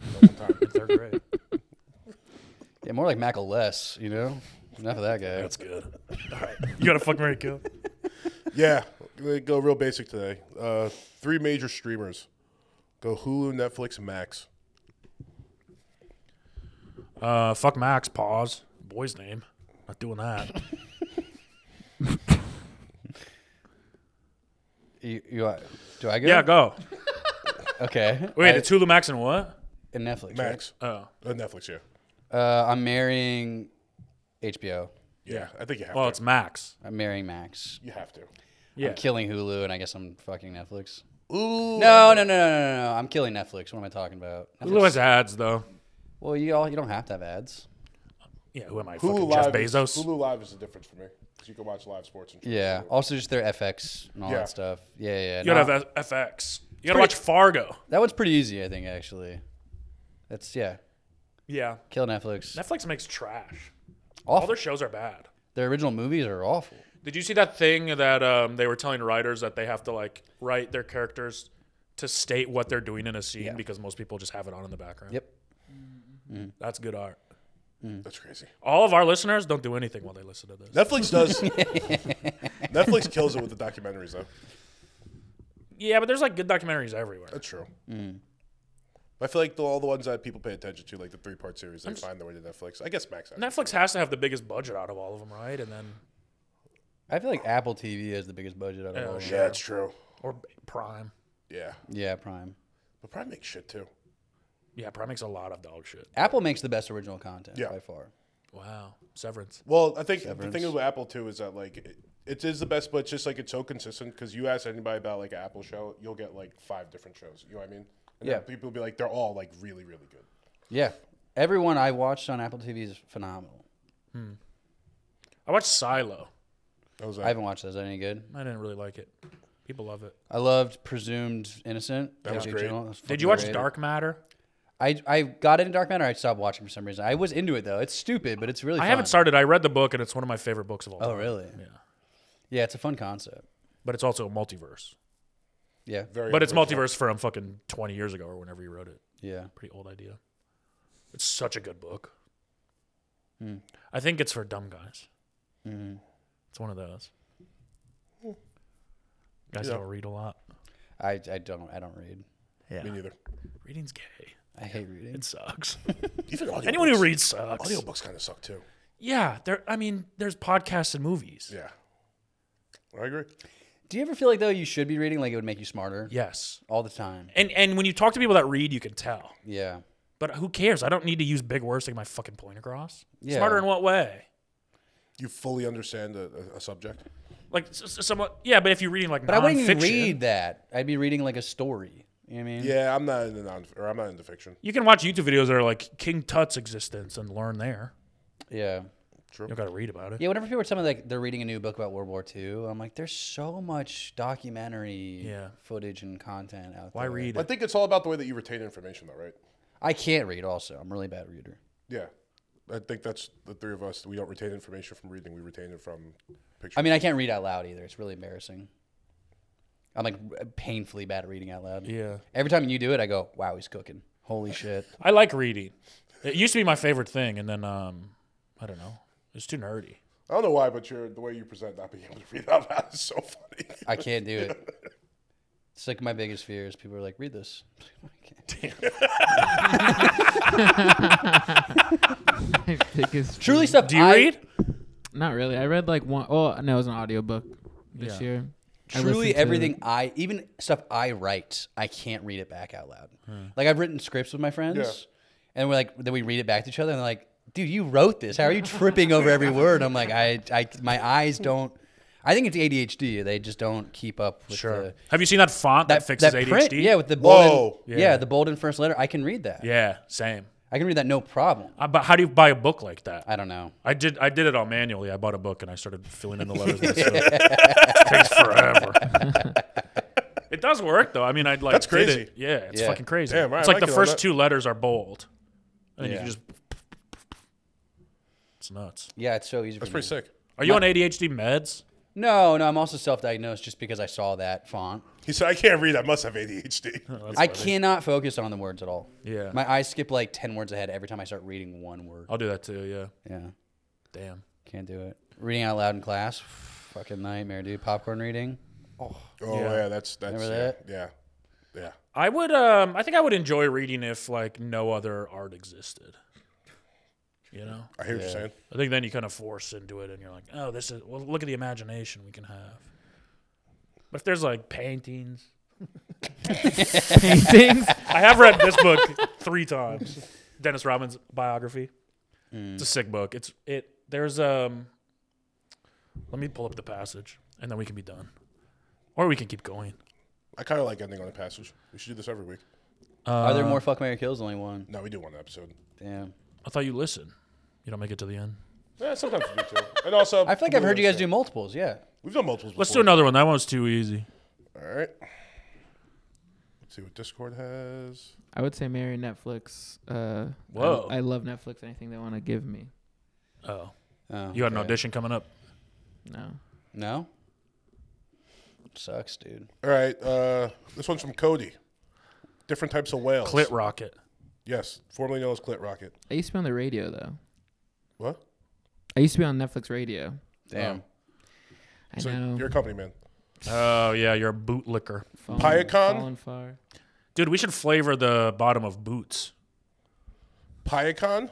At one time. in third grade. Yeah, more like Mackle less, Enough of that guy. That's good. All right. You got to fuck, marry, kill. Yeah. Go real basic today. 3 major streamers. Go Hulu, Netflix, and Max. Fuck Max, pause. Boy's name. Not doing that. Do I go? Yeah, go. Okay. Wait, it's Hulu, Max, and what? in Netflix. Max. Oh. Netflix, yeah. Right? I'm marrying HBO. Yeah, I think you have Well, to. it's Max. I'm marrying Max. You have to. Yeah. I'm killing Hulu, and I guess I'm fucking Netflix. Ooh. No. I'm killing Netflix. What am I talking about? Hulu has ads, though. Well, you don't have to have ads. Yeah, who am I? Hulu Fucking Jeff Live, Bezos? Hulu Live is the difference for me. Because you can watch live sports and shit. Yeah. Also, just their FX and all Yeah. that stuff. Yeah. You gotta have FX. You gotta watch Fargo. That one's pretty easy, I think. Actually, that's Yeah. kill Netflix. Netflix makes trash. All Awful. their shows are bad. Their original movies are awful. Did you see that thing that they were telling writers that they have to like write their characters to state what they're doing in a scene Yeah. because most people just have it on in the background? Yep. That's good art. That's crazy. All of our listeners don't do anything while they listen to this. Netflix does. Netflix kills it with the documentaries, though. Yeah, but there's like good documentaries everywhere. That's true. I feel like all the ones that people pay attention to, like the 3-part series, they find their way to Netflix. I guess Max. Netflix has to have the biggest budget out of all of them, right? And then I feel like Apple TV has the biggest budget out of all of them. Yeah, it's true. or Prime. Yeah. Yeah, Prime. But Prime makes shit, too. Yeah, Prime makes a lot of dog shit. Apple makes the best original content Yeah. by far. Wow, Severance. Well, I think the Severance. thing with Apple, too, is that, like, it is the best, but it's just, like, it's so consistent because you ask anybody about, like, an Apple show, you'll get, like, 5 different shows. You know what I mean? And Yeah. then people will be like, they're all, like, really, really good. Yeah. Everyone I watched on Apple TV is phenomenal. I watched Silo. That was I haven't watched those. Is that any good? I didn't really like it. People love it. I loved Presumed Innocent. That was YouTube great. channel. That was Did fucking you watch great. Dark Matter? I got into Dark Matter. I stopped watching for some reason. I was into it though. It's stupid, but it's really fun. I haven't started. I read the book, and it's one of my favorite books of all time. Oh, really? Yeah. Yeah, it's a fun concept. But it's also a multiverse. Yeah. Very But it's original. multiverse from fucking 20 years ago or whenever you wrote it. Yeah. Pretty old idea. It's such a good book. I think it's for dumb guys. It's one of those. Guys Yeah. don't read a lot. I don't read. Yeah. Me neither. Reading's gay. I hate reading. It sucks. Even audiobooks. Anyone who reads sucks. Audiobooks kind of suck, too. Yeah. I mean, there's podcasts and movies. Yeah. I agree. Do you ever feel like though you should be reading, like it would make you smarter? Yes. All the time. And when you talk to people that read, you can tell. Yeah. But who cares? I don't need to use big words to get my fucking point across. Yeah. Smarter in what way? You fully understand a subject. Like somewhat, yeah. But if you're reading like But I wouldn't even nonfiction, read that. I'd be reading like a story. You know what I mean? Yeah, I'm not into fiction. you can watch YouTube videos that are like King Tut's existence and learn there. Yeah. You don't got to read about it. Yeah, whenever people are telling me like they're reading a new book about World War II, I'm like, there's so much documentary footage and content out there. Why read I it? think it's all about the way that you retain information, though, right? I can't read also. I'm a really bad reader. Yeah. I think that's the three of us. We don't retain information from reading. We retain it from pictures. I mean, I can't read out loud either. It's really embarrassing. I'm like painfully bad at reading out loud. Yeah. Every time you do it, I go, wow, he's cooking. Holy shit. I like reading. It used to be my favorite thing, and then I don't know. It's too nerdy. I don't know why, but the way you present not being able to read out loud is so funny. I can't do it. It's like my biggest fear is people are like, read this. I can't. Biggest Truly stuff. Do you read? Not really. I read like one. Oh no, it was an audiobook this Yeah. year. I Truly listened to- everything even stuff I write, I can't read it back out loud. Like I've written scripts with my friends, and then we read it back to each other, and they're like, dude, you wrote this. How are you tripping over every word? I'm like, my eyes don't. I think it's ADHD. They just don't keep up with the Have you seen that font that fixes ADHD? print. Yeah, with the bold. Whoa. Yeah, the bold in first letter. I can read that. Yeah, same. I can read that no problem. But how do you buy a book like that? I don't know. I did it all manually. I bought a book and I started filling in the letters myself. It takes forever. It does work though. I mean, I'd like That's did crazy. it. Yeah, it's Yeah. fucking crazy. Damn, I it's like like the it on first that. two letters are bold, and then you Yeah. can just. It's nuts. Yeah, it's so easy. That's for me. pretty sick. Are you on ADHD meds? No, I'm also self-diagnosed just because I saw that font. He said, I can't read. I must have ADHD. I cannot focus on the words at all. Yeah. My eyes skip like 10 words ahead every time I start reading one word. I'll do that too. Yeah. Yeah, Damn. can't do it. Reading out loud in class, fucking nightmare, dude. Popcorn reading. Oh, Yeah. yeah, that's Remember yeah, that? Yeah. Yeah. I would. I think I would enjoy reading if like no other art existed. You know. I hear what you're saying. I think then you kind of force into it, and you're like, oh, this is. Well, look at the imagination we can have. But if there's like paintings. paintings. I have read this book 3 times. Dennis Rodman's biography. It's a sick book. There's let me pull up the passage and then we can be done. Or we can keep going. I kind of like ending on a passage. We should do this every week. Are there more fuck, marry, kills? Only one. No, we do one episode. Damn. I thought you listened. You don't make it to the end. Yeah, sometimes we do too. And also, I feel like I've heard you guys do multiples. Yeah. We've done multiples before. Let's do another one. That one's too easy. All right. Let's see what Discord has. I would say marry Netflix. Whoa. I love Netflix. Anything they want to give me. Oh. Oh, You got an okay. audition coming up? No. No? Sucks, dude. All right. This one's from Cody. Different types of whales. Clit Rocket. Yes, formerly known as Clit Rocket. I used to be on the radio though. What? I used to be on Netflix radio. Damn. I So know. you're a company man. Oh, yeah. You're a bootlicker. Piacon? Falling far. Dude, we should flavor the bottom of boots. Piacon?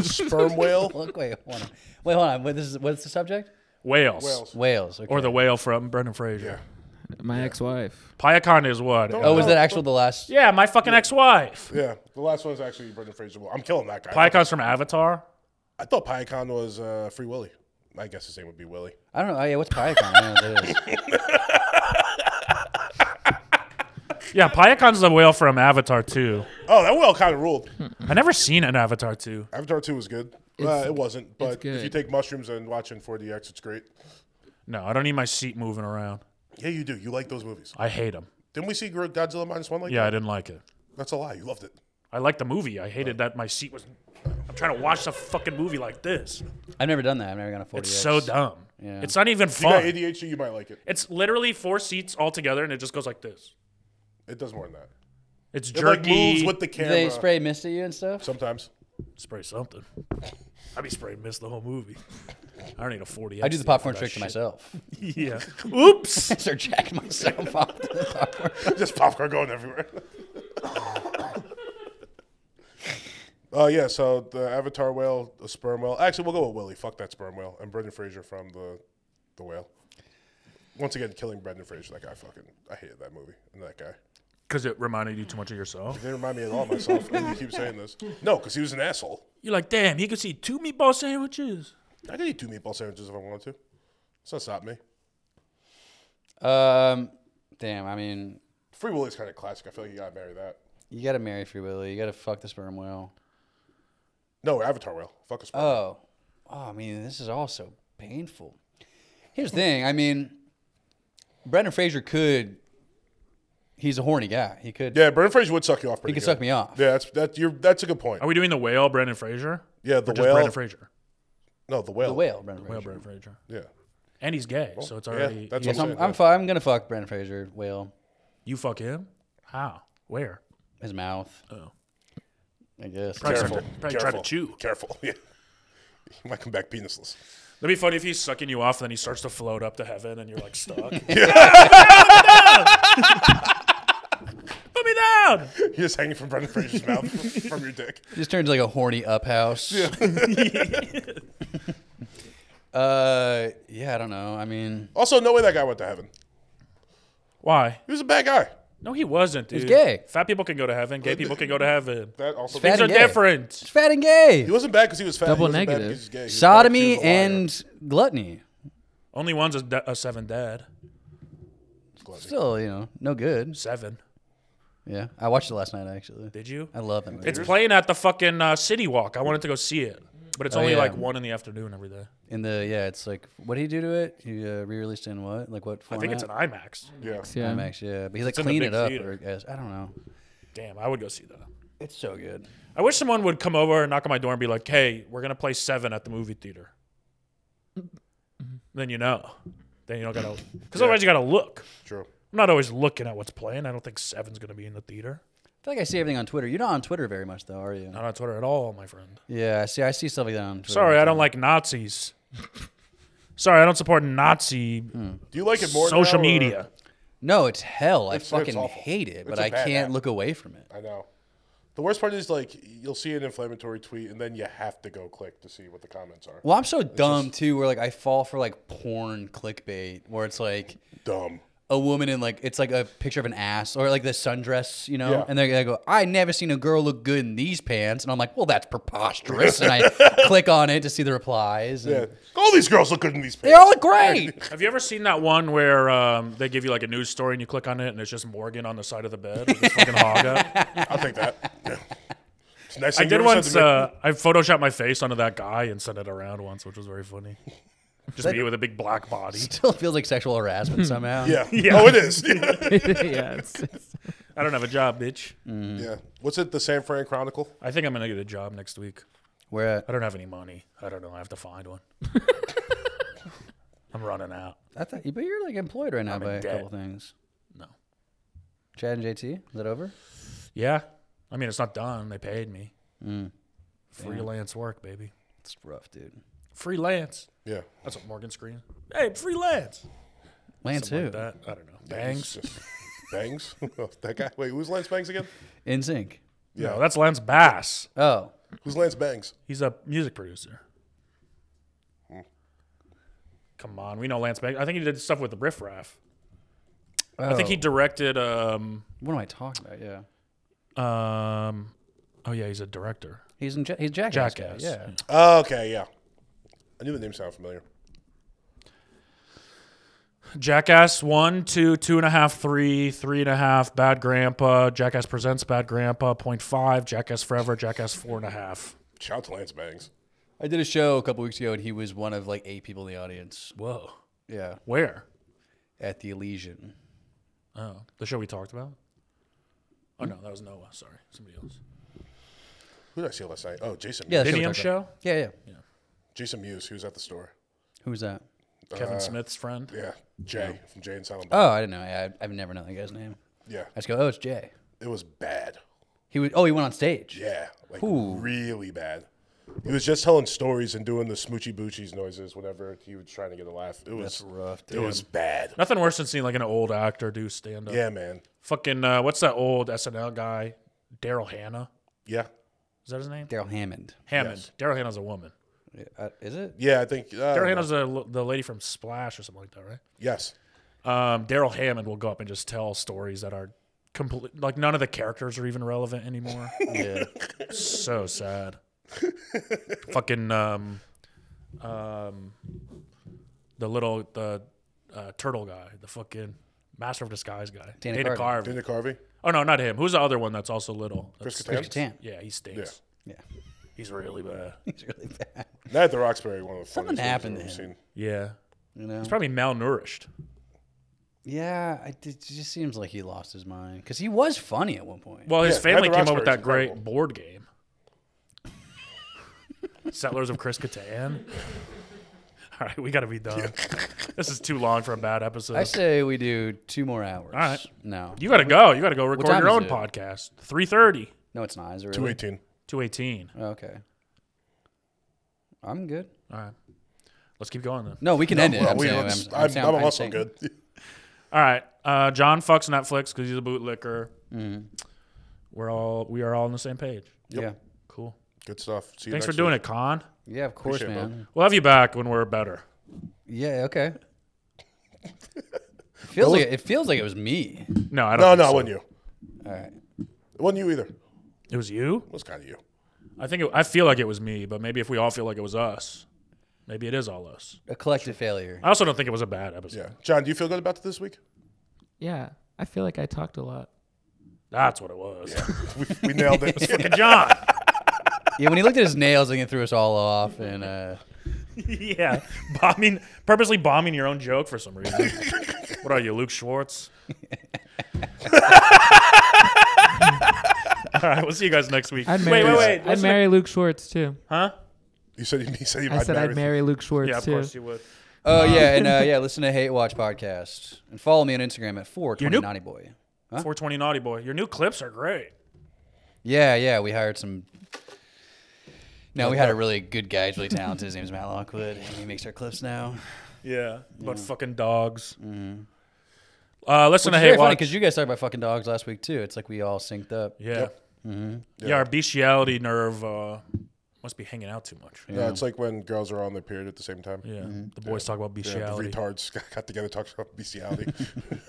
Sperm whale? Look, wait, hold on. Wait, hold on. What's the subject? Whales. Whales. Whales. Okay. Or the whale from Brendan Fraser. Yeah. My ex-wife. Piacon is what? Oh, was that actual the last? Yeah, my fucking ex-wife. Yeah. The last one's actually Brendan Fraser. I'm killing that guy. Piacon's from Avatar. I thought Piacon was Free Willy. I guess his name would be Willy. I don't know. Oh, yeah, what's Piacon? I don't know what that is. Yeah, Piacon's the whale from Avatar 2. Oh, that whale kind of ruled. I never seen an Avatar 2. Avatar 2 was good. It wasn't, but if you good. take mushrooms and watch in 4DX, it's great. No, I don't need my seat moving around. Yeah, you do. You like those movies. I hate them. Didn't we see Godzilla -1 like Yeah, that? I didn't like it. That's a lie. You loved it. I liked the movie. I hated that my seat was... I'm trying to watch the fucking movie like this. I've never done that. I've never gone to 40X. It's so dumb. Yeah. It's not even If you got fun. ADHD, you might like it. It's literally 4 seats all together, and it just goes like this. It does more than that. It's It like jerky. moves with the Do camera. they spray mist at you and stuff? Sometimes. Spray something. I'd be spraying mist the whole movie. I don't need a 40. I do the popcorn trick to myself. Yeah. Oops. I start jacking myself off to the popcorn. Just popcorn going everywhere. Yeah, so the Avatar whale, the sperm whale. Actually, we'll go with Willie. Fuck that sperm whale. And Brendan Fraser from the whale. Once again, killing Brendan Fraser. That guy I hated that movie and that guy. Because it reminded you too much of yourself? It didn't remind me at all of myself. And you keep saying this. No, because he was an asshole. You're like, damn, he could see 2 meatball sandwiches. I could eat 2 meatball sandwiches if I wanted to. It's not stop me. Damn, I mean... Free Willy's kind of classic. I feel like you got to marry that. You got to marry Free Willy. You got to fuck the sperm whale. No, Avatar whale. Fuck a sperm. Oh, I mean, this is also painful. Here's the thing. I mean, Brendan Fraser could... He's a horny guy. He could... Yeah, Brendan Fraser would suck you off pretty He could good. suck me off. Yeah, that's a good point. Are we doing the whale, Brendan Fraser? Yeah, the Or just whale. Brendan Fraser? No, the whale. The whale, Brendan Whale, Fraser. Brendan Fraser. Yeah. And he's gay, so it's already... that's Yes, what I'm saying. I'm going to fuck Brendan Fraser, whale. You fuck him? How? Where? His mouth. Oh. I guess. Careful. Probably try to chew. Careful. Yeah. He might come back penisless. That'd be funny if he's sucking you off, and then he starts to float up to heaven, and you're like stuck. Put me down! You're just hanging from Brendan Fraser's mouth from your dick. He just turns like a horny up house. Yeah. Yeah, I don't know. I mean, Also, no way that guy went to heaven. Why? He was a bad guy. No, he wasn't, dude. He's gay. Fat people can go to heaven. Gay people can go to heaven. That also Fat Things are and gay. different. it's fat and gay. He wasn't bad because he was fat. Double He wasn't bad negative. because he's gay. He was bad Sodomy because he was a liar. and gluttony. Only one's a 7 dead. Still, no good. 7. Yeah, I watched it last night actually. Did you? I love that movie. It's playing at the fucking City Walk. I wanted to go see it. But it's only yeah. like 1 in the afternoon every day. It's like, what did he do to it? He re-released in what? Like what I format? think it's an IMAX. Yeah. Yeah. IMAX, yeah. But he like in the cleaned big it up, theater. or I guess. I don't know. Damn, I would go see that. It's so good. I wish someone would come over and knock on my door and be like, hey, we're going to play 7 at the movie theater. Then you know. Then you don't got to... Because otherwise you got to look. True. I'm not always looking at what's playing. I don't think 7's going to be in the theater. I feel like I see everything on Twitter. You're not on Twitter very much, though, are you? Not on Twitter at all, my friend. Yeah, I see stuff like that on Twitter. Sorry, I don't like Nazis. Sorry, I don't support Nazi Do you like it more social now, or- media. No, it's hell. I It's fucking awful. hate it, but It's a I bad can't app. look away from it. I know. The worst part is like you'll see an inflammatory tweet and then you have to go click to see what the comments are. Well, I'm so dumb too, where like I fall for like porn clickbait, where it's like Dumb. a woman in like it's like a picture of an ass or like the sundress, Yeah. and they're gonna go, I never seen a girl look good in these pants, and I'm like, well, that's preposterous, and I click on it to see the replies. And Yeah. All these girls look good in these pants. they all look great. Have you ever seen that one where they give you like a news story and you click on it and it's just Morgan on the side of the bed with his fucking hog up? I'll take that. Yeah. It's nice I thing did you ever once. said to me. I photoshopped my face onto that guy and sent it around once, which was very funny. Just me with a big black body. Still feels like sexual harassment somehow. Yeah. Yeah. Oh, it is. Yeah. Yeah. It's I don't have a job, bitch. Yeah. What's it? The San Fran Chronicle? I think I'm gonna get a job next week. Where at? I don't have any money. I don't know. I have to find one. I'm running out. I thought, but you're like employed right now I'm in by a debt. couple things. No. Chad and JT, is that over? Yeah. I mean, it's not done. They paid me. Freelance work, baby. It's rough, dude. Freelance. Yeah. That's what Morgan's screaming. Hey, freelance. Lance Something who? like that. I don't know. Bangs. Bangs? That guy? Wait, who's Lance Bangs again? In sync. No, that's Lance Bass. Oh, Who's Lance Bangs? He's a music producer. Come on, we know Lance Bass. I think he did stuff with the Riff Raff. I think he directed. What am I talking about? Yeah. Oh yeah, he's a director. He's he's Jackass. Guy, Jackass. yeah. Oh, okay, yeah. I knew the name sounded familiar. Jackass 1, 2, 2.5, 3, 3.5. Bad Grandpa. Jackass Presents Bad Grandpa. 0.5. Jackass Forever. Jackass 4.5. Shout out to Lance Bangs. I did a show a couple weeks ago, and he was one of like 8 people in the audience. Whoa. Yeah. Where? At the Elysian. Oh, the show we talked about. Oh no, that was Noah. Sorry, somebody else. Who did I see last night? Oh, Jason. Yeah, Mewes. the Vinium show. Yeah. Jason Mewes. He was at the store. Who's that? Kevin Smith's friend. Yeah, Jay from Jay and Silent Oh, Bob. I didn't know. I've never known that guy's name. Yeah, I just go, oh, it's Jay. it was bad. He went on stage. Yeah, like Ooh. really bad. He was just telling stories and doing the smoochy boochies noises whenever he was trying to get a laugh. It was That's rough, It dude. was bad. Nothing worse than seeing like an old actor do stand up. Yeah, man. Fucking what's that old SNL guy? Daryl Hannah. Yeah, Is that his name? Daryl Hammond. Hammond. Yes. Daryl Hannah's a woman. Is it? yeah. I think Daryl Hannah's the lady from Splash or something like that, right? Yes. Daryl Hammond will go up and just tell stories that are complete. Like none of the characters are even relevant anymore. Yeah, so sad. Fucking the turtle guy, the fucking Master of Disguise guy, Dana Carvey. Dana Carvey. Oh no, not him. Who's the other one that's also little? Chris That's- Kattan? Yeah, he stinks. Yeah. He's really bad. He's really bad. Night at the Roxbury, one of the Something funniest happened things to I've him. ever seen. Yeah, You know? he's probably malnourished. Yeah, it just seems like he lost his mind because he was funny at one point. Well, his Yeah, family Night at the came up with that Roxbury's great incredible. board game. Settlers of Chris Kattan. All right, we got to be done. This is too long for a bad episode. I say we do 2 more hours. All right. No. You got to go. You got to go record time your is own it? podcast. 3:30. No, it's not. Is it really? 218. 2:18. Oh, okay. I'm good. All right. Let's keep going then. No, we can end it. Well, I'm saying- I'm saying- I'm I'm also saying- good. All right. John fucks Netflix because he's a bootlicker. Mhm. We are all on the same page. Yeah. Cool. Good stuff. See you Thanks for next doing week. it, Con. Yeah, of course, Appreciate it, man. We'll have you back when we're better. Yeah, okay. It feels like it was me. No, I No, don't. no, it think so. wasn't you. All right. It wasn't you either. It It was you. was kind of you. I feel like it was me, but maybe if we all feel like it was us, maybe it is all us. A collective failure. I also don't think it was a bad episode. Yeah. John, do you feel good about this week? Yeah, I feel like I talked a lot. That's what it was. We nailed it. Fucking John. Yeah, when he looked at his nails, I think it threw us all off. And Yeah, purposely bombing your own joke for some reason. What are you, Luke Schwartz? All right, we'll see you guys next week. I'd marry, wait. I'd marry Luke Schwartz too. Huh? You said you I said I'd marry Luke Schwartz Yeah, of too. course you would. oh yeah, and listen to HateWatch podcast and follow me on Instagram at 420naughtyboy. Huh? 420 Naughty Boy. Your new clips are great. Yeah, we hired some. No, we had a really good guy. He's really talented. His name's Matt Lockwood. He makes our clips now. Yeah, but fucking dogs. Mm-hmm. Listen Which to is very funny HateWatch. because you guys talked about fucking dogs last week too. It's like we all synced up. Yeah. Mm-hmm. Yeah, our bestiality nerve must be hanging out too much. No, it's like when girls are on their period at the same time. Yeah, the boys talk about Yeah, the bestiality. retards got together talked about bestiality.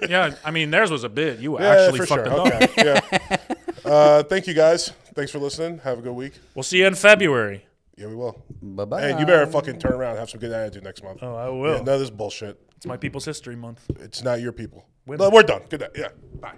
Yeah, I mean, theirs was a bit. You Yeah, actually for fucked sure. a dog. Okay. Yeah. Thank you guys. Thanks for listening. Have a good week. We'll see you in February. Yeah, we will. Bye bye. Hey, you better fucking turn around and have some good attitude next month. Oh, I Yeah, will. none of this bullshit. It's my People's History Month. It's not your people. No, we're done. Good night. Yeah. Bye.